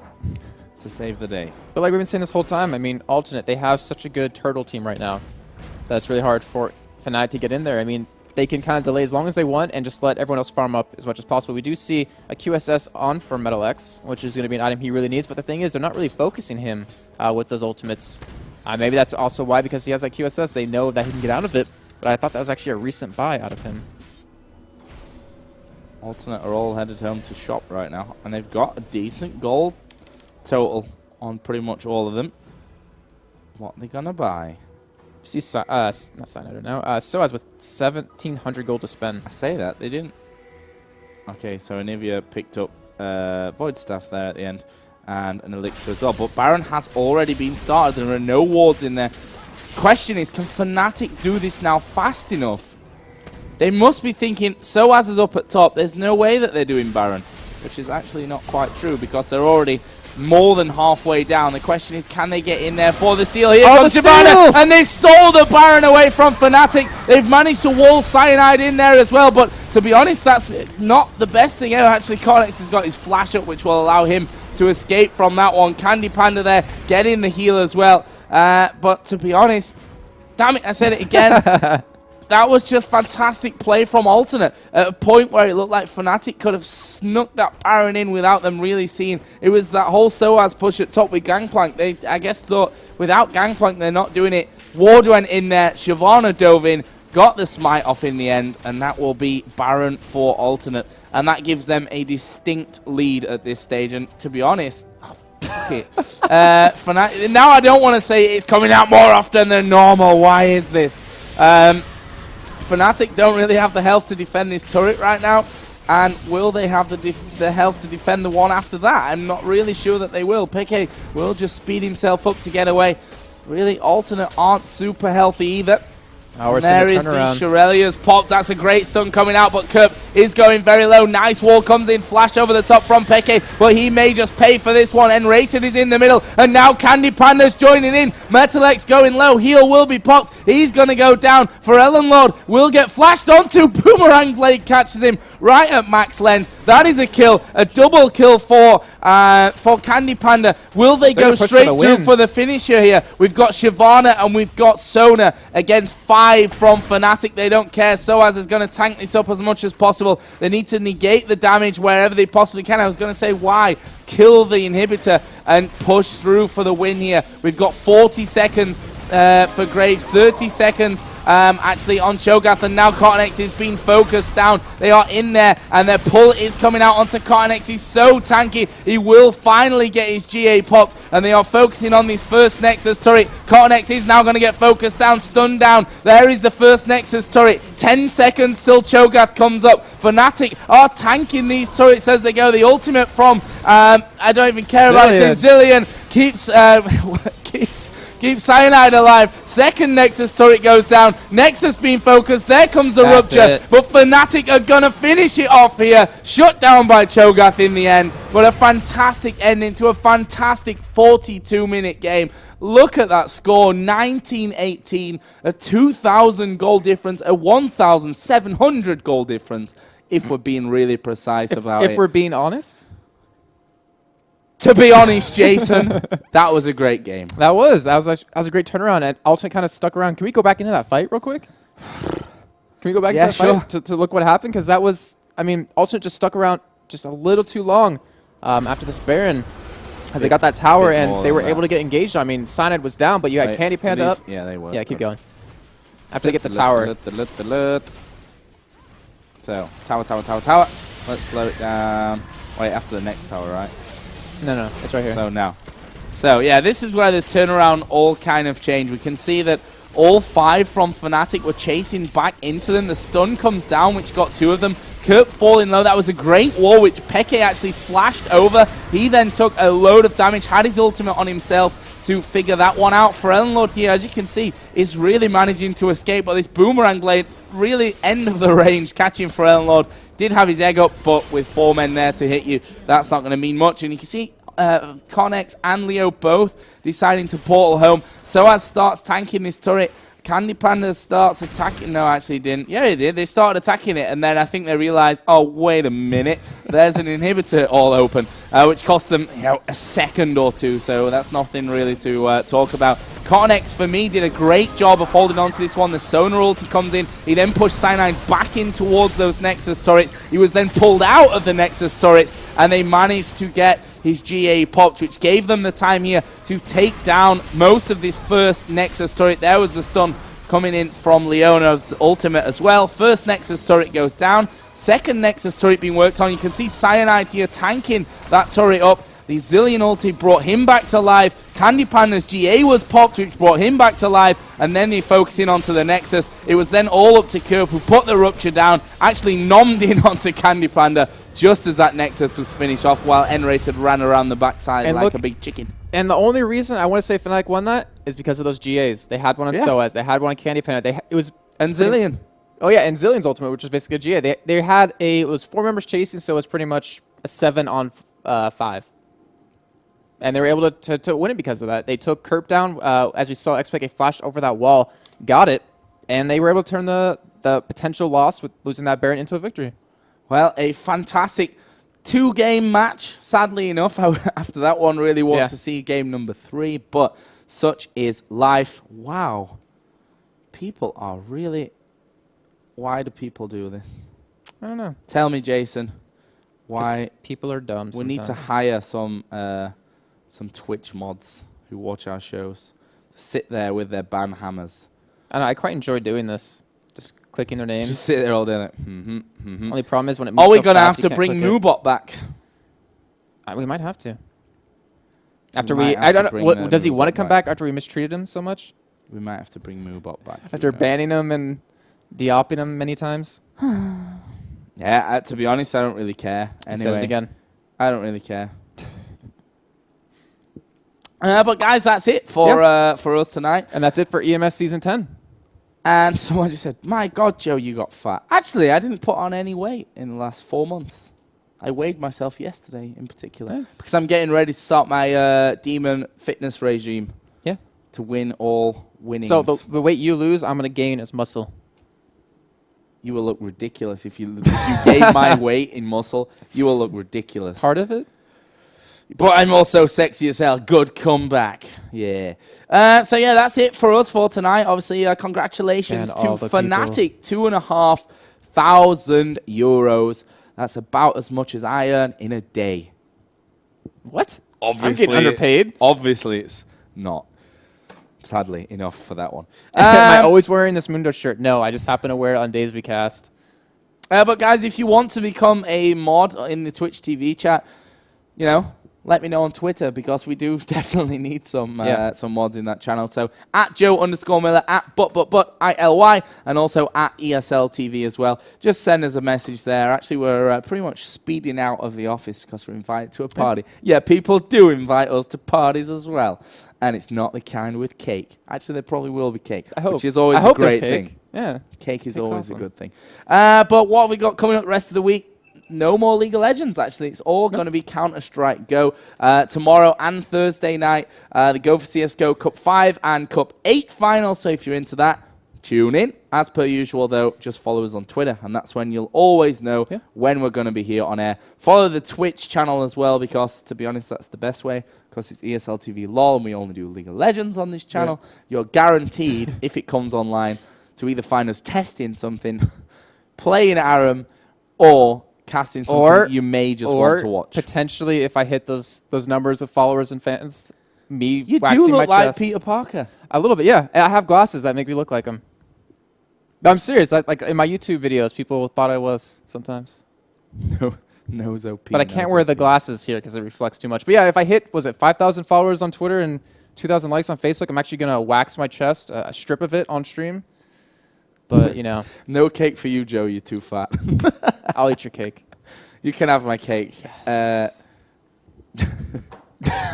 to save the day. But like we've been saying this whole time, I mean, Alternate, they have such a good turtle team right now. That's really hard for Fnatic to get in there. I mean, they can kind of delay as long as they want and just let everyone else farm up as much as possible. We do see a QSS on for Metal X, which is going to be an item he really needs. But the thing is, they're not really focusing him with those ultimates. Maybe that's also why, because he has that QSS, they know that he can get out of it. But I thought that was actually a recent buy out of him. Alternate are all headed home to shop right now. And they've got a decent gold total on pretty much all of them. What are they going to buy? See, not Sign, I don't know. Soaz with 1,700 gold to spend. I say that, they didn't. Okay, so Anivia picked up Void Staff there at the end, and an Elixir as well. But Baron has already been started. There are no wards in there. Question is, can Fnatic do this now fast enough? They must be thinking, Soaz is up at top. There's no way that they're doing Baron, which is actually not quite true because they're already more than halfway down. The question is, can they get in there for the steal? Here comes Shyvana, and they stole the Baron away from Fnatic. They've managed to wall Cyanide in there as well, but to be honest, that's not the best thing ever. Actually, Cornex has got his flash up, which will allow him to escape from that one. Candy Panda there, getting the heal as well. But to be honest, damn it, I said it again. That was just fantastic play from Alternate at a point where it looked like Fnatic could have snuck that Baron in without them really seeing. It was that whole Soaz push at top with Gangplank. They, I guess, thought without Gangplank they're not doing it. Ward went in there, Shyvana dove in, got the smite off in the end, and that will be Baron for Alternate. And that gives them a distinct lead at this stage. And to be honest, fuck it. Fnatic, now I don't want to say it's coming out more often than normal. Why is this? Fnatic don't really have the health to defend this turret right now, and will they have the health to defend the one after that? I'm not really sure that they will. Peke will just speed himself up to get away. Really, Alternate aren't super healthy either. Oh, there is the Shirelia's pop. That's a great stun coming out, but Kerp is going very low. Nice wall comes in, flash over the top from Peke, but he may just pay for this one. Enrated is in the middle, and now Candy Panda's joining in. Metalix going low, heal will be popped. He's going to go down. For Lord will get flashed onto. Boomerang Blade catches him right at max length. That is a kill, a double kill for Candy Panda. Will they go straight through for the finisher here? We've got Shyvana and we've got Sona against 5 from Fnatic. They don't care. Soaz is going to tank this up as much as possible. They need to negate the damage wherever they possibly can. I was going to say why. Kill the inhibitor and push through for the win here. We've got 40 seconds for Graves, 30 seconds actually on Cho'Gath, and now CottonX is being focused down. They are in there, and their pull is coming out onto CottonX. He's so tanky. He will finally get his GA popped, and they are focusing on this first Nexus turret. CottonX is now going to get focused down, stunned down. There is the first Nexus turret. 10 seconds till Cho'Gath comes up. Fnatic are tanking these turrets as they go. The ultimate from, I don't even care about it, Zillion keeps Cyanide alive. Second Nexus turret goes down. Nexus being focused. There comes the rupture. But Fnatic are going to finish it off here. Shut down by Cho'Gath in the end. But a fantastic ending to a fantastic 42-minute game. Look at that score. 19-18. A 2,000 goal difference. A 1,700 goal difference. If we're being really precise about it. If we're being honest? To be honest, Jason, that was a great game. That was a great turnaround. And Ultimate kind of stuck around. Can we go back into that fight real quick? Can we go back into that fight to look what happened? Because that was, I mean, Ultimate just stuck around just a little too long after this Baron. As they got that tower and they were able to get engaged. I mean, Cyanide was down, but you had Candy Panda up. Yeah, they were. Yeah, keep going. After they get the tower. So, tower. Let's slow it down. Wait, after the next tower, right? No, it's right here. So now. So yeah, this is where the turnaround all kind of changed. We can see that all 5 from Fnatic were chasing back into them. The stun comes down, which got 2 of them. Kirk falling low. That was a great wall, which Peke actually flashed over. He then took a load of damage, had his ultimate on himself to figure that one out. For Lord here, as you can see, is really managing to escape, but this Boomerang Blade really end of the range, catching for Lord. Did have his egg up, but with 4 men there to hit you, that's not going to mean much. And you can see Connex and Leo both deciding to portal home. Soaz starts tanking this turret. Candy Panda starts attacking. No, actually didn't. Yeah, he did. They started attacking it, and then I think they realized, oh, wait a minute. There's an inhibitor all open, which cost them a second or 2, so that's nothing really to talk about. CottonX, for me, did a great job of holding on to this one. The Sonar ulti comes in. He then pushed Cyanide back in towards those Nexus turrets. He was then pulled out of the Nexus turrets, and they managed to get his GA popped, which gave them the time here to take down most of this first Nexus turret. There was the stun coming in from Leona's ultimate as well. First Nexus turret goes down. Second Nexus turret being worked on. You can see Cyanide here tanking that turret up. The Zillion ulti brought him back to life. Candy Panda's GA was popped, which brought him back to life. And then they focus in onto the Nexus. It was then all up to Kerp, who put the rupture down, actually nommed in onto Candy Panda just as that Nexus was finished off, while N-Rated ran around the backside like a big chicken. And the only reason I want to say Fnatic won that is because of those GAs. They had one on Soaz. They had one on Candy Panda. And Zillion. Oh, yeah, and Zillion's ultimate, which was basically a GA. They had it was 4 members chasing, so it was pretty much a 7 on 5. And they were able to win it because of that. They took Kerp down. As we saw, XPK flashed over that wall, got it, and they were able to turn the potential loss with losing that Baron into a victory. Well, a fantastic 2-game match. Sadly enough, after that one, really want to see game number 3, but such is life. Wow. People are really... Why do people do this? I don't know. Tell me, Jason, why... People are dumb sometimes. We need to hire some Twitch mods who watch our shows to sit there with their ban hammers. I know, I quite enjoy doing this. Just clicking their names. Just sit there all day. Only problem is when it moves Are we so going to have fast, to bring Noobot back? We might have to. After I don't know. Does he want to come back after we mistreated him so much? We might have to bring Noobot back. After banning him and de-opping him many times? Yeah, to be honest, I don't really care. Anyway, said it again. I don't really care. But guys, that's it for us tonight. And that's it for EMS Season 10. And someone just said, my God, Joe, you got fat. Actually, I didn't put on any weight in the last 4 months. I weighed myself yesterday in particular. Nice. Because I'm getting ready to start my demon fitness regime. Yeah. To win all winnings. So the weight you lose, I'm going to gain as muscle. You will look ridiculous if you gain my weight in muscle. You will look ridiculous. Part of it? But I'm also sexy as hell. Good comeback. Yeah. So, yeah, that's it for us for tonight. Obviously, congratulations to Fnatic. €2,500. That's about as much as I earn in a day. What? Obviously, I'm getting underpaid. Obviously, it's not. Sadly, enough for that one. Am I always wearing this Mundo shirt? No, I just happen to wear it on days we cast. But, guys, if you want to become a mod in the Twitch TV chat, you know, let me know on Twitter because we do definitely need some mods in that channel. So at Joe_Miller, at @ILY, and also at esl-tv as well. Just send us a message there. Actually, we're pretty much speeding out of the office because we're invited to a party. Yeah, people do invite us to parties as well. And it's not the kind with cake. Actually, there probably will be cake, I hope. which is always a great thing. Yeah. Cake is Cake's always awesome. a good thing. But what have we got coming up the rest of the week? No more League of Legends, actually. It's all going to be Counter-Strike Go. Tomorrow and Thursday night, the Go for CSGO Cup 5 and Cup 8 finals. So if you're into that, tune in. As per usual, though, just follow us on Twitter, and that's when you'll always know when we're going to be here on air. Follow the Twitch channel as well, because, to be honest, that's the best way, because it's esl-tv LOL, and we only do League of Legends on this channel. You're guaranteed, if it comes online, to either find us testing something, playing Aram, or casting something you may just want to watch. Potentially, if I hit those numbers of followers and fans, me You waxing do look my like chest. Peter Parker. A little bit, yeah. I have glasses that make me look like him. No, I'm serious. Like in my YouTube videos, people thought I was sometimes. Nose OP. But I can't wear the glasses here because it reflects too much. But yeah, if I hit, 5,000 followers on Twitter and 2,000 likes on Facebook, I'm actually going to wax my chest, a strip of it on stream. But, you know. No cake for you, Joe. You're too fat. I'll eat your cake. You can have my cake. Yes.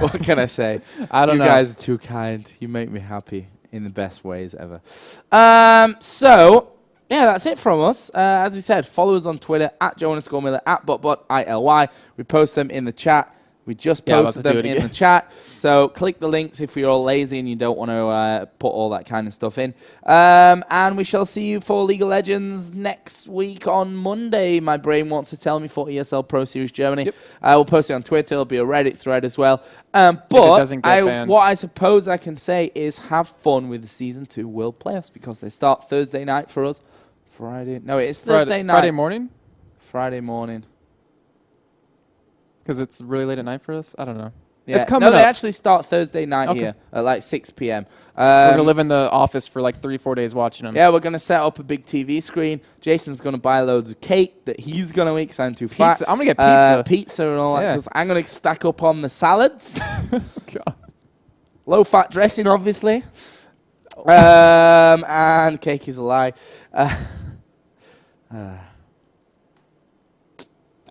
What can I say? I don't know. You guys are too kind. You make me happy in the best ways ever. So, yeah, that's it from us. As we said, follow us on Twitter, at Joe_Miller, at @ILY. We post them in the chat. We just posted them in the chat. So click the links if you're all lazy and you don't want to put all that kind of stuff in. And we shall see you for League of Legends next week on Monday. My brain wants to tell me for ESL Pro Series Germany. Yep. We'll post it on Twitter. It'll be a Reddit thread as well. But what I suppose I can say is have fun with the Season 2 World Playoffs because they start Thursday night for us. No, it's Thursday night. Friday morning? Friday morning. Because it's really late at night for us? I don't know. Yeah. It's coming up. They actually start Thursday night here at like 6 p.m. We're going to live in the office for like 3-4 days watching them. Yeah, we're going to set up a big TV screen. Jason's going to buy loads of cake that he's going to eat because I'm too fat. I'm going to get pizza. Pizza and all that. Yeah. 'Cause I'm going to stack up on the salads. God. Low-fat dressing, obviously. And cake is a lie. I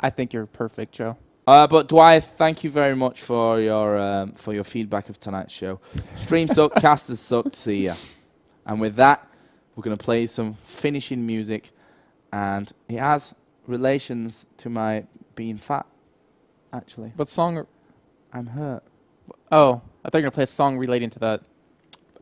think you're perfect, Joe. But Dwight, thank you very much for your feedback of tonight's show. Stream sucked, casters sucked. See ya. And with that, we're going to play some finishing music, and it has relations to my being fat. Actually, What song? I'm hurt, Oh, I thought you were going to play a song relating to that.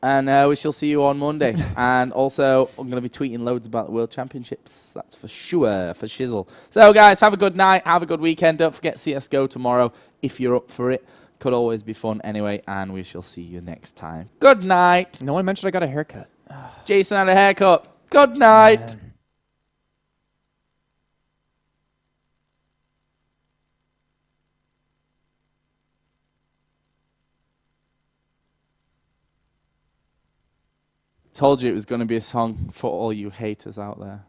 and we shall see you on Monday. And also, I'm going to be tweeting loads about the World Championships. That's for sure, for shizzle. So, guys, have a good night. Have a good weekend. Don't forget CSGO tomorrow if you're up for it. Could always be fun anyway, and we shall see you next time. Good night. No one mentioned I got a haircut. Jason had a haircut. Good night. Man. Told you it was going to be a song for all you haters out there.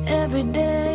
Every day